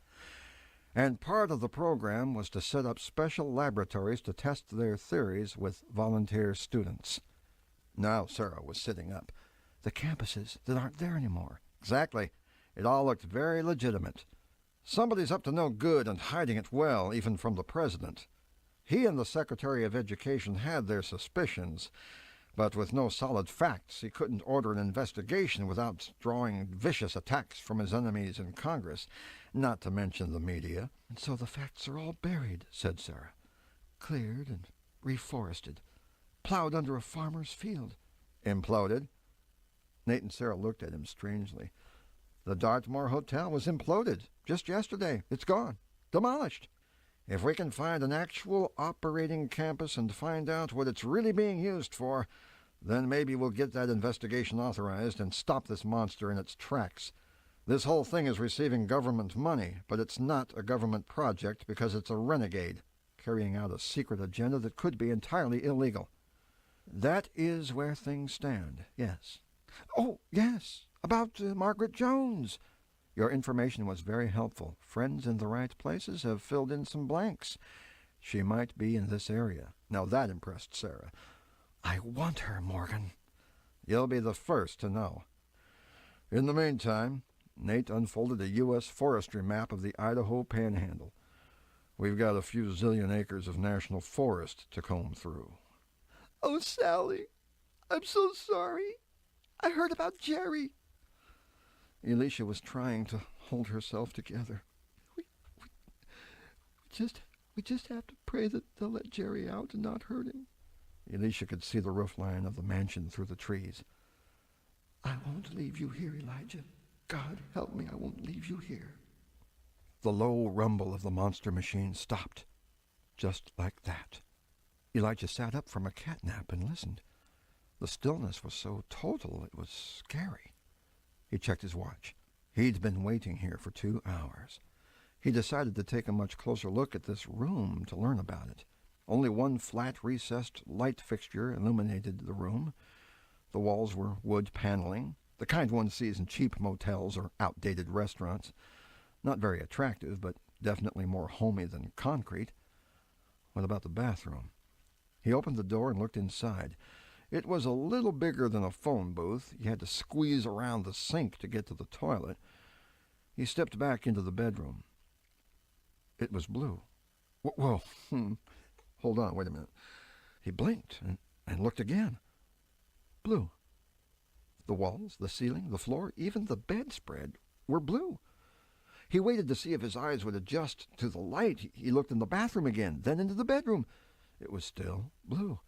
And part of the program was to set up special laboratories to test their theories with volunteer students." Now Sarah was sitting up. "The campuses that aren't there anymore." "Exactly. It all looked very legitimate. Somebody's up to no good and hiding it well, even from the president. He and the Secretary of Education had their suspicions, but with no solid facts, he couldn't order an investigation without drawing vicious attacks from his enemies in Congress, not to mention the media." "And so the facts are all buried," said Sarah. "Cleared and reforested, plowed under a farmer's field." "Imploded?" Nate and Sarah looked at him strangely. "The Dartmoor Hotel was imploded just yesterday. It's gone. Demolished. If we can find an actual operating campus and find out what it's really being used for, then maybe we'll get that investigation authorized and stop this monster in its tracks. This whole thing is receiving government money, but it's not a government project because it's a renegade, carrying out a secret agenda that could be entirely illegal. That is where things stand, yes." "Oh, yes, about Margaret Jones." "Your information was very helpful. Friends in the right places have filled in some blanks. She might be in this area. Now that impressed Sarah. "I want her, Morgan." "You'll be the first to know." In the meantime, Nate unfolded a U.S. forestry map of the Idaho Panhandle. "We've got a few zillion acres of national forest to comb through." "Oh, Sally, I'm so sorry. I heard about Jerry." Elisha was trying to hold herself together. We just have to pray that they'll let Jerry out and not hurt him." Elisha could see the roof line of the mansion through the trees. "I won't leave you here, Elijah. God help me, I won't leave you here." The low rumble of the monster machine stopped, just like that. Elijah sat up from a catnap and listened. The stillness was so total it was scary. He checked his watch. He'd been waiting here for 2 hours. He decided to take a much closer look at this room to learn about it. Only one flat, recessed light fixture illuminated the room. The walls were wood paneling, the kind one sees in cheap motels or outdated restaurants. Not very attractive, but definitely more homey than concrete. What about the bathroom? He opened the door and looked inside. It was a little bigger than a phone booth. You had to squeeze around the sink to get to the toilet. He stepped back into the bedroom. It was blue. Whoa, hold on, wait a minute. He blinked and looked again. Blue. The walls, the ceiling, the floor, even the bedspread were blue. He waited to see if his eyes would adjust to the light. He looked in the bathroom again, then into the bedroom. It was still blue.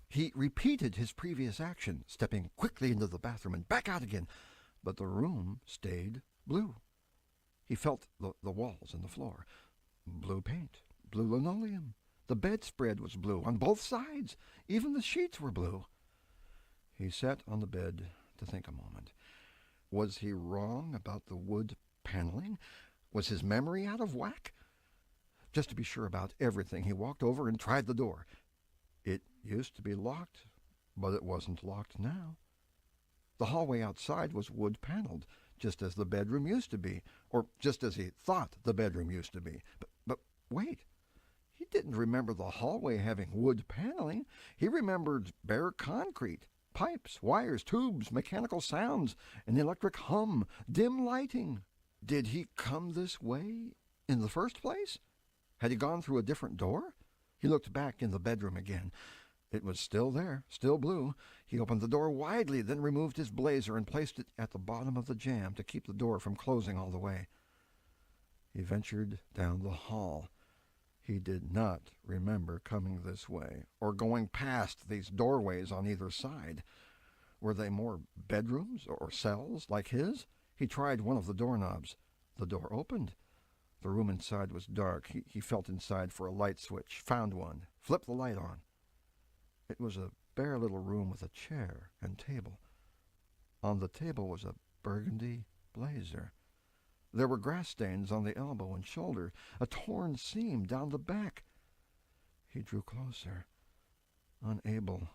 He repeated his previous action, stepping quickly into the bathroom and back out again, but the room stayed blue. He felt the walls and the floor. Blue paint, blue linoleum. The bedspread was blue on both sides. Even the sheets were blue. He sat on the bed to think a moment. Was he wrong about the wood paneling? Was his memory out of whack? Just to be sure about everything, he walked over and tried the door. It used to be locked, but it wasn't locked now. The hallway outside was wood-paneled, just as the bedroom used to be, or just as he thought the bedroom used to be. But wait, he didn't remember the hallway having wood paneling. He remembered bare concrete, pipes, wires, tubes, mechanical sounds, an electric hum, dim lighting. Did he come this way in the first place? Had he gone through a different door? He looked back in the bedroom again. It was still there, still blue. He opened the door widely, then removed his blazer and placed it at the bottom of the jamb to keep the door from closing all the way. He ventured down the hall. He did not remember coming this way, or going past these doorways on either side. Were they more bedrooms or cells like his? He tried one of the doorknobs. The door opened. The room inside was dark. He felt inside for a light switch, found one, flipped the light on. It was a bare little room with a chair and table. On the table was a burgundy blazer. There were grass stains on the elbow and shoulder, a torn seam down the back. He drew closer, unable,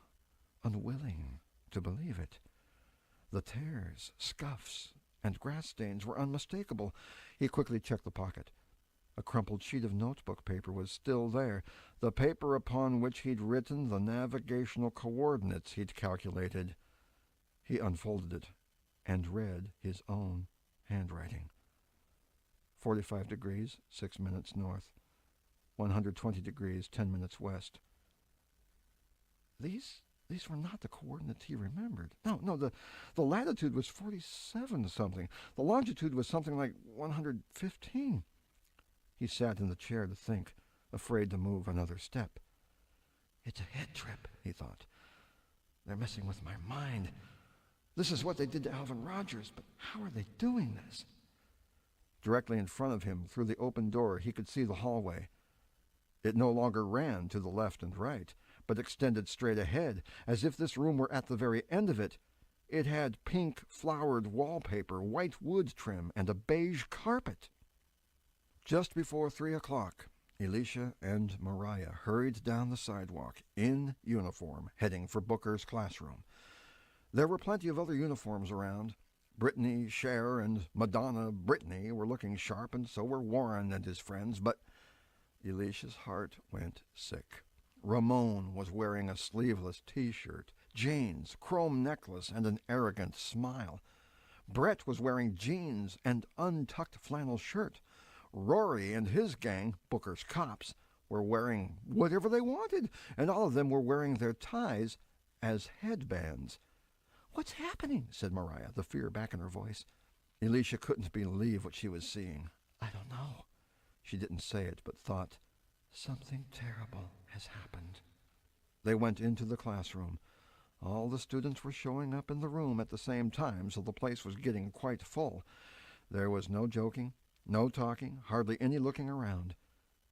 unwilling to believe it. The tears, scuffs, and grass stains were unmistakable. He quickly checked the pocket. A crumpled sheet of notebook paper was still there, the paper upon which he'd written the navigational coordinates he'd calculated. He unfolded it and read his own handwriting. 45 degrees, 6 minutes north. 120 degrees, 10 minutes west. These were not the coordinates he remembered. No, the latitude was 47 something. The longitude was something like 115. He sat in the chair to think, afraid to move another step. It's a head trip, he thought. They're messing with my mind. This is what they did to Alvin Rogers, but how are they doing this? Directly in front of him, through the open door, he could see the hallway. It no longer ran to the left and right, but extended straight ahead, as if this room were at the very end of it. It had pink flowered wallpaper, white wood trim, and a beige carpet. Just before 3 o'clock, Elisha and Mariah hurried down the sidewalk, in uniform, heading for Booker's classroom. There were plenty of other uniforms around. Brittany, Cher, and Madonna Brittany were looking sharp, and so were Warren and his friends, but Alicia's heart went sick. Ramon was wearing a sleeveless T-shirt, jeans, chrome necklace, and an arrogant smile. Brett was wearing jeans and untucked flannel shirt. Rory and his gang, Booker's cops, were wearing whatever they wanted, and all of them were wearing their ties as headbands. "What's happening?" said Mariah, the fear back in her voice. Alicia couldn't believe what she was seeing. "I don't know." She didn't say it, but thought, "Something terrible has happened." They went into the classroom. All the students were showing up in the room at the same time, so the place was getting quite full. There was no joking, no talking, hardly any looking around.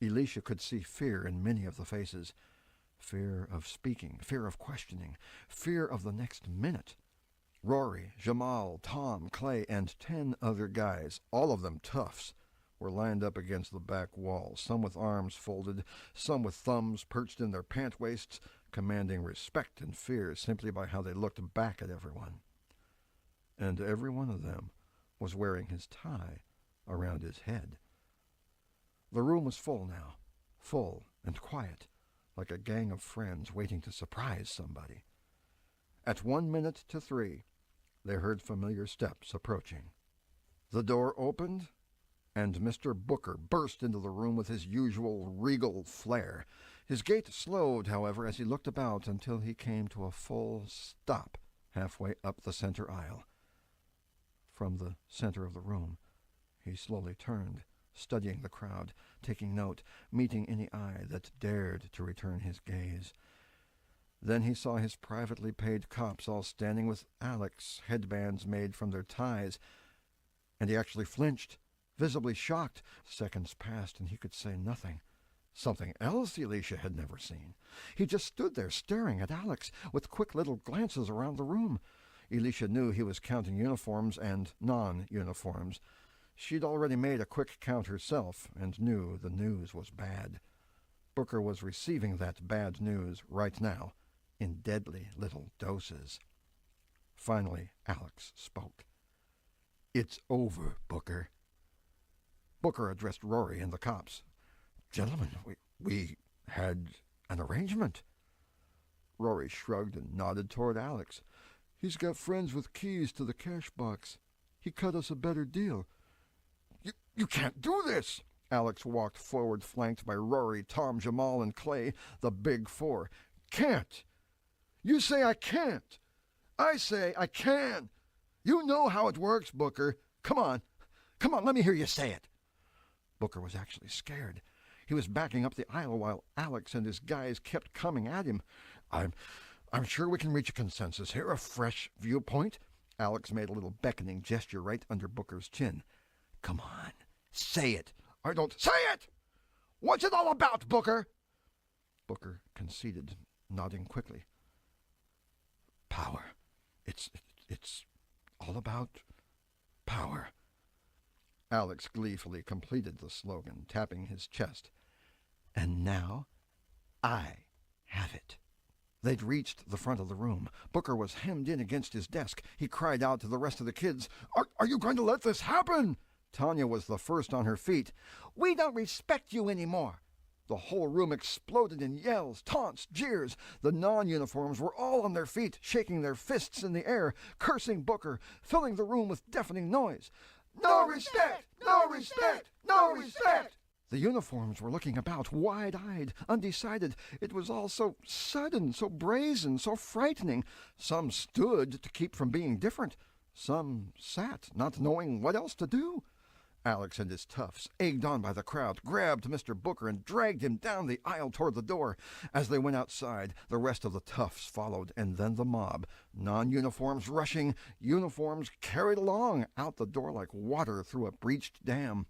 Alicia could see fear in many of the faces. Fear of speaking, fear of questioning, fear of the next minute. Rory, Jamal, Tom, Clay, and 10 other guys, all of them toughs, were lined up against the back wall, some with arms folded, some with thumbs perched in their pant waists, commanding respect and fear simply by how they looked back at everyone. And every one of them was wearing his tie around his head. The room was full now, full and quiet, like a gang of friends waiting to surprise somebody. At 2:01, they heard familiar steps approaching. The door opened, and Mr. Booker burst into the room with his usual regal flair. His gait slowed, however, as he looked about until he came to a full stop halfway up the center aisle. From the center of the room, he slowly turned, studying the crowd, taking note, meeting any eye that dared to return his gaze. Then he saw his privately paid cops all standing with Alex, headbands made from their ties, and he actually flinched, visibly shocked. Seconds passed, and he could say nothing. Something else Alicia had never seen. He just stood there staring at Alex, with quick little glances around the room. Alicia knew he was counting uniforms and non-uniforms. She'd already made a quick count herself, and knew the news was bad. Booker was receiving that bad news right now, in deadly little doses. Finally, Alex spoke. "It's over, Booker." Booker addressed Rory and the cops. "Gentlemen, we had an arrangement." Rory shrugged and nodded toward Alex. "He's got friends with keys to the cash box. He cut us a better deal." You can't do this!" Alex walked forward, flanked by Rory, Tom, Jamal, and Clay, the Big Four. "Can't! You say I can't! I say I can! You know how it works, Booker. Come on, let me hear you say it." Booker was actually scared. He was backing up the aisle while Alex and his guys kept coming at him. I'm sure we can reach a consensus here, a fresh viewpoint." Alex made a little beckoning gesture right under Booker's chin. "Come on, say it." "I don't say it! What's it all about, Booker?" Booker conceded, nodding quickly. "Power. It's all about power." Alex gleefully completed the slogan, tapping his chest. "And now I have it." They'd reached the front of the room. Booker was hemmed in against his desk. He cried out to the rest of the kids, Are you going to let this happen?" Tanya was the first on her feet. "We don't respect you anymore." The whole room exploded in yells, taunts, jeers. The non-uniforms were all on their feet, shaking their fists in the air, cursing Booker, filling the room with deafening noise. "No respect! No respect! No respect!" The uniforms were looking about, wide-eyed, undecided. It was all so sudden, so brazen, so frightening. Some stood to keep from being different. Some sat, not knowing what else to do. Alex and his toughs, egged on by the crowd, grabbed Mr. Booker and dragged him down the aisle toward the door. As they went outside, the rest of the toughs followed, and then the mob. Non-uniforms rushing, uniforms carried along, out the door like water through a breached dam.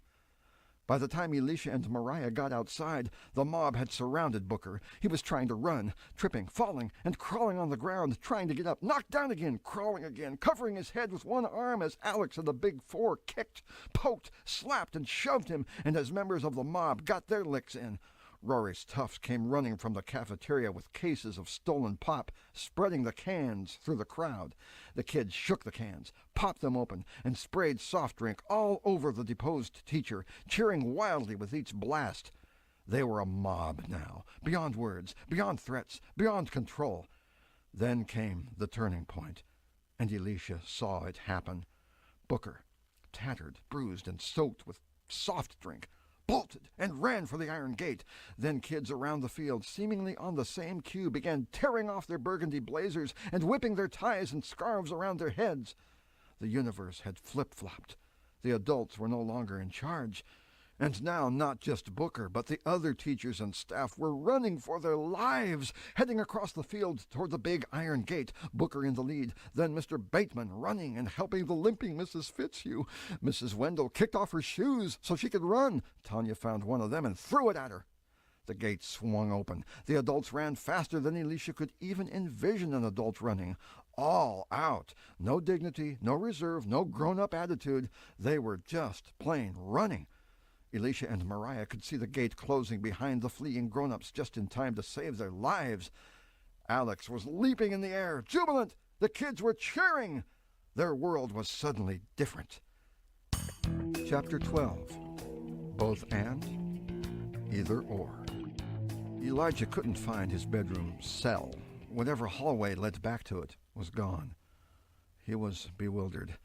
By the time Alicia and Mariah got outside, the mob had surrounded Booker. He was trying to run, tripping, falling, and crawling on the ground, trying to get up, knocked down again, crawling again, covering his head with one arm as Alex and the Big Four kicked, poked, slapped, and shoved him, and as members of the mob got their licks in. Rory's toughs came running from the cafeteria with cases of stolen pop, spreading the cans through the crowd. The kids shook the cans, popped them open, and sprayed soft drink all over the deposed teacher, cheering wildly with each blast. They were a mob now, beyond words, beyond threats, beyond control. Then came the turning point, and Elisha saw it happen. Booker, tattered, bruised, and soaked with soft drink, bolted and ran for the iron gate. Then kids around the field, seemingly on the same cue, began tearing off their burgundy blazers and whipping their ties and scarves around their heads. The universe had flip-flopped. The adults were no longer in charge. And now not just Booker, but the other teachers and staff were running for their lives, heading across the field toward the big iron gate, Booker in the lead, then Mr. Bateman running and helping the limping Mrs. Fitzhugh. Mrs. Wendell kicked off her shoes so she could run. Tanya found one of them and threw it at her. The gate swung open. The adults ran faster than Elisha could even envision an adult running. All out. No dignity, no reserve, no grown-up attitude. They were just plain running. Elisha and Mariah could see the gate closing behind the fleeing grown-ups just in time to save their lives. Alex was leaping in the air, jubilant. The kids were cheering. Their world was suddenly different. Chapter 12. Both and, either or. Elijah couldn't find his bedroom cell. Whatever hallway led back to it was gone. He was bewildered.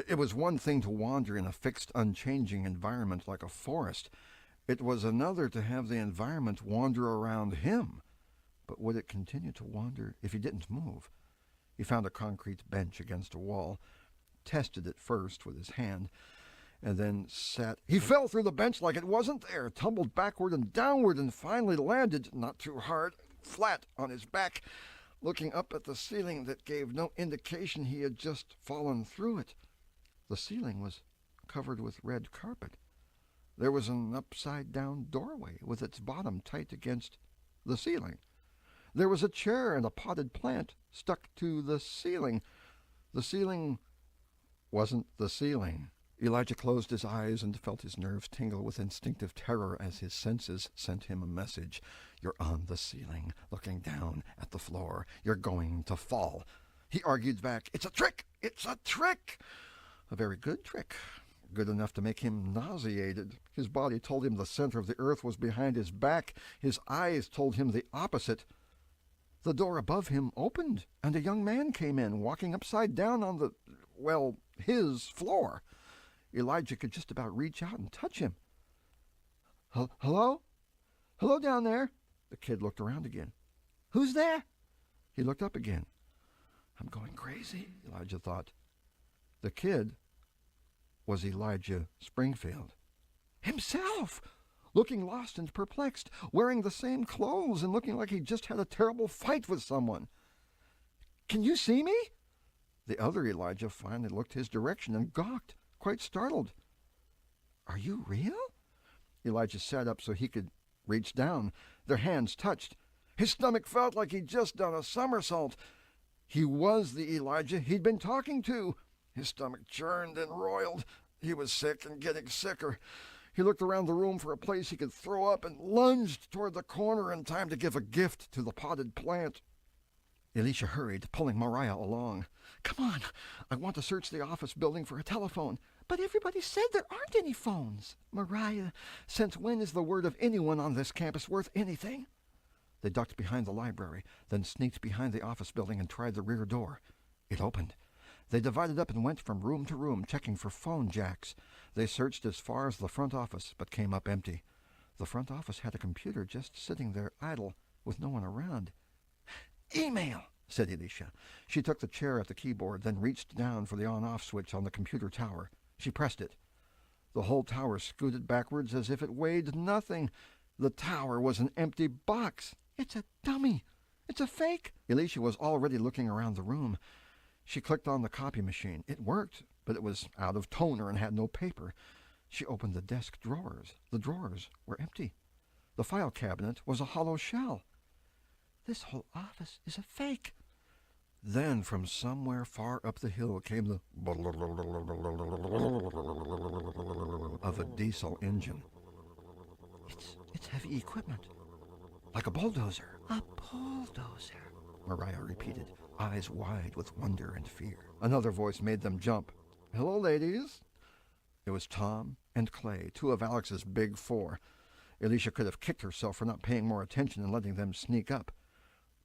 It was one thing to wander in a fixed, unchanging environment like a forest. It was another to have the environment wander around him. But would it continue to wander if he didn't move? He found a concrete bench against a wall, tested it first with his hand, and then sat. He fell through the bench like it wasn't there, tumbled backward and downward, and finally landed, not too hard, flat on his back, looking up at the ceiling that gave no indication he had just fallen through it. The ceiling was covered with red carpet. There was an upside-down doorway with its bottom tight against the ceiling. There was a chair and a potted plant stuck to the ceiling. The ceiling wasn't the ceiling. Elijah closed his eyes and felt his nerves tingle with instinctive terror as his senses sent him a message. You're on the ceiling, looking down at the floor. You're going to fall. He argued back, It's a trick! It's a trick! A very good trick, good enough to make him nauseated. His body told him the center of the earth was behind his back. His eyes told him the opposite. The door above him opened, and a young man came in, walking upside down on his floor. Elijah could just about reach out and touch him. Hello? Hello down there? The kid looked around again. Who's there? He looked up again. I'm going crazy, Elijah thought. The kid was Elijah Springfield. Himself! Looking lost and perplexed, wearing the same clothes and looking like he just had a terrible fight with someone. Can you see me? The other Elijah finally looked his direction and gawked, quite startled. Are you real? Elijah sat up so he could reach down. Their hands touched. His stomach felt like he'd just done a somersault. He was the Elijah he'd been talking to. His stomach churned and roiled. He was sick and getting sicker. He looked around the room for a place he could throw up and lunged toward the corner in time to give a gift to the potted plant. Elisha hurried, pulling Mariah along. Come on, I want to search the office building for a telephone. But everybody said there aren't any phones. Mariah, since when is the word of anyone on this campus worth anything? They ducked behind the library, then sneaked behind the office building and tried the rear door. It opened. They divided up and went from room to room, checking for phone jacks. They searched as far as the front office, but came up empty. The front office had a computer just sitting there idle, with no one around. Email, said Elisha. She took the chair at the keyboard, then reached down for the on-off switch on the computer tower. She pressed it. The whole tower scooted backwards as if it weighed nothing. The tower was an empty box. It's a dummy. It's a fake. Elisha was already looking around the room. She clicked on the copy machine. It worked, but it was out of toner and had no paper. She opened the desk drawers. The drawers were empty. The file cabinet was a hollow shell. This whole office is a fake. Then from somewhere far up the hill came the of a diesel engine. It's heavy equipment. Like a bulldozer. A bulldozer, Mariah repeated, eyes wide with wonder and fear. Another voice made them jump. Hello, ladies. It was Tom and Clay, two of Alex's big four. Alicia could have kicked herself for not paying more attention and letting them sneak up.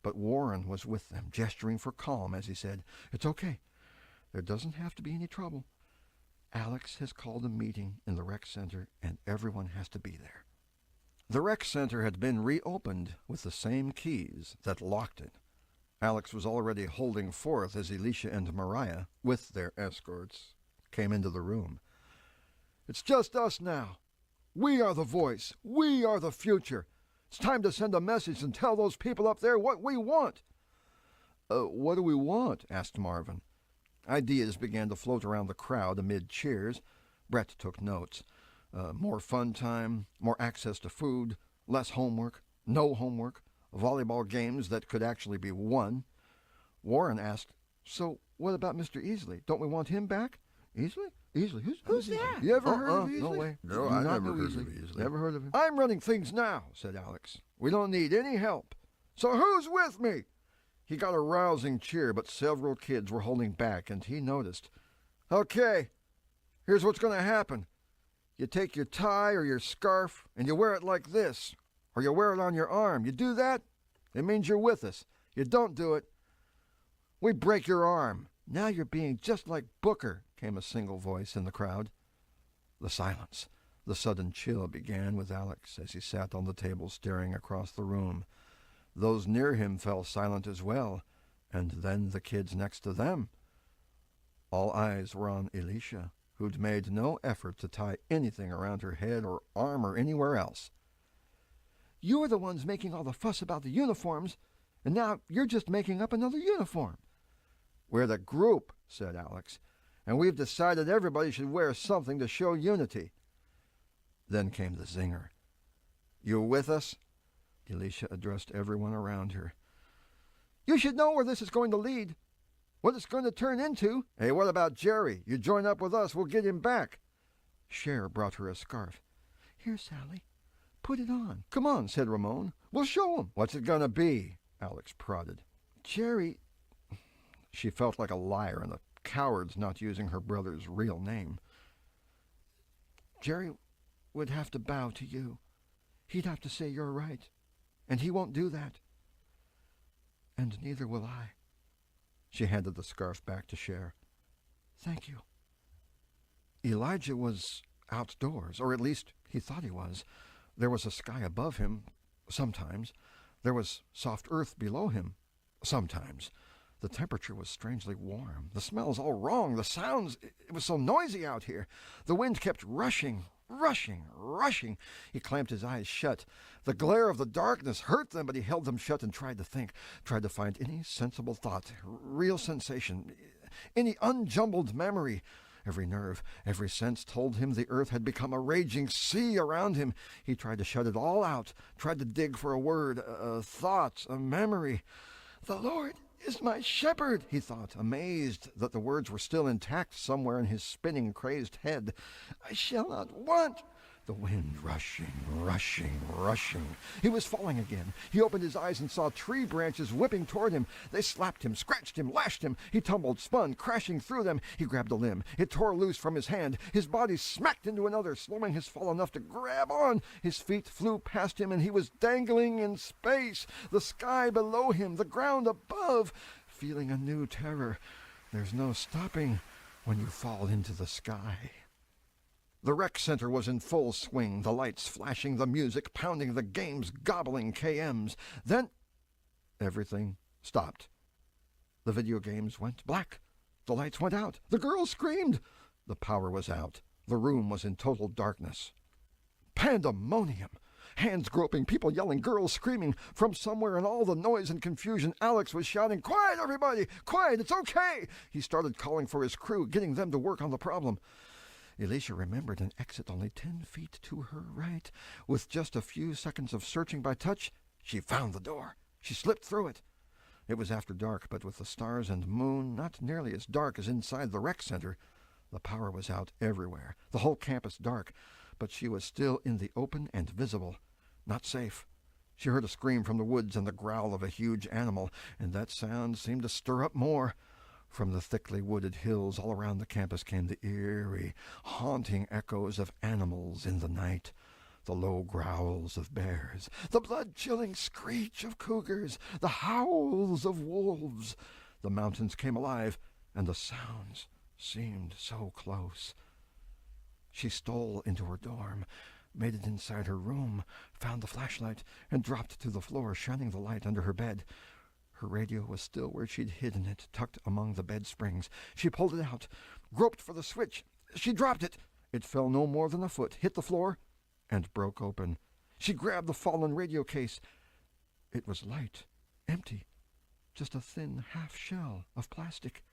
But Warren was with them, gesturing for calm as he said, "It's okay. There doesn't have to be any trouble. Alex has called a meeting in the rec center, and everyone has to be there." The rec center had been reopened with the same keys that locked it. Alex was already holding forth as Alicia and Mariah, with their escorts, came into the room. "It's just us now. We are the voice. We are the future. It's time to send a message and tell those people up there what we want." What do we want?" asked Marvin. Ideas began to float around the crowd amid cheers. Brett took notes. More fun time, more access to food, less homework, no homework, volleyball games that could actually be won. Warren asked, "So what about Mr. Easley? Don't we want him back?" "Easley? Easley? Who's that? You ever heard of Easley?" "No way. No, I never heard of Easley. Never heard of him." "I'm running things now," said Alex. "We don't need any help. So who's with me?" He got a rousing cheer, but several kids were holding back, and he noticed. "Okay, here's what's going to happen. You take your tie or your scarf, and you wear it like this, or you wear it on your arm. You do that, it means you're with us. You don't do it, we break your arm." "Now you're being just like Booker," came a single voice in the crowd. The silence, the sudden chill began with Alex as he sat on the table staring across the room. Those near him fell silent as well, and then the kids next to them. All eyes were on Alicia, who'd made no effort to tie anything around her head or arm or anywhere else. "You're the ones making all the fuss about the uniforms, and now you're just making up another uniform." "We're the group," said Alex, "and we've decided everybody should wear something to show unity." Then came the zinger. "You with us?" Alicia addressed everyone around her. "You should know where this is going to lead, what it's going to turn into." "Hey, what about Jerry? You join up with us, we'll get him back." Cher brought her a scarf. "Here, Sally, put it on." "Come on," said Ramon. "We'll show him." "What's it going to be?" Alex prodded. "Jerry..." She felt like a liar and a coward's not using her brother's real name. "Jerry would have to bow to you. He'd have to say you're right. And he won't do that. And neither will I." She handed the scarf back to Cher. "Thank you." Elijah was outdoors, or at least he thought he was. There was a sky above him, sometimes. There was soft earth below him, sometimes. The temperature was strangely warm. The smells all wrong. The sounds, it was so noisy out here. The wind kept rushing. He clamped his eyes shut. The glare of the darkness hurt them, but he held them shut and tried to think, tried to find any sensible thought, real sensation, any unjumbled memory. Every nerve, every sense told him the earth had become a raging sea around him. He tried to shut it all out, tried to dig for a word, a thought, a memory. "The Lord is my shepherd," he thought, amazed that the words were still intact somewhere in his spinning, crazed head. "I shall not want." The wind rushing. He was falling again. He opened his eyes and saw tree branches whipping toward him. They slapped him, scratched him, lashed him. He tumbled, spun, crashing through them. He grabbed a limb. It tore loose from his hand. His body smacked into another, slowing his fall enough to grab on. His feet flew past him, and he was dangling in space. The sky below him, the ground above. Feeling a new terror. There's no stopping when you fall into the sky. The rec center was in full swing, the lights flashing, the music pounding, the games gobbling KMs. Then everything stopped. The video games went black. The lights went out. The girls screamed. The power was out. The room was in total darkness. Pandemonium. Hands groping, people yelling, girls screaming. From somewhere in all the noise and confusion, Alex was shouting, "Quiet, everybody! Quiet, it's okay!" He started calling for his crew, getting them to work on the problem. Alicia remembered an exit only 10 feet to her right. With just a few seconds of searching by touch, she found the door. She slipped through it. It was after dark, but with the stars and moon not nearly as dark as inside the rec center. The power was out everywhere, the whole campus dark, but she was still in the open and visible. Not safe. She heard a scream from the woods and the growl of a huge animal, and that sound seemed to stir up more. From the thickly wooded hills all around the campus came the eerie, haunting echoes of animals in the night. The low growls of bears, the blood-chilling screech of cougars, the howls of wolves. The mountains came alive, and the sounds seemed so close. She stole into her dorm, made it inside her room, found the flashlight, and dropped to the floor, shining the light under her bed. Her radio was still where she'd hidden it, tucked among the bed springs. She pulled it out, groped for the switch. She dropped it. It fell no more than a foot, hit the floor, and broke open. She grabbed the fallen radio case. It was light, empty, just a thin half shell of plastic.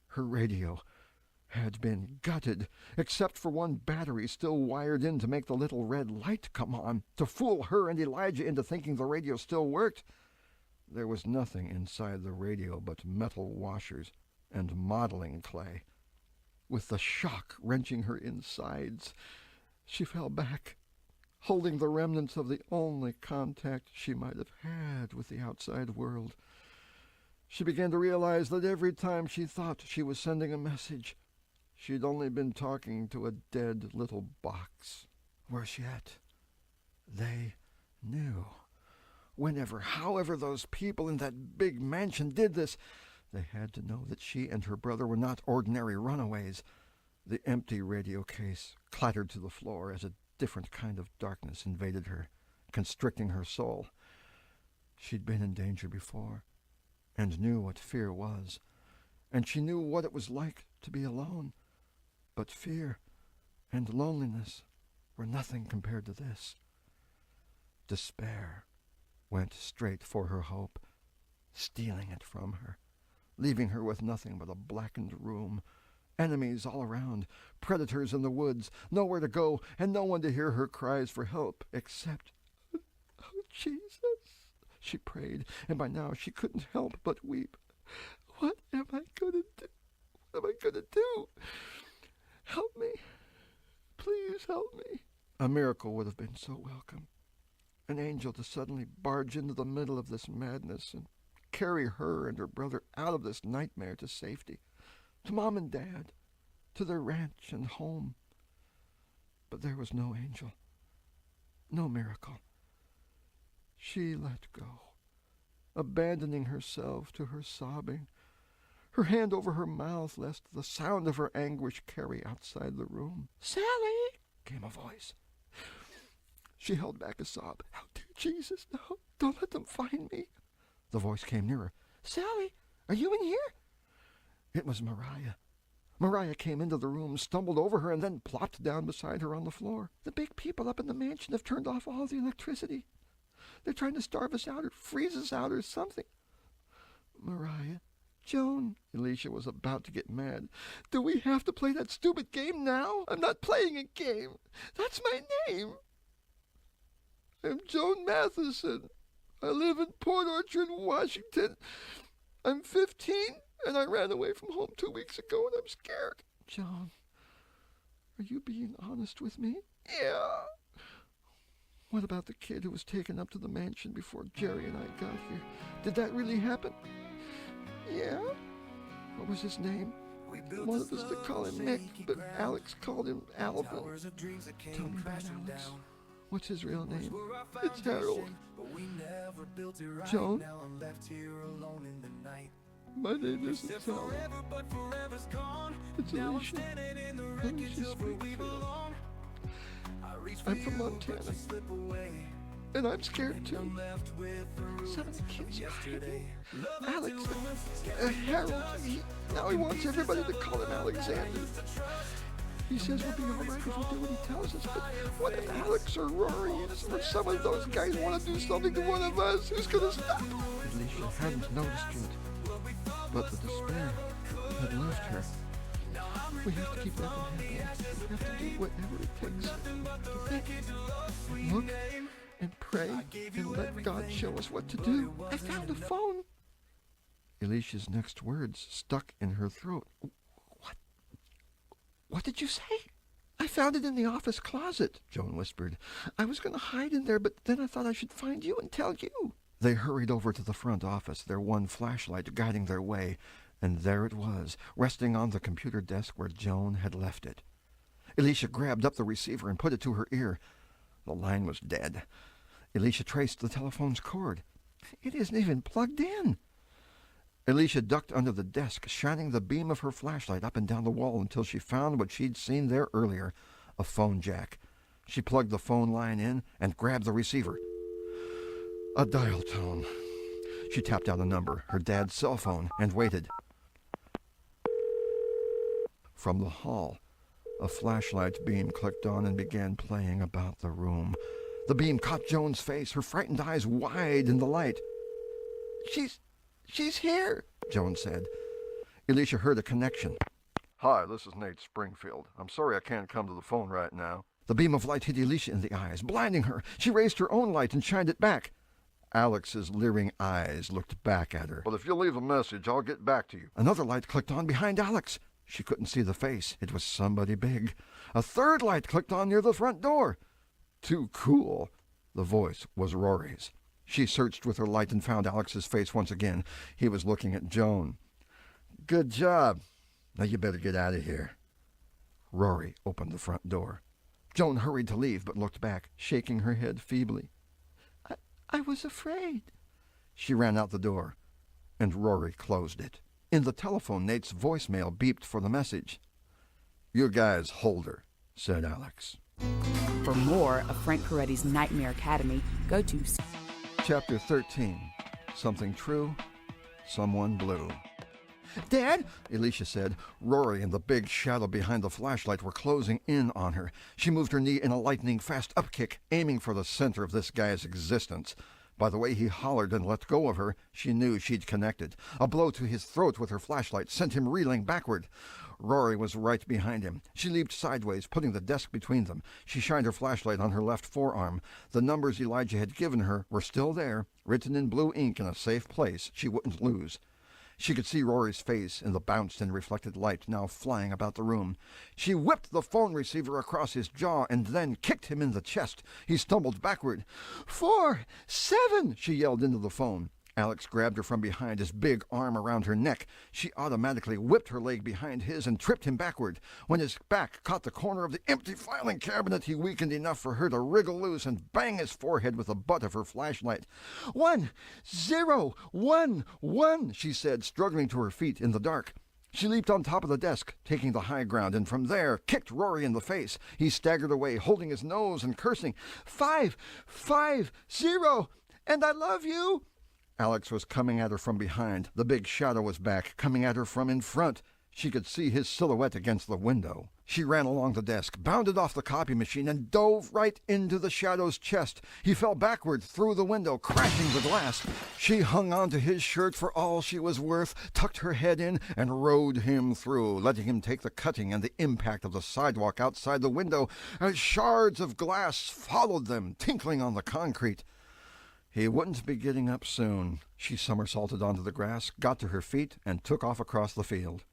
Her radio had been gutted, except for one battery still wired in to make the little red light come on, to fool her and Elijah into thinking the radio still worked. There was nothing inside the radio but metal washers and modeling clay. With the shock wrenching her insides, she fell back, holding the remnants of the only contact she might have had with the outside world. She began to realize that every time she thought she was sending a message, she'd only been talking to a dead little box. Worse yet, they knew. Whenever, however those people in that big mansion did this, they had to know that she and her brother were not ordinary runaways. The empty radio case clattered to the floor as a different kind of darkness invaded her, constricting her soul. She'd been in danger before, and knew what fear was, and she knew what it was like to be alone. But fear and loneliness were nothing compared to this. Despair went straight for her hope, stealing it from her, leaving her with nothing but a blackened room, enemies all around, predators in the woods, nowhere to go, and no one to hear her cries for help except, "Oh, Jesus," she prayed, and by now she couldn't help but weep. "What am I going to do? What am I going to do? Help me. Please help me." A miracle would have been so welcome. An angel to suddenly barge into the middle of this madness and carry her and her brother out of this nightmare to safety, to Mom and Dad, to their ranch and home. But there was no angel, no miracle. She let go, abandoning herself to her sobbing, her hand over her mouth lest the sound of her anguish carry outside the room. "Sally!" came a voice. She held back a sob. "Oh, dear Jesus, no, don't let them find me." The voice came nearer. "Sally, are you in here?" It was Mariah. Mariah came into the room, stumbled over her, and then plopped down beside her on the floor. "The big people up in the mansion have turned off all the electricity. They're trying to starve us out or freeze us out or something." "Mariah, Joan," Alicia was about to get mad. "Do we have to play that stupid game now? I'm not playing a game. That's my name. I'm Joan Matheson. I live in Port Orchard, Washington. I'm 15, and I ran away from home 2 weeks ago, and I'm scared." "Joan, are you being honest with me?" "Yeah." "What about the kid who was taken up to the mansion before Jerry and I got here? Did that really happen?" "Yeah." "What was his name?" "One of us to call him Mick, but Alex called him Alvin." "Tell me about Alex. What's his real name?" "It's Harold." "Joan?" "My name isn't Sally. It's Alicia. Alicia Springfield. I'm from Montana, and I'm scared too. Some of the kids are hiding. Alex, Harold, now he wants everybody to call him Alexander. He says we'll be all right if we do what he tells us, but what if Alex or Rory or some of those guys want to do something to one of us? Who's going to stop?" Alicia hadn't noticed yet, but the despair had left her. "We have to keep that from happening. We have to do whatever it takes to think, and look, and pray, and let God show us what to do. I found a phone." Alicia's next words stuck in her throat. What did you say?" "I found it in the office closet," Joan whispered. "I was going to hide in there, but then I thought I should find you and tell you." They hurried over to the front office, their one flashlight guiding their way, and there it was, resting on the computer desk where Joan had left it. Alicia grabbed up the receiver and put it to her ear. The line was dead. Alicia traced the telephone's cord. It isn't even plugged in. Alicia ducked under the desk, shining the beam of her flashlight up and down the wall until she found what she'd seen there earlier, a phone jack. She plugged the phone line in and grabbed the receiver. A dial tone. She tapped out a number, her dad's cell phone, and waited. From the hall, a flashlight beam clicked on and began playing about the room. The beam caught Joan's face, her frightened eyes wide in the light. She's here, Joan said. Alicia heard a connection. Hi, this is Nate Springfield. I'm sorry I can't come to the phone right now. The beam of light hit Alicia in the eyes, blinding her. She raised her own light and shined it back. Alex's leering eyes looked back at her. Well, if you'll leave a message, I'll get back to you. Another light clicked on behind Alex. She couldn't see the face. It was somebody big. A third light clicked on near the front door. Too cool. The voice was Rory's. She searched with her light and found Alex's face once again. He was looking at Joan. Good job. Now you better get out of here. Rory opened the front door. Joan hurried to leave, but looked back, shaking her head feebly. I was afraid. She ran out the door, and Rory closed it. In the telephone, Nate's voicemail beeped for the message. You guys hold her, said Alex. For more of Frank Peretti's Nightmare Academy, go to Chapter 13. Something true, someone blue. Dad, Alicia said. Rory and the big shadow behind the flashlight were closing in on her. She moved her knee in a lightning-fast upkick, aiming for the center of this guy's existence. By the way he hollered and let go of her, she knew she'd connected. A blow to his throat with her flashlight sent him reeling backward. Rory was right behind him. She leaped sideways, putting the desk between them. She shined her flashlight on her left forearm. The numbers Elijah had given her were still there, written in blue ink in a safe place she wouldn't lose. She could see Rory's face in the bounced and reflected light now flying about the room. She whipped the phone receiver across his jaw and then kicked him in the chest. He stumbled backward. 4, 7, she yelled into the phone. Alex grabbed her from behind, his big arm around her neck. She automatically whipped her leg behind his and tripped him backward. When his back caught the corner of the empty filing cabinet, he weakened enough for her to wriggle loose and bang his forehead with the butt of her flashlight. 1, 0, 1, 1, she said, struggling to her feet in the dark. She leaped on top of the desk, taking the high ground, and from there kicked Rory in the face. He staggered away, holding his nose and cursing. 5, 5, 0, and I love you. Alex was coming at her from behind. The big shadow was back, coming at her from in front. She could see his silhouette against the window. She ran along the desk, bounded off the copy machine, and dove right into the shadow's chest. He fell backward through the window, crashing the glass. She hung onto his shirt for all she was worth, tucked her head in, and rode him through, letting him take the cutting and the impact of the sidewalk outside the window as shards of glass followed them, tinkling on the concrete. He wouldn't be getting up soon. She somersaulted onto the grass, got to her feet, and took off across the field.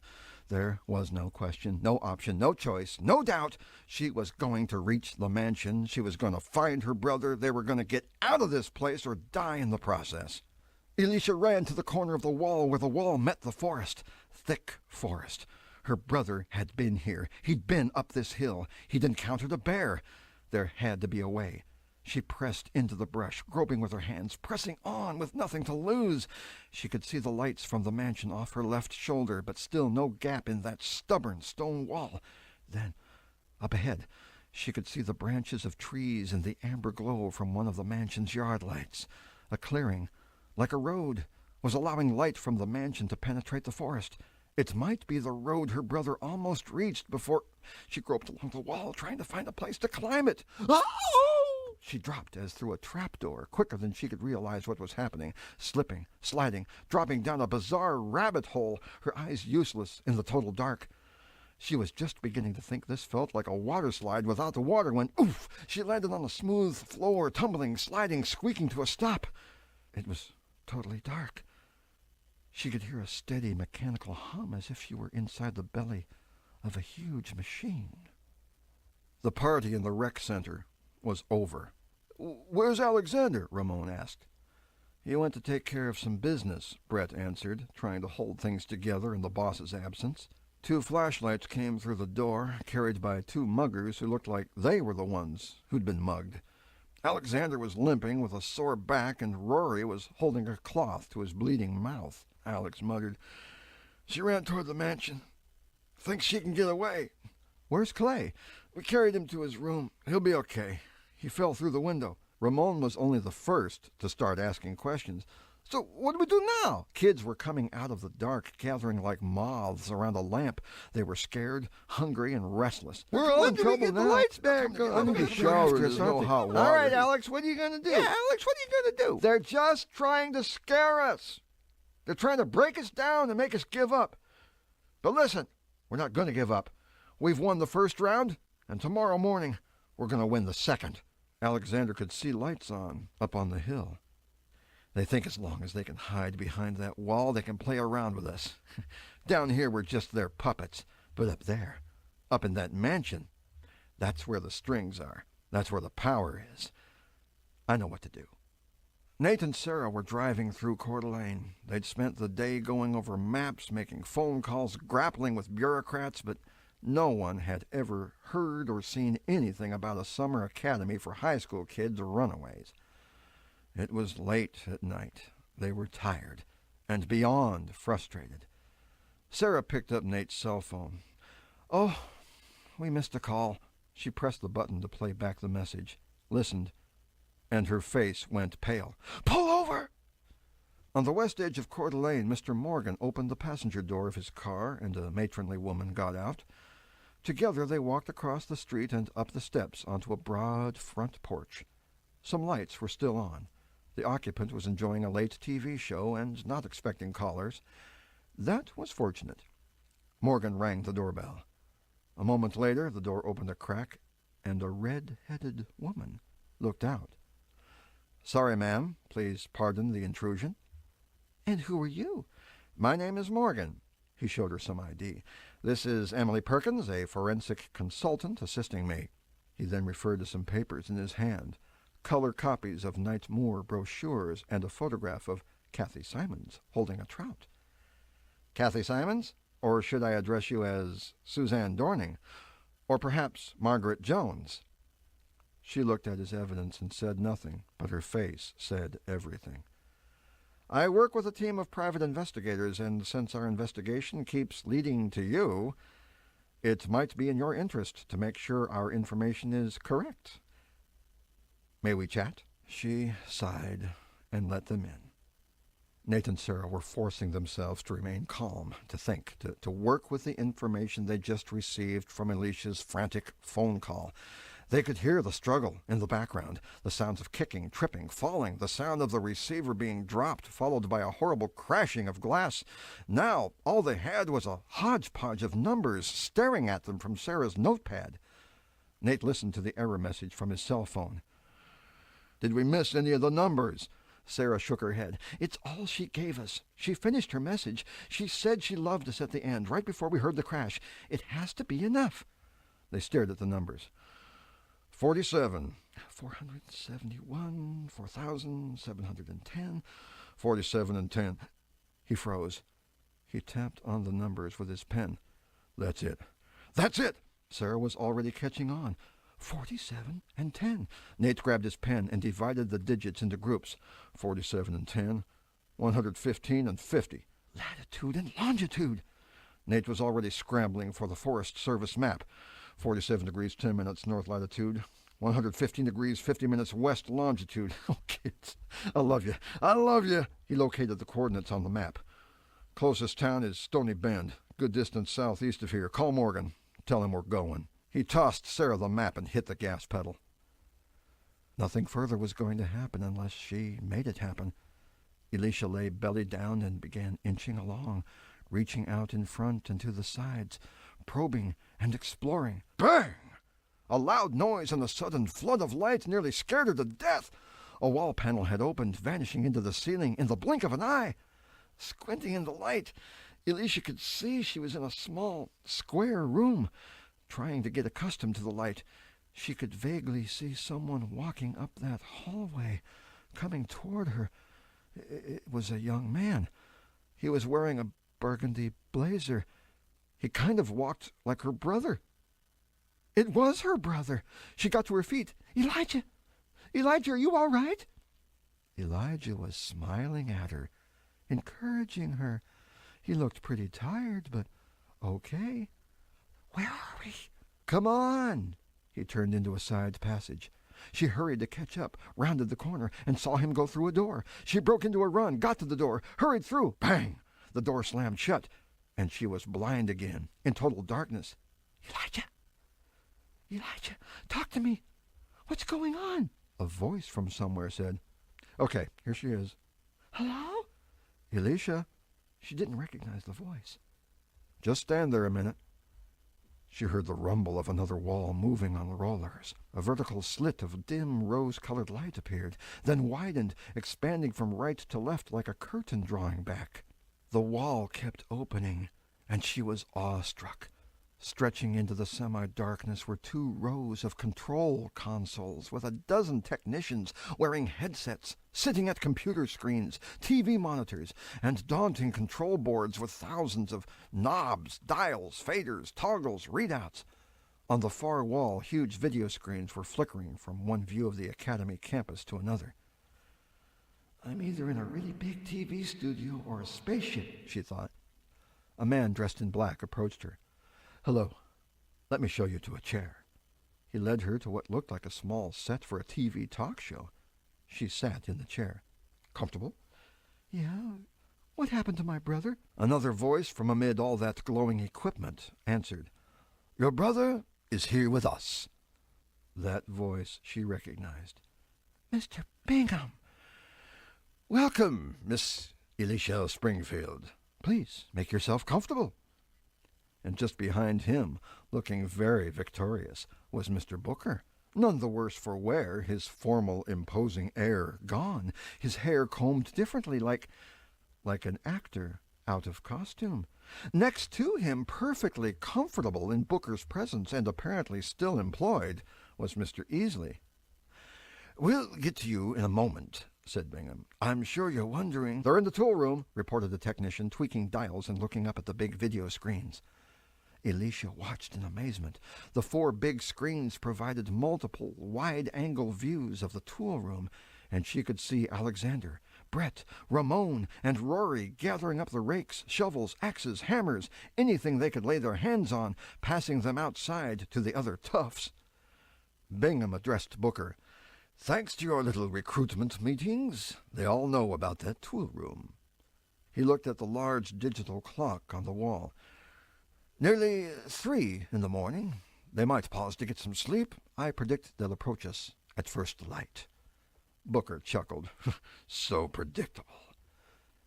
There was no question, no option, no choice, no doubt. She was going to reach the mansion. She was going to find her brother. They were going to get out of this place or die in the process. Alicia ran to the corner of the wall where the wall met the forest. Thick forest. Her brother had been here. He'd been up this hill. He'd encountered a bear. There had to be a way. She pressed into the brush, groping with her hands, pressing on with nothing to lose. She could see the lights from the mansion off her left shoulder, but still no gap in that stubborn stone wall. Then, up ahead, she could see the branches of trees and the amber glow from one of the mansion's yard lights. A clearing, like a road, was allowing light from the mansion to penetrate the forest. It might be the road her brother almost reached before she groped along the wall, trying to find a place to climb it. Oh! She dropped as through a trapdoor, quicker than she could realize what was happening, slipping, sliding, dropping down a bizarre rabbit hole, her eyes useless in the total dark. She was just beginning to think this felt like a water slide without the water when, oof, she landed on a smooth floor, tumbling, sliding, squeaking to a stop. It was totally dark. She could hear a steady mechanical hum as if she were inside the belly of a huge machine. The party in the rec center was over. "Where's Alexander?" Ramon asked. "He went to take care of some business," Brett answered, trying to hold things together in the boss's absence. 2 flashlights came through the door, carried by 2 muggers who looked like they were the ones who'd been mugged. Alexander was limping with a sore back, and Rory was holding a cloth to his bleeding mouth. Alex muttered, "She ran toward the mansion. Thinks she can get away." "Where's Clay?" "We carried him to his room. He'll be okay. He fell through the window." Ramon was only the first to start asking questions. "So what do we do now?" Kids were coming out of the dark, gathering like moths around a lamp. They were scared, hungry, and restless. "We're all in trouble now. The lights back on. I need a shower. There's no hot water." "All right, Alex, what are you going to do?" "Yeah, Alex, what are you going to do?" "They're just trying to scare us. They're trying to break us down and make us give up. But listen, we're not going to give up. We've won the first round, and tomorrow morning we're going to win the second." Alexander could see lights on up on the hill. "They think as long as they can hide behind that wall, they can play around with us. Down here, we're just their puppets. But up there, up in that mansion, that's where the strings are. That's where the power is. I know what to do." Nate and Sarah were driving through Coeur d'Alene. They'd spent the day going over maps, making phone calls, grappling with bureaucrats, but no one had ever heard or seen anything about a summer academy for high school kids or runaways. It was late at night. They were tired and beyond frustrated. Sarah picked up Nate's cell phone. "Oh, we missed a call." She pressed the button to play back the message, listened, and her face went pale. "Pull over!" On the west edge of Coeur d'Alene, Mr. Morgan opened the passenger door of his car, and a matronly woman got out. Together they walked across the street and up the steps onto a broad front porch. Some lights were still on. The occupant was enjoying a late TV show and not expecting callers. That was fortunate. Morgan rang the doorbell. A moment later, the door opened a crack, and a red-headed woman looked out. "Sorry, ma'am. Please pardon the intrusion." "And who are you?" "My name is Morgan." He showed her some ID. "This is Emily Perkins, a forensic consultant assisting me." He then referred to some papers in his hand, color copies of Knight Moore brochures and a photograph of Kathy Simons holding a trout. "Kathy Simons? Or should I address you as Suzanne Dorning? Or perhaps Margaret Jones?" She looked at his evidence and said nothing, but her face said everything. "I work with a team of private investigators, and since our investigation keeps leading to you, it might be in your interest to make sure our information is correct. May we chat?" She sighed and let them in. Nate and Sarah were forcing themselves to remain calm, to think, to work with the information they just received from Alicia's frantic phone call. They could hear the struggle in the background, the sounds of kicking, tripping, falling, the sound of the receiver being dropped, followed by a horrible crashing of glass. Now all they had was a hodgepodge of numbers staring at them from Sarah's notepad. Nate listened to the error message from his cell phone. "Did we miss any of the numbers?" Sarah shook her head. "It's all she gave us. She finished her message. She said she loved us at the end, right before we heard the crash. It has to be enough." They stared at the numbers. 47, 471, 4,710, 47 and 10. He froze. He tapped on the numbers with his pen. "That's it. That's it!" Sarah was already catching on. 47 and 10. Nate grabbed his pen and divided the digits into groups. 47 and 10, 115 and 50. Latitude and longitude. Nate was already scrambling for the Forest Service map. 47 degrees 10 minutes north latitude, 115 degrees 50 minutes west longitude. "Oh, kids, I love you. I love you." He located the coordinates on the map. "Closest town is Stony Bend, good distance southeast of here. Call Morgan. Tell him we're going." He tossed Sarah the map and hit the gas pedal. Nothing further was going to happen unless she made it happen. Alicia lay belly down and began inching along, reaching out in front and to the sides, probing and exploring. Bang! A loud noise and a sudden flood of light nearly scared her to death. A wall panel had opened, vanishing into the ceiling in the blink of an eye. Squinting in the light, Alicia could see she was in a small, square room. Trying to get accustomed to the light, she could vaguely see someone walking up that hallway, coming toward her. It was a young man. He was wearing a burgundy blazer. He kind of walked like her brother. It was her brother. She got to her feet. "Elijah! Elijah, are you all right?" Elijah was smiling at her, encouraging her. He looked pretty tired, but okay. "Where are we?" "Come on!" He turned into a side passage. She hurried to catch up, rounded the corner, and saw him go through a door. She broke into a run, got to the door, hurried through. Bang! The door slammed shut, and she was blind again, in total darkness. "Elijah! Elijah, talk to me. What's going on?" A voice from somewhere said. "Okay, here she is." "Hello?" "Elisha." She didn't recognize the voice. "Just stand there a minute." She heard the rumble of another wall moving on the rollers. A vertical slit of dim rose-colored light appeared, then widened, expanding from right to left like a curtain drawing back. The wall kept opening, and she was awestruck. Stretching into the semi-darkness were 2 rows of control consoles with a dozen technicians wearing headsets, sitting at computer screens, TV monitors, and daunting control boards with thousands of knobs, dials, faders, toggles, readouts. On the far wall, huge video screens were flickering from one view of the Academy campus to another. "I'm either in a really big TV studio or a spaceship," she thought. A man dressed in black approached her. "Hello. Let me show you to a chair." He led her to what looked like a small set for a TV talk show. She sat in the chair. "Comfortable?" "Yeah. What happened to my brother?" Another voice from amid all that glowing equipment answered. "Your brother is here with us." That voice she recognized. "Mr. Bingham." "Welcome, Miss Elisha Springfield. Please make yourself comfortable." And just behind him, looking very victorious, was Mr. Booker, none the worse for wear, his formal, imposing air gone, his hair combed differently, like an actor out of costume. Next to him, perfectly comfortable in Booker's presence and apparently still employed, was Mr. Easley. "We'll get to you in a moment," said Bingham. "I'm sure you're wondering—" "They're in the tool room," reported the technician, tweaking dials and looking up at the big video screens. Elisha watched in amazement. The 4 big screens provided multiple wide-angle views of the tool room, and she could see Alexander, Brett, Ramon, and Rory gathering up the rakes, shovels, axes, hammers, anything they could lay their hands on, passing them outside to the other toughs. Bingham addressed Booker. "Thanks to your little recruitment meetings, they all know about that tool room." He looked at the large digital clock on the wall. "Nearly 3 in the morning. They might pause to get some sleep. I predict they'll approach us at first light." Booker chuckled. "So predictable."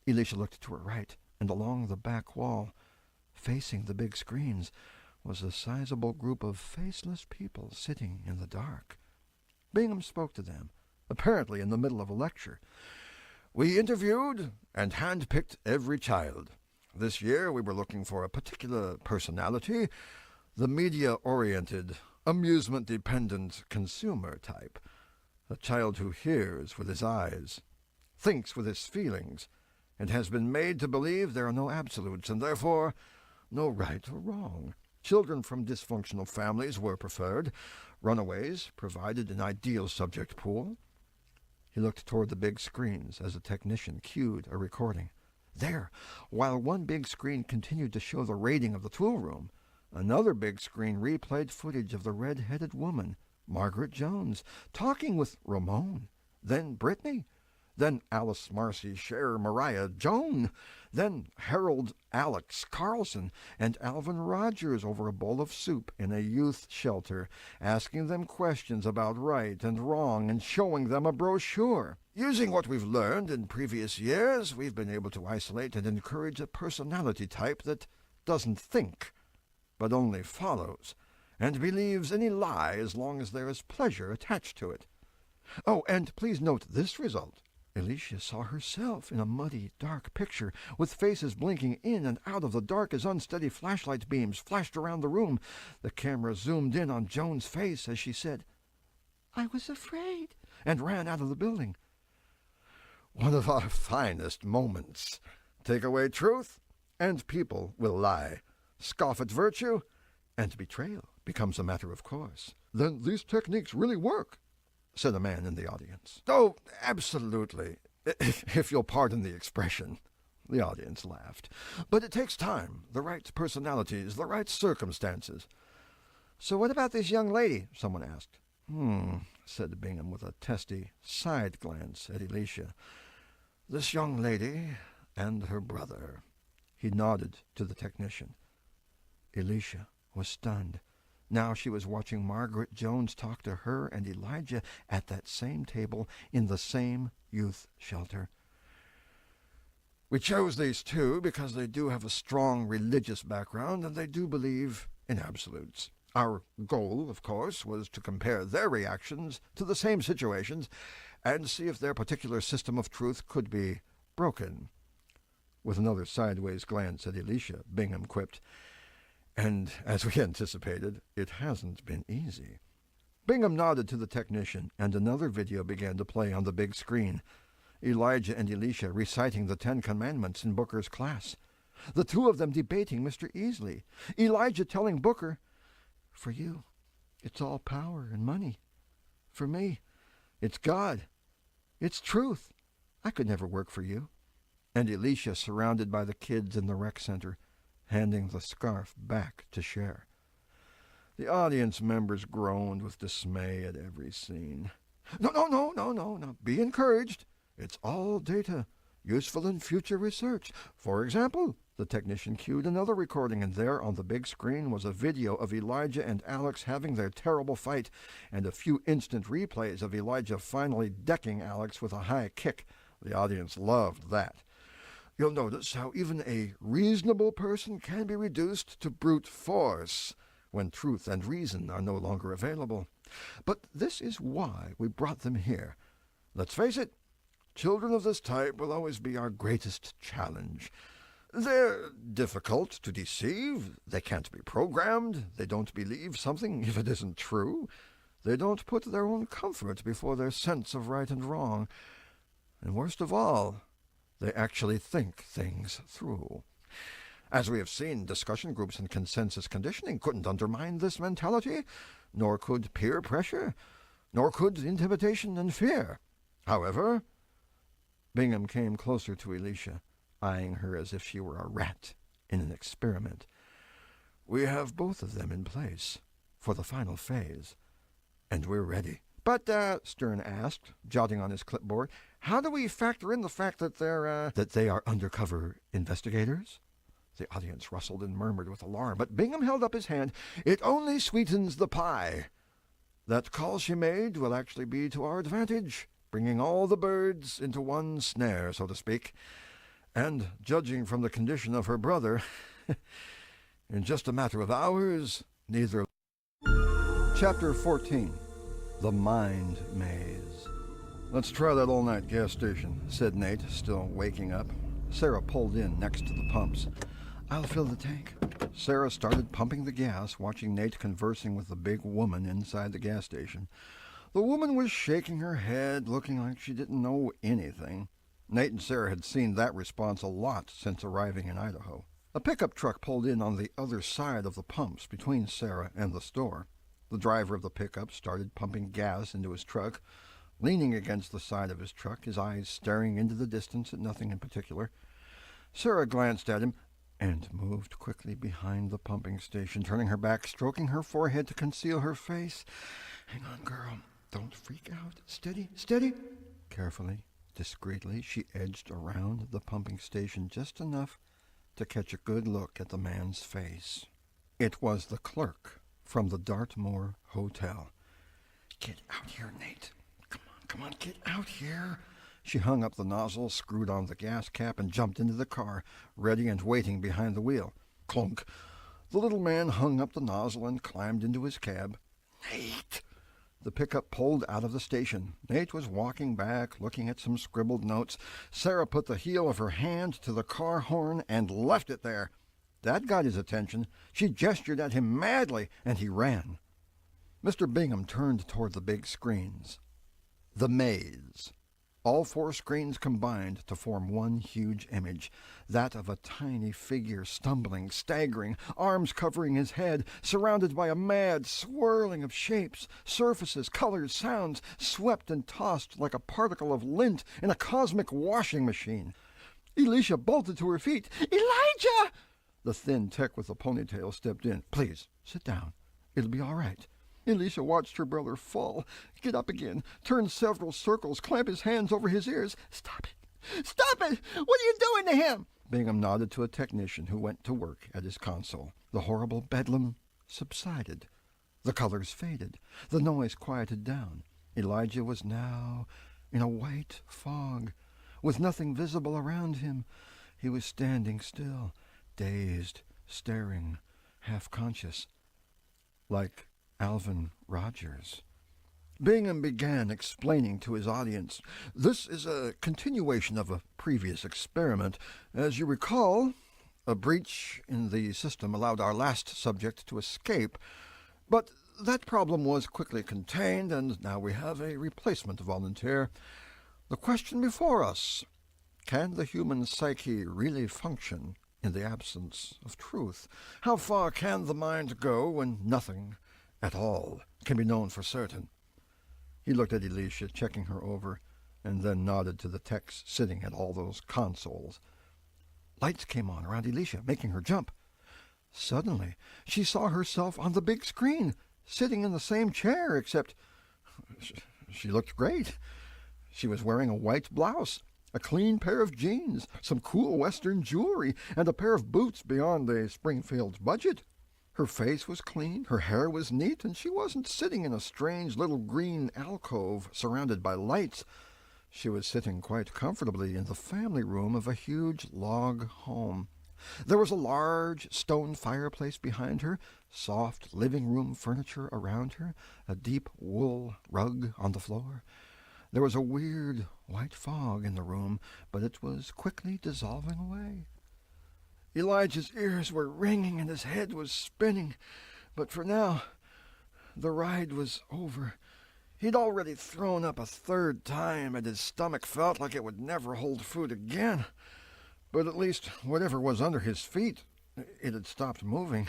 Elisha looked to her right, and along the back wall, facing the big screens, was a sizable group of faceless people sitting in the dark. Bingham spoke to them, apparently in the middle of a lecture. "We interviewed and handpicked every child. This year we were looking for a particular personality, the media-oriented, amusement-dependent consumer type. A child who hears with his eyes, thinks with his feelings, and has been made to believe there are no absolutes and therefore no right or wrong. Children from dysfunctional families were preferred. Runaways provided an ideal subject pool." He looked toward the big screens as a technician cued a recording. There, while one big screen continued to show the rating of the tool room, another big screen replayed footage of the red-headed woman, Margaret Jones, talking with Ramon, then Brittany, then Alice Marcy Cher Mariah Joan, then Harold Alex Carlson and Alvin Rogers over a bowl of soup in a youth shelter, asking them questions about right and wrong and showing them a brochure. "Using what we've learned in previous years, we've been able to isolate and encourage a personality type that doesn't think, but only follows, and believes any lie as long as there is pleasure attached to it. Oh, and please note this result." Elisha saw herself in a muddy, dark picture, with faces blinking in and out of the dark as unsteady flashlight beams flashed around the room. The camera zoomed in on Joan's face as she said, "I was afraid," and ran out of the building. "One of our finest moments. Take away truth, and people will lie. Scoff at virtue, and betrayal becomes a matter of course." "Then these techniques really work?" said a man in the audience. Oh, absolutely, if you'll pardon the expression. The audience laughed. But it takes time, the right personalities, the right circumstances. So what about this young lady? Someone asked. Said Bingham with a testy side glance at Elisha. This young lady and her brother. He nodded to the technician. Elisha was stunned. Now she was watching Margaret Jones talk to her and Elijah at that same table in the same youth shelter. We chose these two because they do have a strong religious background and they do believe in absolutes. Our goal, of course, was to compare their reactions to the same situations and see if their particular system of truth could be broken. With another sideways glance at Elisha, Bingham quipped, and as we anticipated, it hasn't been easy. Bingham nodded to the technician, and another video began to play on the big screen. Elijah and Elisha reciting the 10 Commandments in Booker's class. The two of them debating Mr. Easley. Elijah telling Booker, for you, it's all power and money. For me, it's God. It's truth. I could never work for you. And Elisha surrounded by the kids in the rec center, handing the scarf back to Cher. The audience members groaned with dismay at every scene. No. Be encouraged. It's all data, useful in future research. For example, the technician cued another recording, and there on the big screen was a video of Elijah and Alex having their terrible fight, and a few instant replays of Elijah finally decking Alex with a high kick. The audience loved that. You'll notice how even a reasonable person can be reduced to brute force when truth and reason are no longer available. But this is why we brought them here. Let's face it, children of this type will always be our greatest challenge. They're difficult to deceive. They can't be programmed. They don't believe something if it isn't true. They don't put their own comfort before their sense of right and wrong. And worst of all, they actually think things through. As we have seen, discussion groups and consensus conditioning couldn't undermine this mentality, nor could peer pressure, nor could intimidation and fear. However, Bingham came closer to Elisha, eyeing her as if she were a rat in an experiment. We have both of them in place for the final phase, and we're ready. But, Stern asked, jotting on his clipboard, how do we factor in the fact that they are undercover investigators? The audience rustled and murmured with alarm, but Bingham held up his hand. It only sweetens the pie. That call she made will actually be to our advantage, bringing all the birds into one snare, so to speak. And, judging from the condition of her brother, in just a matter of hours, neither... Chapter 14. The Mind Maze. Let's try that all-night gas station, said Nate, still waking up. Sarah pulled in next to the pumps. I'll fill the tank. Sarah started pumping the gas, watching Nate conversing with the big woman inside the gas station. The woman was shaking her head, looking like she didn't know anything. Nate and Sarah had seen that response a lot since arriving in Idaho. A pickup truck pulled in on the other side of the pumps between Sarah and the store. The driver of the pickup started pumping gas into his truck, leaning against the side of his truck, his eyes staring into the distance at nothing in particular. Sarah glanced at him and moved quickly behind the pumping station, turning her back, stroking her forehead to conceal her face. Hang on, girl. Don't freak out. Steady, steady. Carefully, discreetly, she edged around the pumping station just enough to catch a good look at the man's face. It was the clerk from the Dartmoor Hotel. Get out here, Nate. Come on, get out here. She hung up the nozzle, screwed on the gas cap, and jumped into the car, ready and waiting behind the wheel. Clunk. The little man hung up the nozzle and climbed into his cab. Nate! The pickup pulled out of the station. Nate was walking back, looking at some scribbled notes. Sarah put the heel of her hand to the car horn and left it there. That got his attention. She gestured at him madly, and he ran. Mr. Bingham turned toward the big screens. The maze. All 4 screens combined to form one huge image, that of a tiny figure stumbling, staggering, arms covering his head, surrounded by a mad swirling of shapes, surfaces, colors, sounds, swept and tossed like a particle of lint in a cosmic washing machine. Elisha bolted to her feet. "Elijah!" The thin tech with the ponytail stepped in. "Please, sit down. It'll be all right." Elisha watched her brother fall, get up again, turn several circles, clamp his hands over his ears. "Stop it! Stop it! What are you doing to him?" Bingham nodded to a technician who went to work at his console. The horrible bedlam subsided. The colors faded. The noise quieted down. Elijah was now in a white fog, with nothing visible around him. He was standing still, dazed, staring, half-conscious, like Alvin Rogers. Bingham began explaining to his audience. "This is a continuation of a previous experiment. As you recall, a breach in the system allowed our last subject to escape, but that problem was quickly contained, and now we have a replacement volunteer. The question before us: can the human psyche really function in the absence of truth? How far can the mind go when nothing at all can be known for certain?" He looked at Elisha, checking her over, and then nodded to the techs sitting at all those consoles. Lights came on around Elisha, making her jump. Suddenly, she saw herself on the big screen, sitting in the same chair, except she looked great. She was wearing a white blouse, a clean pair of jeans, some cool Western jewelry, and a pair of boots beyond a Springfield budget. Her face was clean, her hair was neat, and she wasn't sitting in a strange little green alcove surrounded by lights. She was sitting quite comfortably in the family room of a huge log home. There was a large stone fireplace behind her, soft living room furniture around her, a deep wool rug on the floor. There was a weird white fog in the room, but it was quickly dissolving away. Elijah's ears were ringing and his head was spinning, but for now the ride was over. He'd already thrown up a 3rd time, and his stomach felt like it would never hold food again. But at least whatever was under his feet, it had stopped moving.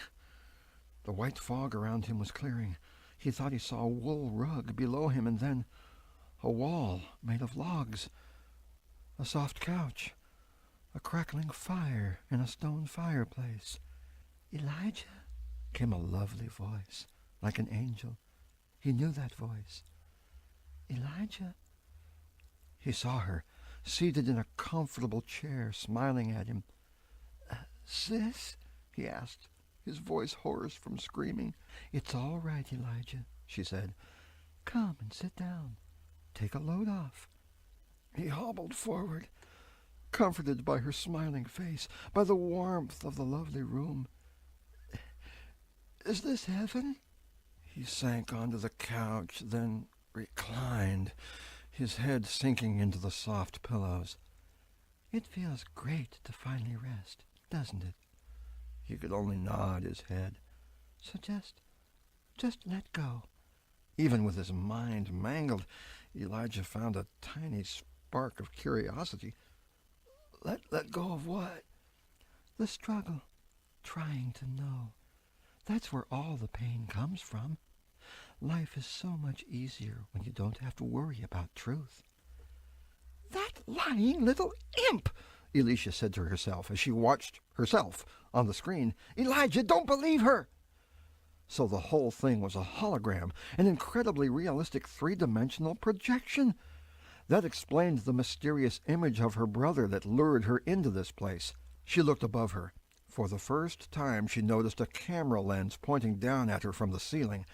The white fog around him was clearing. He thought he saw a wool rug below him, and then a wall made of logs, a soft couch, a crackling fire in a stone fireplace. "Elijah," came a lovely voice, like an angel. He knew that voice. "Elijah." He saw her, seated in a comfortable chair, smiling at him. "Sis?" he asked, his voice hoarse from screaming. "It's all right, Elijah," she said. "Come and sit down. Take a load off." He hobbled forward, comforted by her smiling face, by the warmth of the lovely room. "Is this heaven?" He sank onto the couch, then reclined, his head sinking into the soft pillows. "It feels great to finally rest, doesn't it?" He could only nod his head. "So just let go." Even with his mind mangled, Elijah found a tiny spark of curiosity. Let go of what?" "The struggle, trying to know. That's where all the pain comes from. Life is so much easier when you don't have to worry about truth." "That lying little imp!" Elisha said to herself as she watched herself on the screen. "Elijah, don't believe her!" So the whole thing was a hologram, an incredibly realistic 3-dimensional projection. That explained the mysterious image of her brother that lured her into this place. She looked above her. For the first time she noticed a camera lens pointing down at her from the ceiling.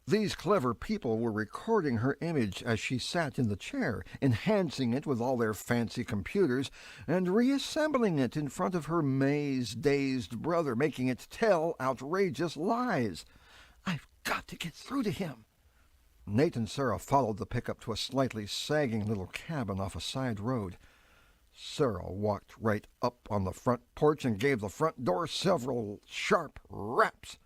These clever people were recording her image as she sat in the chair, enhancing it with all their fancy computers, and reassembling it in front of her maze-dazed brother, making it tell outrageous lies. "I've got to get through to him." Nate and Sarah followed the pickup to a slightly sagging little cabin off a side road. Sarah walked right up on the front porch and gave the front door several sharp raps.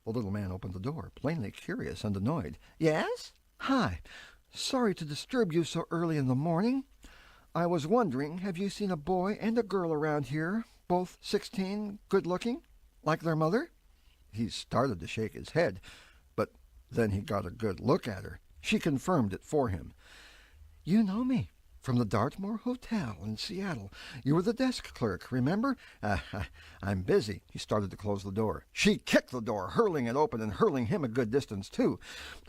The little man opened the door, plainly curious and annoyed. "Yes?" "Hi. Sorry to disturb you so early in the morning. I was wondering, have you seen a boy and a girl around here, both 16, good-looking, like their mother?" He started to shake his head, but then he got a good look at her. She confirmed it for him. "You know me, from the Dartmoor Hotel in Seattle. You were the desk clerk, remember?" I'm busy." He started to close the door. She kicked the door, hurling it open and hurling him a good distance, too.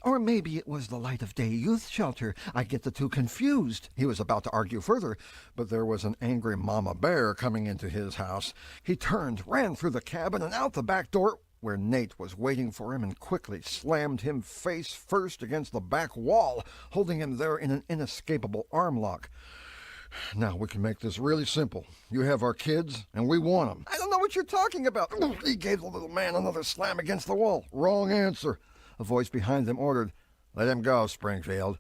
"Or maybe it was the Light of Day Youth Shelter. I get the two confused." He was about to argue further, but there was an angry mama bear coming into his house. He turned, ran through the cabin and out the back door, where Nate was waiting for him, and quickly slammed him face first against the back wall, holding him there in an inescapable arm lock. "Now we can make this really simple. You have our kids, and we want them." "I don't know what you're talking about." He gave the little man another slam against the wall. "Wrong answer," a voice behind them ordered. "Let him go, Springfield.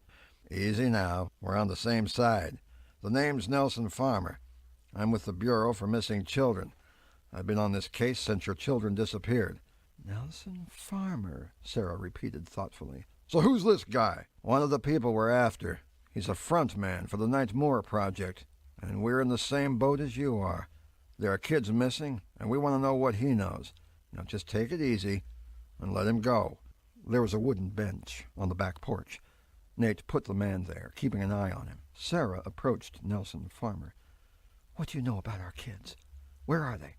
Easy now. We're on the same side. The name's Nelson Farmer. I'm with the Bureau for Missing Children. I've been on this case since your children disappeared." "Nelson Farmer," Sarah repeated thoughtfully. "So who's this guy?" "One of the people we're after. He's a front man for the Night Moor Project, and we're in the same boat as you are. There are kids missing, and we want to know what he knows. Now just take it easy and let him go." There was a wooden bench on the back porch. Nate put the man there, keeping an eye on him. Sarah approached Nelson Farmer. "What do you know about our kids? Where are they?"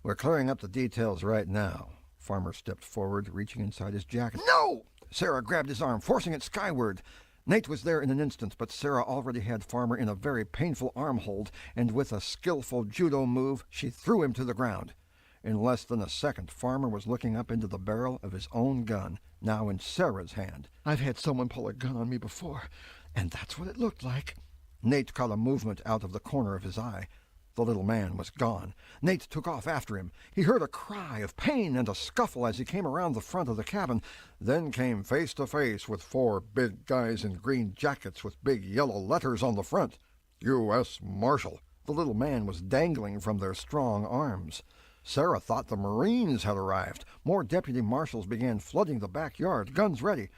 "We're clearing up the details right now." Farmer stepped forward, reaching inside his jacket. "No!" Sarah grabbed his arm, forcing it skyward. Nate was there in an instant, but Sarah already had Farmer in a very painful arm hold, and with a skillful judo move, she threw him to the ground. In less than a second, Farmer was looking up into the barrel of his own gun, now in Sarah's hand. "I've had someone pull a gun on me before, and that's what it looked like." Nate caught a movement out of the corner of his eye. The little man was gone. Nate took off after him. He heard a cry of pain and a scuffle as he came around the front of the cabin, then came face to face with 4 big guys in green jackets with big yellow letters on the front. U.S. Marshal. The little man was dangling from their strong arms. Sarah thought the Marines had arrived. More deputy marshals began flooding the backyard, guns ready.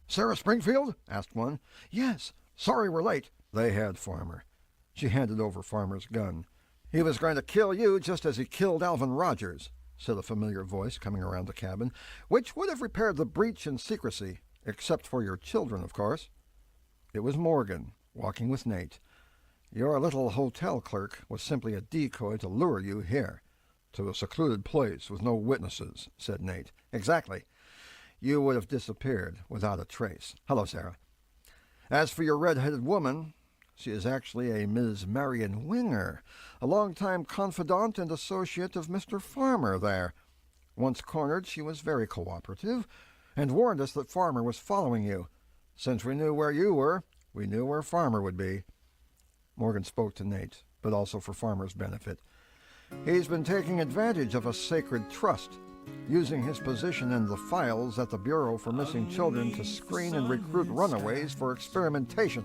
"Sarah Springfield?" asked one. "Yes. Sorry we're late." They had Farmer. She handed over Farmer's gun. "He was going to kill you just as he killed Alvin Rogers," said a familiar voice coming around the cabin, "which would have repaired the breach in secrecy, except for your children, of course." It was Morgan, walking with Nate. "Your little hotel clerk was simply a decoy to lure you here." "To a secluded place with no witnesses," said Nate. "Exactly. You would have disappeared without a trace. Hello, Sarah. As for your red-headed woman, she is actually a Ms. Marion Winger, a long-time confidant and associate of Mr. Farmer there. Once cornered, she was very cooperative and warned us that Farmer was following you. Since we knew where you were, we knew where Farmer would be." Morgan spoke to Nate, but also for Farmer's benefit. "He's been taking advantage of a sacred trust, using his position in the files at the Bureau for Missing Children to screen and recruit runaways for experimentation.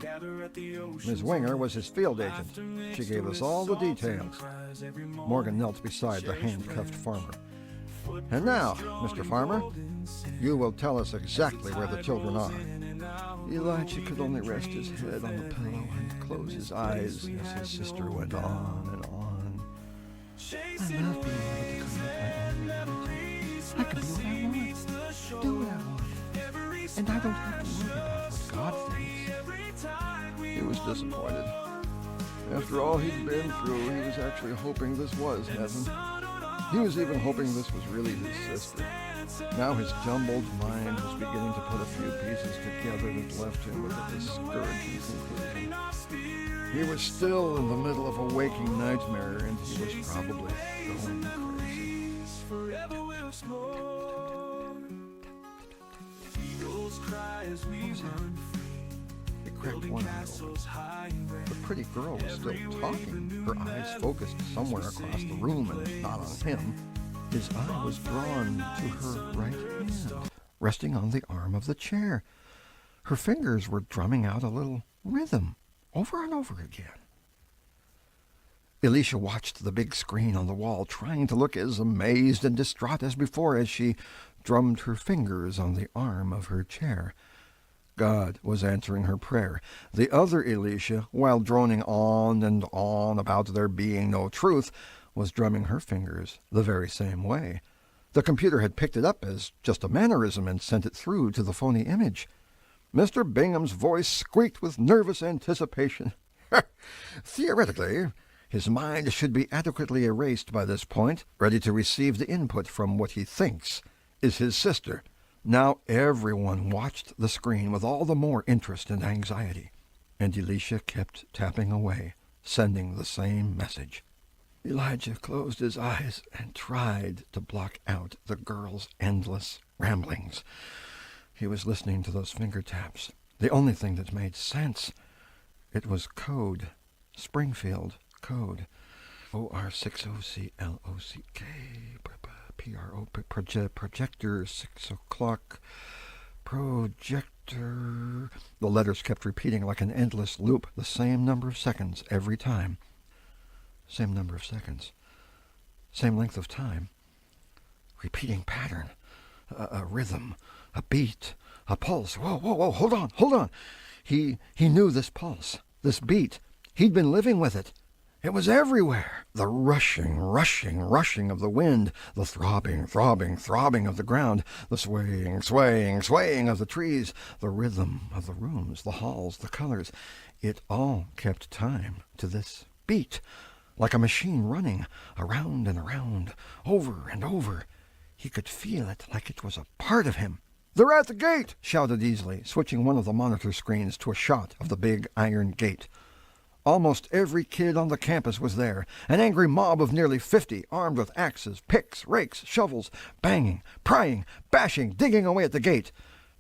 Ms. Winger was his field agent. She gave us all the details." Morgan knelt beside the handcuffed Farmer. "And now, Mr. Farmer, you will tell us exactly where the children are." Elijah could only rest his head on the pillow and close his eyes as his sister went on and on. "I love being able to create my own reality. I can be what I want, do what I want, and I don't have to worry about what God thinks." He was disappointed. After all he'd been through, he was actually hoping this was heaven. He was even hoping this was really his sister. Now his jumbled mind was beginning to put a few pieces together that left him with a discouraging conclusion. He was still in the middle of a waking nightmare, and he was probably going crazy. He cracked one eye open. The pretty girl was still talking, her eyes focused somewhere across the room and not on him. His eye was drawn to her right hand, resting on the arm of the chair. Her fingers were drumming out a little rhythm, over and over again. Elisha watched the big screen on the wall, trying to look as amazed and distraught as before as she drummed her fingers on the arm of her chair. God was answering her prayer. The other Elisha, while droning on and on about there being no truth, was drumming her fingers the very same way. The computer had picked it up as just a mannerism and sent it through to the phony image. Mr. Bingham's voice squeaked with nervous anticipation. Theoretically, his mind should be adequately erased by this point, ready to receive the input from what he thinks is his sister. Now everyone watched the screen with all the more interest and anxiety, and Elisha kept tapping away, sending the same message. Elijah closed his eyes and tried to block out the girl's endless ramblings. He was listening to those finger taps, the only thing that made sense. It was code, Springfield code, OR60CLOCK, PRO, projector, 6 o'clock, projector. The letters kept repeating like an endless loop, the same number of seconds every time. Same number of seconds. Same length of time. Repeating pattern. A rhythm. A beat. A pulse. Whoa, hold on. He knew this pulse. This beat. He'd been living with it. It was everywhere. The rushing of the wind. The throbbing of the ground. The swaying of the trees. The rhythm of the rooms, the halls, the colors. It all kept time to this beat. Like a machine running, around and around, over and over. He could feel it like it was a part of him. "They're at the gate!" shouted Easley, switching one of the monitor screens to a shot of the big iron gate. Almost every kid on the campus was there, an angry mob of nearly 50, armed with axes, picks, rakes, shovels, banging, prying, bashing, digging away at the gate.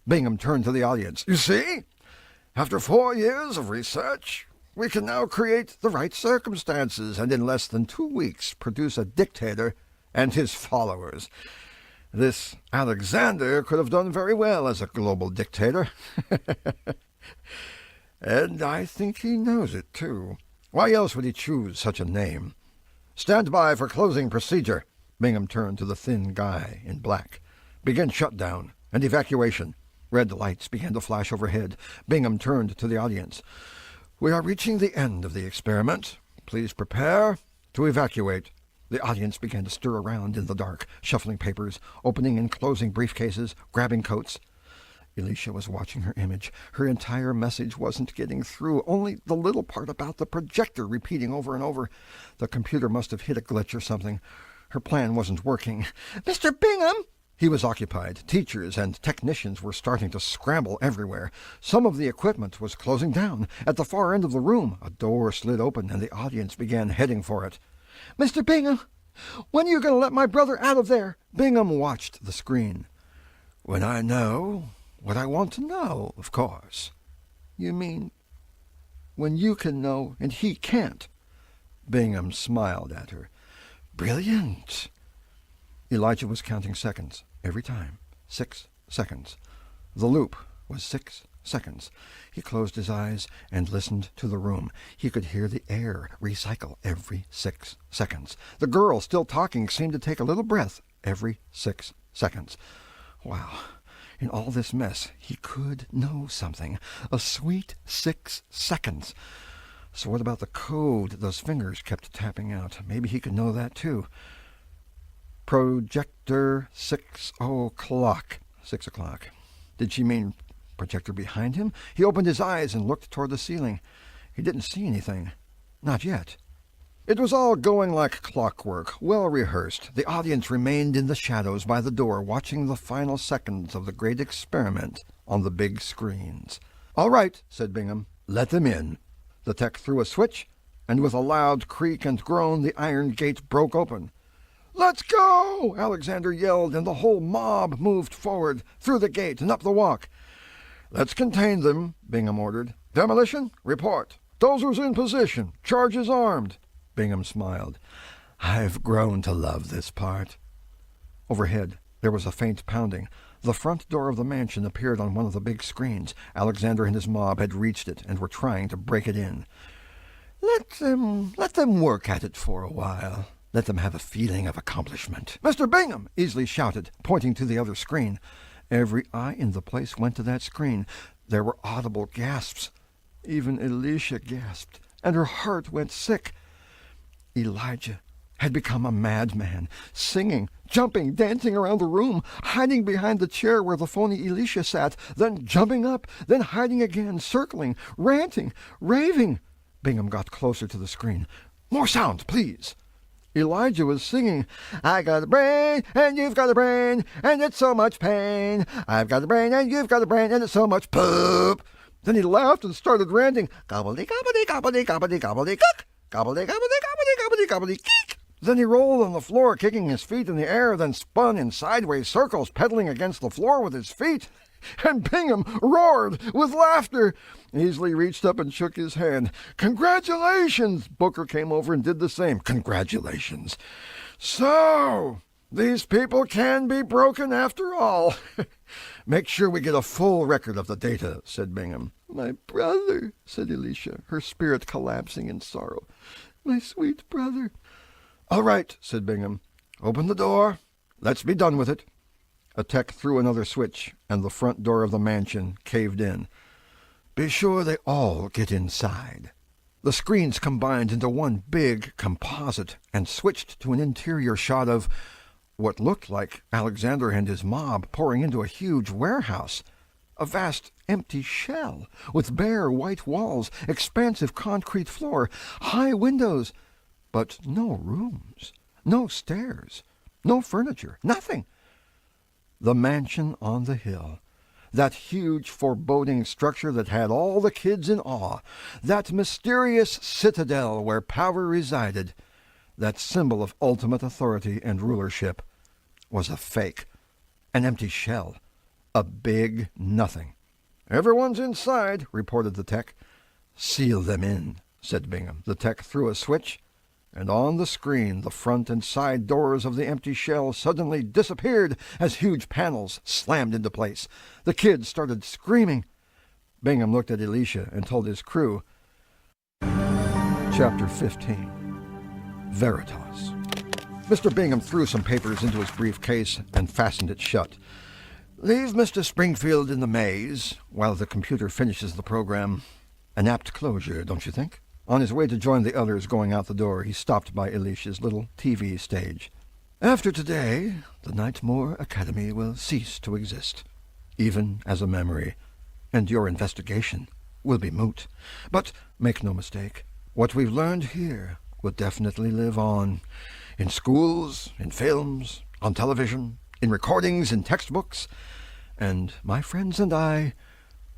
Bingham turned to the audience. "You see? After 4 years of research, we can now create the right circumstances and in less than 2 weeks produce a dictator and his followers. This Alexander could have done very well as a global dictator. And I think he knows it, too. Why else would he choose such a name? Stand by for closing procedure." Bingham turned to the thin guy in black. "Begin shutdown and evacuation." Red lights began to flash overhead. Bingham turned to the audience. "We are reaching the end of the experiment. Please prepare to evacuate." The audience began to stir around in the dark, shuffling papers, opening and closing briefcases, grabbing coats. Elisha was watching her image. Her entire message wasn't getting through, only the little part about the projector repeating over and over. The computer must have hit a glitch or something. Her plan wasn't working. "Mr. Bingham!" He was occupied. Teachers and technicians were starting to scramble everywhere. Some of the equipment was closing down. At the far end of the room, a door slid open and the audience began heading for it. "Mr. Bingham, when are you going to let my brother out of there?" Bingham watched the screen. "When I know what I want to know, of course." "You mean when you can know and he can't?" Bingham smiled at her. "Brilliant." Elijah was counting seconds every time. 6 seconds. The loop was 6 seconds. He closed his eyes and listened to the room. He could hear the air recycle every 6 seconds. The girl, still talking, seemed to take a little breath every 6 seconds. Wow. In all this mess, he could know something. A sweet 6 seconds. So what about the code those fingers kept tapping out? Maybe he could know that, too. Projector 6 o'clock. 6 o'clock. Did she mean projector behind him? He opened his eyes and looked toward the ceiling. He didn't see anything. Not yet. It was all going like clockwork, well rehearsed. The audience remained in the shadows by the door, watching the final seconds of the great experiment on the big screens. "All right," said Bingham. "Let them in." The tech threw a switch, and with a loud creak and groan, the iron gate broke open. "Let's go!" Alexander yelled, and the whole mob moved forward, through the gate and up the walk. "Let's contain them," Bingham ordered. "Demolition, report. Dozers in position. Charges armed." Bingham smiled. "I've grown to love this part." Overhead, there was a faint pounding. The front door of the mansion appeared on one of the big screens. Alexander and his mob had reached it and were trying to break it in. Let them work at it for a while. Let them have a feeling of accomplishment." "Mr. Bingham!" Easley shouted, pointing to the other screen. Every eye in the place went to that screen. There were audible gasps. Even Elisha gasped, and her heart went sick. Elijah had become a madman, singing, jumping, dancing around the room, hiding behind the chair where the phony Elisha sat, then jumping up, then hiding again, circling, ranting, raving. Bingham got closer to the screen. "More sound, please." Elijah was singing, "I got a brain, and you've got a brain, and it's so much pain. I've got a brain, and you've got a brain, and it's so much poop." Then he laughed and started ranting, "Gobbledy, gobbledy, gobbledy, gobbledy, gobbledy, cook! Gobbledy, gobbledy, gobbledy, gobbledy, gobbledy, geek!" Then he rolled on the floor, kicking his feet in the air, then spun in sideways circles, pedaling against the floor with his feet. And Bingham roared with laughter. Easley reached up and shook his hand. "Congratulations!" Booker came over and did the same. "Congratulations. So, these people can be broken after all." "Make sure we get a full record of the data," said Bingham. "My brother," said Elisha, her spirit collapsing in sorrow. "My sweet brother." "All right," said Bingham. "Open the door. Let's be done with it." A tech threw another switch, and the front door of the mansion caved in. "Be sure they all get inside." The screens combined into one big composite and switched to an interior shot of what looked like Alexander and his mob pouring into a huge warehouse. A vast empty shell with bare white walls, expansive concrete floor, high windows, but no rooms, no stairs, no furniture, nothing. The mansion on the hill, that huge foreboding structure that had all the kids in awe, that mysterious citadel where power resided, that symbol of ultimate authority and rulership, was a fake, an empty shell, a big nothing. "Everyone's inside," reported the tech. "Seal them in," said Bingham. The tech threw a switch, and on the screen the front and side doors of the empty shell suddenly disappeared as huge panels slammed into place. The kids started screaming. Bingham looked at Elisha and told his crew. Chapter 15. Veritas. Mr. Bingham threw some papers into his briefcase and fastened it shut. "Leave Mr. Springfield in the maze while the computer finishes the program. An apt closure, don't you think?" On his way to join the others going out the door, he stopped by Elisha's little TV stage. "After today, the Nightmare Academy will cease to exist, even as a memory, and your investigation will be moot. But make no mistake, what we've learned here will definitely live on, in schools, in films, on television, in recordings, in textbooks, and my friends and I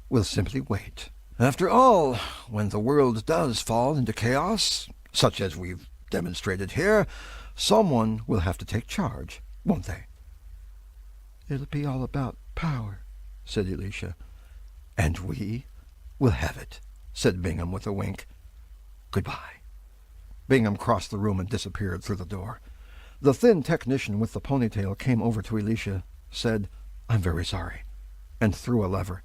will simply wait. After all, when the world does fall into chaos, such as we've demonstrated here, someone will have to take charge, won't they?" "It'll be all about power," said Elisha. "And we will have it," said Bingham with a wink. "Goodbye." Bingham crossed the room and disappeared through the door. The thin technician with the ponytail came over to Elisha, said, "I'm very sorry," and threw a lever.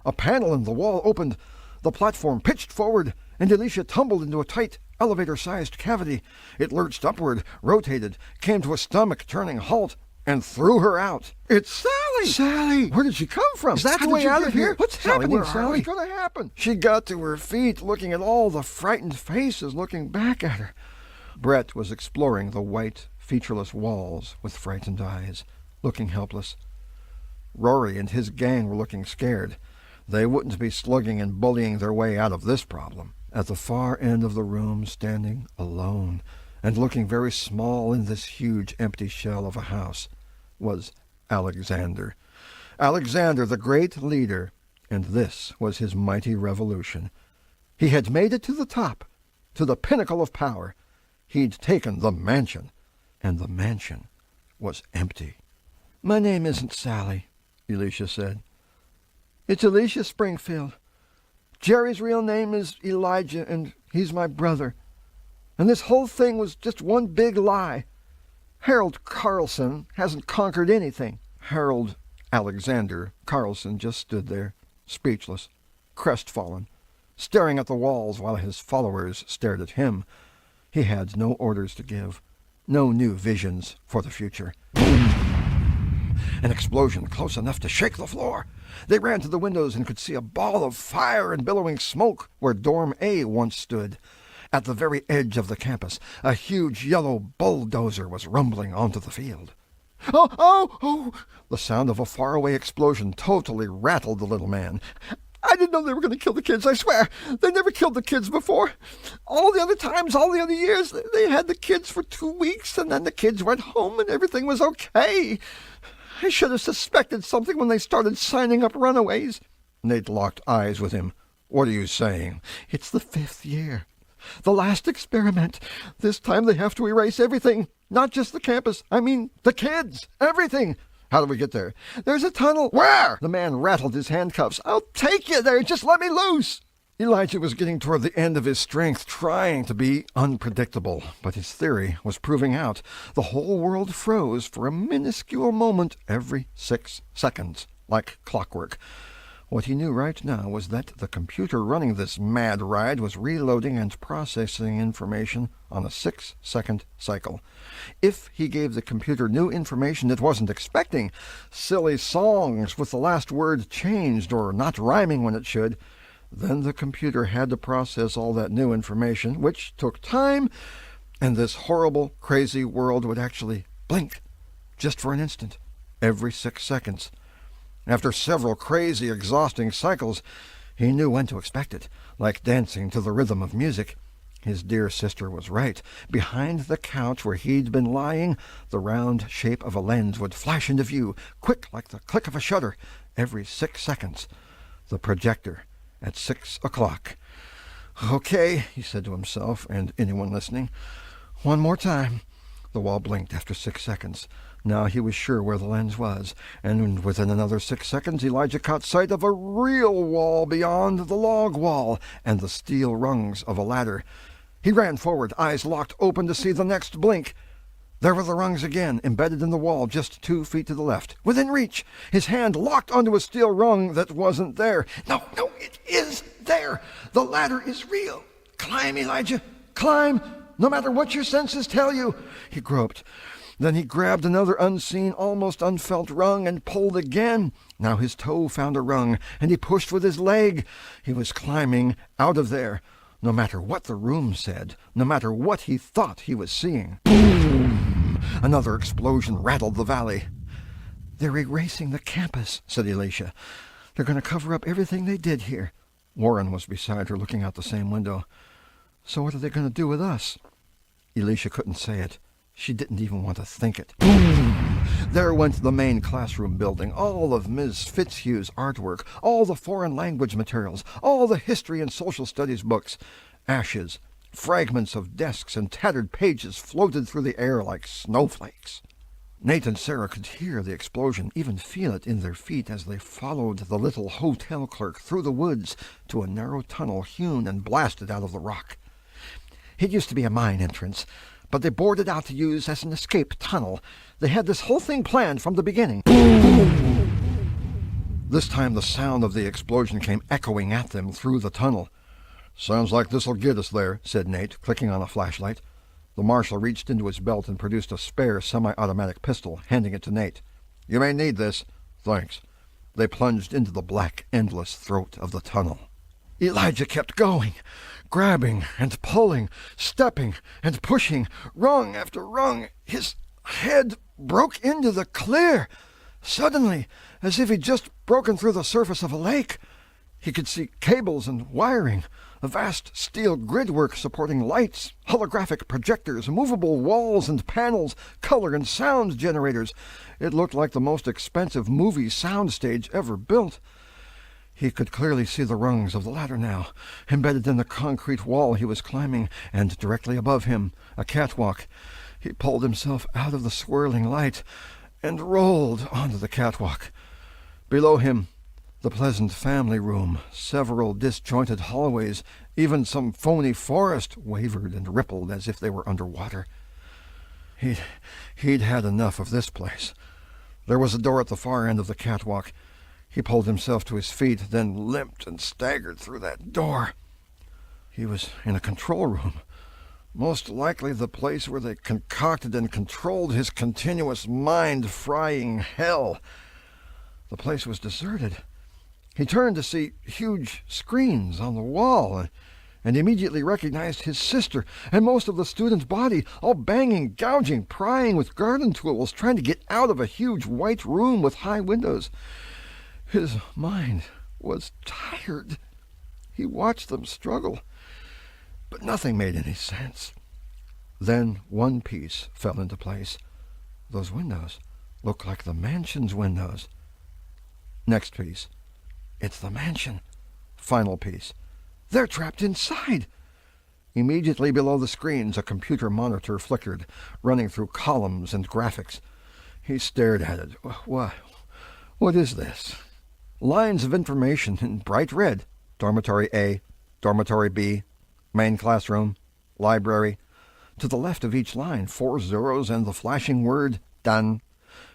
A panel in the wall opened, the platform pitched forward, and Elisha tumbled into a tight, elevator-sized cavity. It lurched upward, rotated, came to a stomach-turning halt, and threw her out. "It's Sally!" "Sally! Where did she come from? Is that How the did way you out get of here? What's Sally, happening, where are Sally? we? What's going to happen?" She got to her feet, looking at all the frightened faces looking back at her. Brett was exploring the white, featureless walls with frightened eyes, looking helpless. Rory and his gang were looking scared. They wouldn't be slugging and bullying their way out of this problem. At the far end of the room, standing alone and looking very small in this huge empty shell of a house, was Alexander. Alexander, the great leader, and this was his mighty revolution. He had made it to the top, to the pinnacle of power. He'd taken the mansion, and the mansion was empty. "My name isn't Sally," Elisha said. "It's Elisha Springfield. Jerry's real name is Elijah, and he's my brother. And this whole thing was just one big lie. Harold Carlson hasn't conquered anything." Harold Alexander Carlson just stood there, speechless, crestfallen, staring at the walls while his followers stared at him. He had no orders to give, no new visions for the future. an explosion close enough to shake the floor. They ran to the windows and could see a ball of fire and billowing smoke where Dorm A once stood. At the very edge of the campus, a huge yellow bulldozer was rumbling onto the field. "Oh, oh, oh!" The sound of a faraway explosion totally rattled the little man. "I didn't know they were going to kill the kids, I swear. They never killed the kids before. All the other times, all the other years, they had the kids for 2 weeks, and then the kids went home and everything was okay. I should have suspected something when they started signing up runaways." Nate locked eyes with him. "What are you saying?" "It's the 5th year. The last experiment. This time they have to erase everything. Not just the campus. I mean, the kids. Everything." "How do we get there?" "There's a tunnel." "Where?" The man rattled his handcuffs. "I'll take you there. Just let me loose." Elijah was getting toward the end of his strength, trying to be unpredictable, but his theory was proving out. The whole world froze for a minuscule moment every 6 seconds, like clockwork. What he knew right now was that the computer running this mad ride was reloading and processing information on a 6-second cycle. If he gave the computer new information it wasn't expecting, silly songs with the last word changed or not rhyming when it should, then the computer had to process all that new information, which took time, and this horrible, crazy world would actually blink, just for an instant, every 6 seconds. After several crazy, exhausting cycles, he knew when to expect it, like dancing to the rhythm of music. His dear sister was right. Behind the couch where he'd been lying, the round shape of a lens would flash into view, quick like the click of a shutter, every 6 seconds. The projector at 6 o'clock. "Okay," he said to himself and anyone listening. "One more time." The wall blinked after 6 seconds. Now he was sure where the lens was, and within another 6 seconds Elijah caught sight of a real wall beyond the log wall and the steel rungs of a ladder. He ran forward, eyes locked open to see the next blink. There were the rungs again, embedded in the wall just 2 feet to the left, within reach. His hand locked onto a steel rung that wasn't there. No, it is there. The ladder is real. Climb, Elijah, climb, no matter what your senses tell you. He groped. Then he grabbed another unseen, almost unfelt rung and pulled again. Now his toe found a rung, and he pushed with his leg. He was climbing out of there, no matter what the room said, no matter what he thought he was seeing. Boom! Another explosion rattled the valley. "They're erasing the campus," said Elisha. "They're going to cover up everything they did here." Warren was beside her, looking out the same window. "So what are they going to do with us?" Elisha couldn't say it. She didn't even want to think it. Boom! There went the main classroom building, all of Ms. Fitzhugh's artwork, all the foreign language materials, all the history and social studies books. Ashes, fragments of desks and tattered pages floated through the air like snowflakes. Nate and Sarah could hear the explosion, even feel it in their feet as they followed the little hotel clerk through the woods to a narrow tunnel hewn and blasted out of the rock. It used to be a mine entrance, but they bored it out to use as an escape tunnel. They had this whole thing planned from the beginning. This time the sound of the explosion came echoing at them through the tunnel. "Sounds like this'll get us there," said Nate, clicking on a flashlight. The marshal reached into his belt and produced a spare semi-automatic pistol, handing it to Nate. "You may need this." "Thanks." They plunged into the black, endless throat of the tunnel. Elijah kept going, grabbing and pulling, stepping and pushing, rung after rung. His head broke into the clear. Suddenly, as if he'd just broken through the surface of a lake, he could see cables and wiring, a vast steel gridwork supporting lights, holographic projectors, movable walls and panels, color and sound generators. It looked like the most expensive movie soundstage ever built. He could clearly see the rungs of the ladder now, embedded in the concrete wall he was climbing, and directly above him, a catwalk. He pulled himself out of the swirling light and rolled onto the catwalk. Below him, the pleasant family room, several disjointed hallways, even some phony forest wavered and rippled as if they were underwater. He'd had enough of this place. There was a door at the far end of the catwalk. He pulled himself to his feet, then limped and staggered through that door. He was in a control room. Most likely the place where they concocted and controlled his continuous mind-frying hell. The place was deserted. He turned to see huge screens on the wall and immediately recognized his sister and most of the student's body, all banging, gouging, prying with garden tools, trying to get out of a huge white room with high windows. His mind was tired. He watched them struggle, but nothing made any sense. Then one piece fell into place. Those windows look like the mansion's windows. Next piece. It's the mansion. Final piece. They're trapped inside. Immediately below the screens, a computer monitor flickered, running through columns and graphics. He stared at it. What is this? Lines of information in bright red. Dormitory A, Dormitory B, main classroom, library. To the left of each line, 4 zeros and the flashing word, done.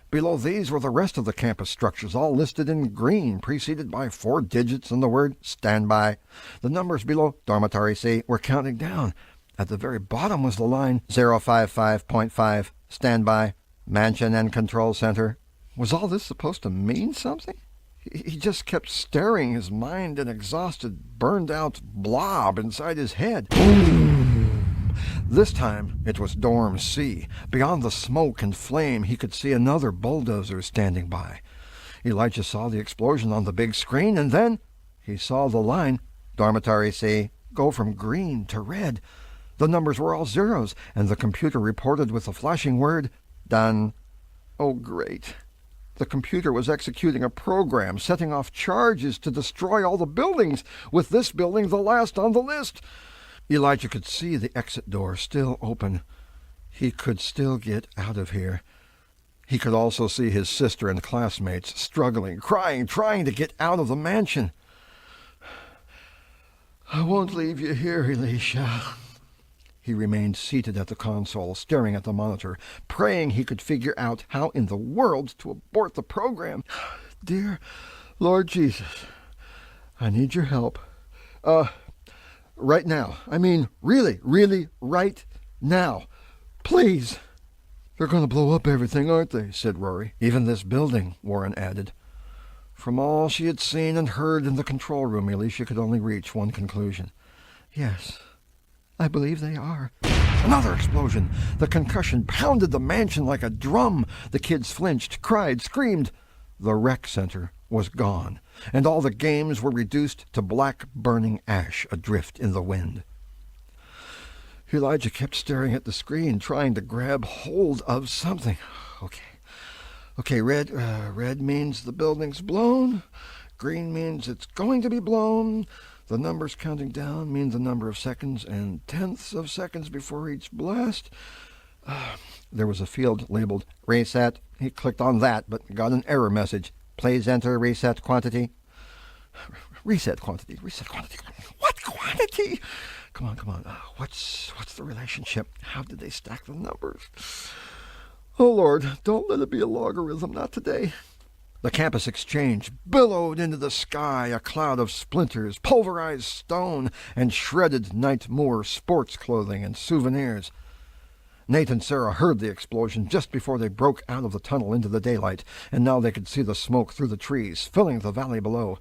Below these were the rest of the campus structures, all listed in green, preceded by 4 digits and the word standby. The numbers below Dormitory C were counting down. At the very bottom was the line 055.5, standby, mansion and control center. Was all this supposed to mean something? He just kept staring, his mind an exhausted, burned-out blob inside his head. This time it was Dorm C. Beyond the smoke and flame, he could see another bulldozer standing by. Elijah saw the explosion on the big screen, and then he saw the line, Dormitory C, go from green to red. The numbers were all zeros, and the computer reported with the flashing word, done. Oh, great. The computer was executing a program, setting off charges to destroy all the buildings, with this building the last on the list. Elijah could see the exit door still open. He could still get out of here. He could also see his sister and classmates struggling, crying, trying to get out of the mansion. I won't leave you here, Elisha. He remained seated at the console, staring at the monitor, praying he could figure out how in the world to abort the program. Dear Lord Jesus, I need your help. Right now. I mean, really, right now. Please. They're going to blow up everything, aren't they? Said Rory. Even this building, Warren added. From all she had seen and heard in the control room, Elisha could only reach one conclusion. Yes, I believe they are. Another explosion. The concussion pounded the mansion like a drum. The kids flinched, cried, screamed. The rec center was gone, and all the games were reduced to black burning ash adrift in the wind. Elijah kept staring at the screen, trying to grab hold of something. Okay, red means the building's blown. Green means it's going to be blown. The numbers counting down mean the number of seconds and tenths of seconds before each blast. There was a field labeled reset. He clicked on that, but got an error message. Please enter reset quantity. Reset quantity. What quantity? Come on. What's the relationship? How did they stack the numbers? Oh, Lord, don't let it be a logarithm, not today. The campus exchange billowed into the sky, a cloud of splinters, pulverized stone, and shredded Night Moor sports clothing and souvenirs. Nate and Sarah heard the explosion just before they broke out of the tunnel into the daylight, and now they could see the smoke through the trees, filling the valley below.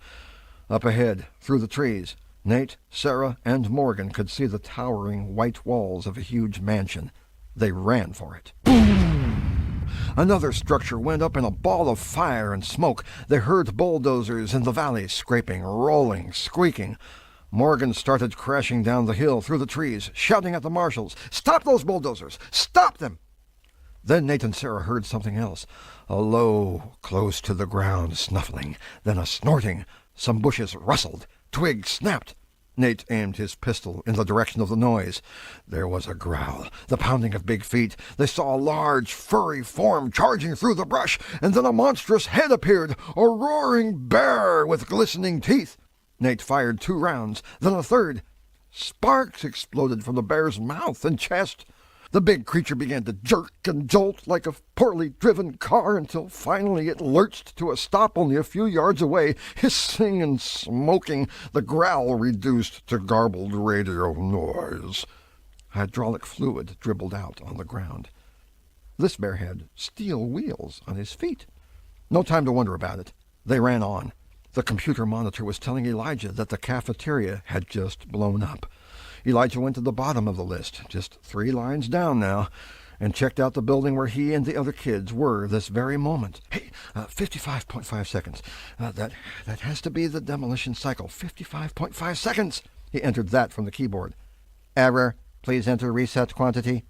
Up ahead, through the trees, Nate, Sarah, and Morgan could see the towering white walls of a huge mansion. They ran for it. Boom! Another structure went up in a ball of fire and smoke. They heard bulldozers in the valley scraping, rolling, squeaking. Morgan started crashing down the hill through the trees, shouting at the marshals, "Stop those bulldozers! Stop them!" Then Nate and Sarah heard something else, a low, close to the ground snuffling, then a snorting. Some bushes rustled, twigs snapped. Nate aimed his pistol in the direction of the noise. There was a growl, the pounding of big feet. They saw a large, furry form charging through the brush, and then a monstrous head appeared, a roaring bear with glistening teeth. Nate fired 2 rounds, then a third. Sparks exploded from the bear's mouth and chest. The big creature began to jerk and jolt like a poorly driven car until finally it lurched to a stop only a few yards away, hissing and smoking, the growl reduced to garbled radio noise. Hydraulic fluid dribbled out on the ground. This bear had steel wheels on his feet. No time to wonder about it. They ran on. The computer monitor was telling Elijah that the cafeteria had just blown up. Elijah went to the bottom of the list, just 3 lines down now, and checked out the building where he and the other kids were this very moment. Hey, 55.5 seconds. That has to be the demolition cycle. 55.5 seconds. He entered that from the keyboard. Error. Please enter reset quantity.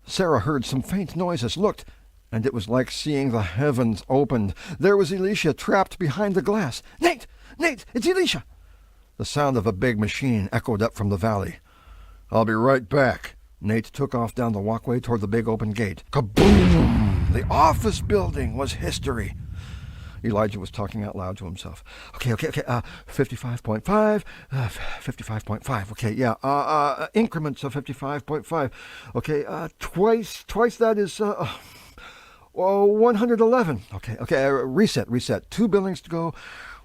Sarah heard some faint noises, looked, and it was like seeing the heavens opened. There was Elisha trapped behind the glass. Nate! Nate! It's Elisha! The sound of a big machine echoed up from the valley. I'll be right back. Nate took off down the walkway toward the big open gate. Kaboom! The office building was history. Elijah was talking out loud to himself. Okay, 55.5, 55.5, okay, yeah, increments of 55.5, okay, twice that is, 111, okay, reset, 2 billings to go,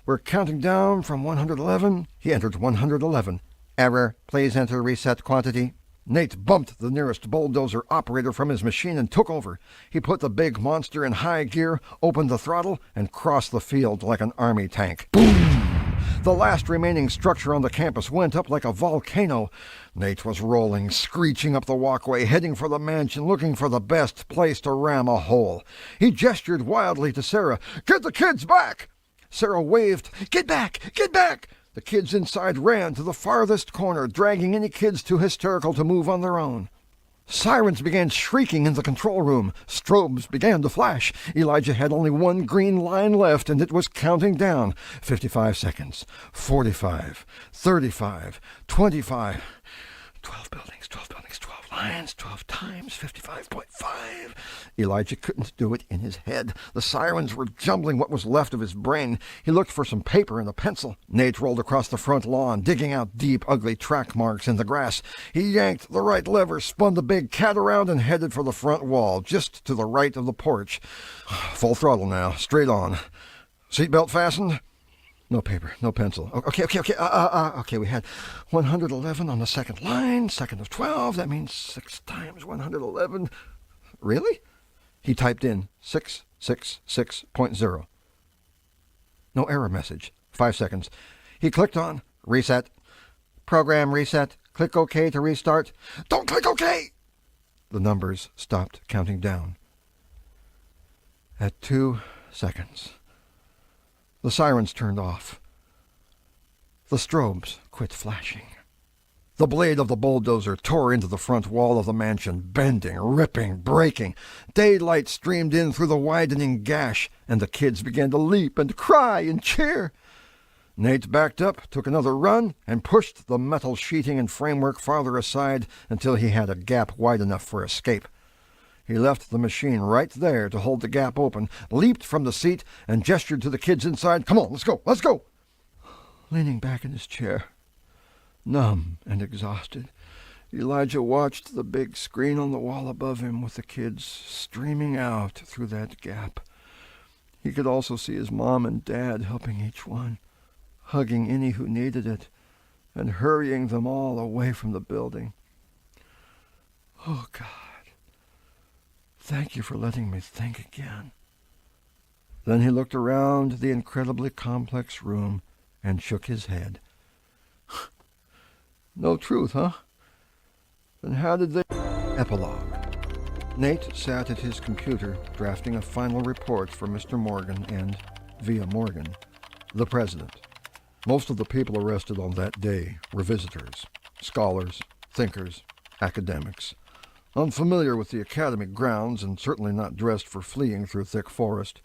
we're counting down from 111, he entered 111, error, please enter reset quantity. Nate bumped the nearest bulldozer operator from his machine and took over. He put the big monster in high gear, opened the throttle, and crossed the field like an army tank. Boom! The last remaining structure on the campus went up like a volcano. Nate was rolling, screeching up the walkway, heading for the mansion, looking for the best place to ram a hole. He gestured wildly to Sarah. Get the kids back! Sarah waved. Get back! Get back! The kids inside ran to the farthest corner, dragging any kids too hysterical to move on their own. Sirens began shrieking in the control room. Strobes began to flash. Elijah had only 1 green line left, and it was counting down. 55 seconds. 45. 35. 25. 12 buildings, 12 lines, 12 times 55.5. Elijah couldn't do it in his head. The sirens were jumbling what was left of his brain. He looked for some paper and a pencil. Nate rolled across the front lawn, digging out deep, ugly track marks in the grass. He yanked the right lever, spun the big cat around, and headed for the front wall, just to the right of the porch. Full throttle now, straight on. Seatbelt fastened? No paper, no pencil. Okay, we had 111 on the second line, second of 12. That means 6 times 111. Really? He typed in 666.0. No error message. 5 seconds. He clicked on reset. Program reset. Click OK to restart. Don't click OK! The numbers stopped counting down. At 2 seconds. The sirens turned off. The strobes quit flashing. The blade of the bulldozer tore into the front wall of the mansion, bending, ripping, breaking. Daylight streamed in through the widening gash, and the kids began to leap and cry and cheer. Nate backed up, took another run, and pushed the metal sheeting and framework farther aside until he had a gap wide enough for escape. He left the machine right there to hold the gap open, leaped from the seat, and gestured to the kids inside. Come on, let's go! Leaning back in his chair, numb and exhausted, Elijah watched the big screen on the wall above him with the kids streaming out through that gap. He could also see his mom and dad helping each one, hugging any who needed it, and hurrying them all away from the building. Oh, God. Thank you for letting me think again. Then he looked around the incredibly complex room and shook his head. No truth, huh? Then how did they... Epilogue. Nate sat at his computer drafting a final report for Mr. Morgan and, via Morgan, the president. Most of the people arrested on that day were visitors, scholars, thinkers, academics, unfamiliar with the academic grounds and certainly not dressed for fleeing through thick forest.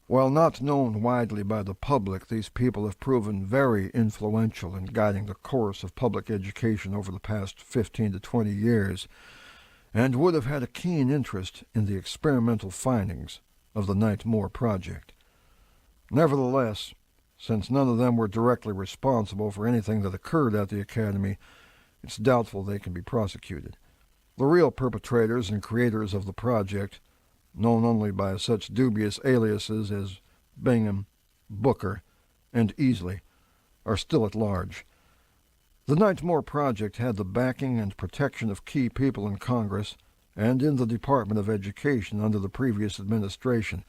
While not known widely by the public, these people have proven very influential in guiding the course of public education over the past 15 to 20 years, and would have had a keen interest in the experimental findings of the Knight Moore project. Nevertheless, since none of them were directly responsible for anything that occurred at the academy, it's doubtful they can be prosecuted. The real perpetrators and creators of the project, known only by such dubious aliases as Bingham, Booker, and Easley, are still at large. The Knightmore Project had the backing and protection of key people in Congress and in the Department of Education under the previous administration,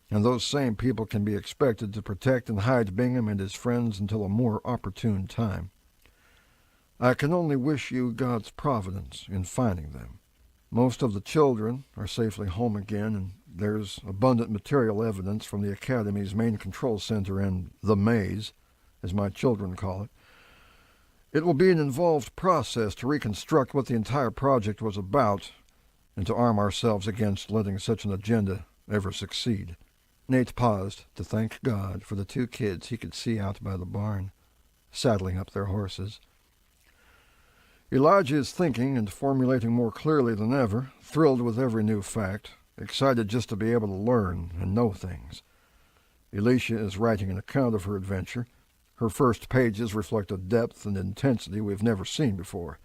and those same people can be expected to protect and hide Bingham and his friends until a more opportune time. I can only wish you God's providence in finding them. Most of the children are safely home again, and there's abundant material evidence from the Academy's main control center and the maze, as my children call it. It will be an involved process to reconstruct what the entire project was about and to arm ourselves against letting such an agenda ever succeed. Nate paused to thank God for the 2 kids he could see out by the barn, saddling up their horses. Elijah is thinking and formulating more clearly than ever, thrilled with every new fact, excited just to be able to learn and know things. Elisha is writing an account of her adventure. Her first pages reflect a depth and intensity we've never seen before.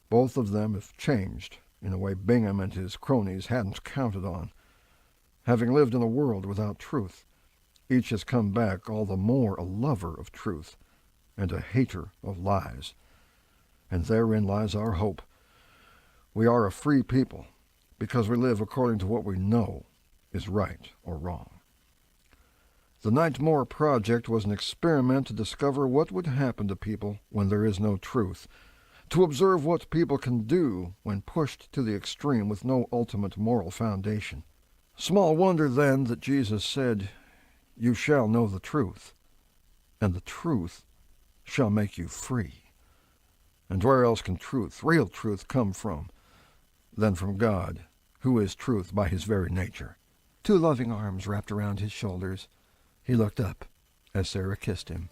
Both of them have changed in a way Bingham and his cronies hadn't counted on. Having lived in a world without truth, each has come back all the more a lover of truth and a hater of lies. And therein lies our hope. We are a free people because we live according to what we know is right or wrong. The Knightmore Project was an experiment to discover what would happen to people when there is no truth, to observe what people can do when pushed to the extreme with no ultimate moral foundation. Small wonder then that Jesus said, "You shall know the truth, and the truth shall make you free." And where else can truth, real truth, come from than from God, who is truth by his very nature? 2 loving arms wrapped around his shoulders. He looked up as Sarah kissed him.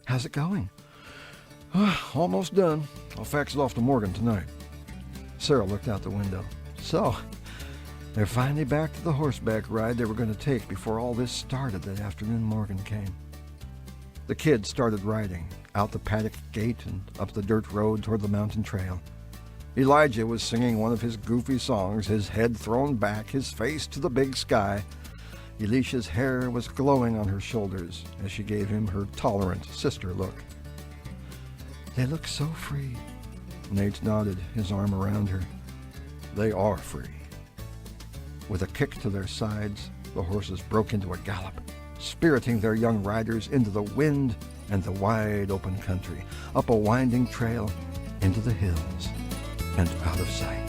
"How's it going?" "Almost done. I'll fax it off to Morgan tonight." Sarah looked out the window. "So, they're finally back to the horseback ride they were going to take before all this started that afternoon Morgan came." The kids started riding, out the paddock gate and up the dirt road toward the mountain trail. Elijah was singing one of his goofy songs, his head thrown back, his face to the big sky. Elisha's hair was glowing on her shoulders as she gave him her tolerant sister look. "They look so free." Nate nodded, his arm around her. "They are free." With a kick to their sides, the horses broke into a gallop, spiriting their young riders into the wind and the wide open country, up a winding trail, into the hills, and out of sight.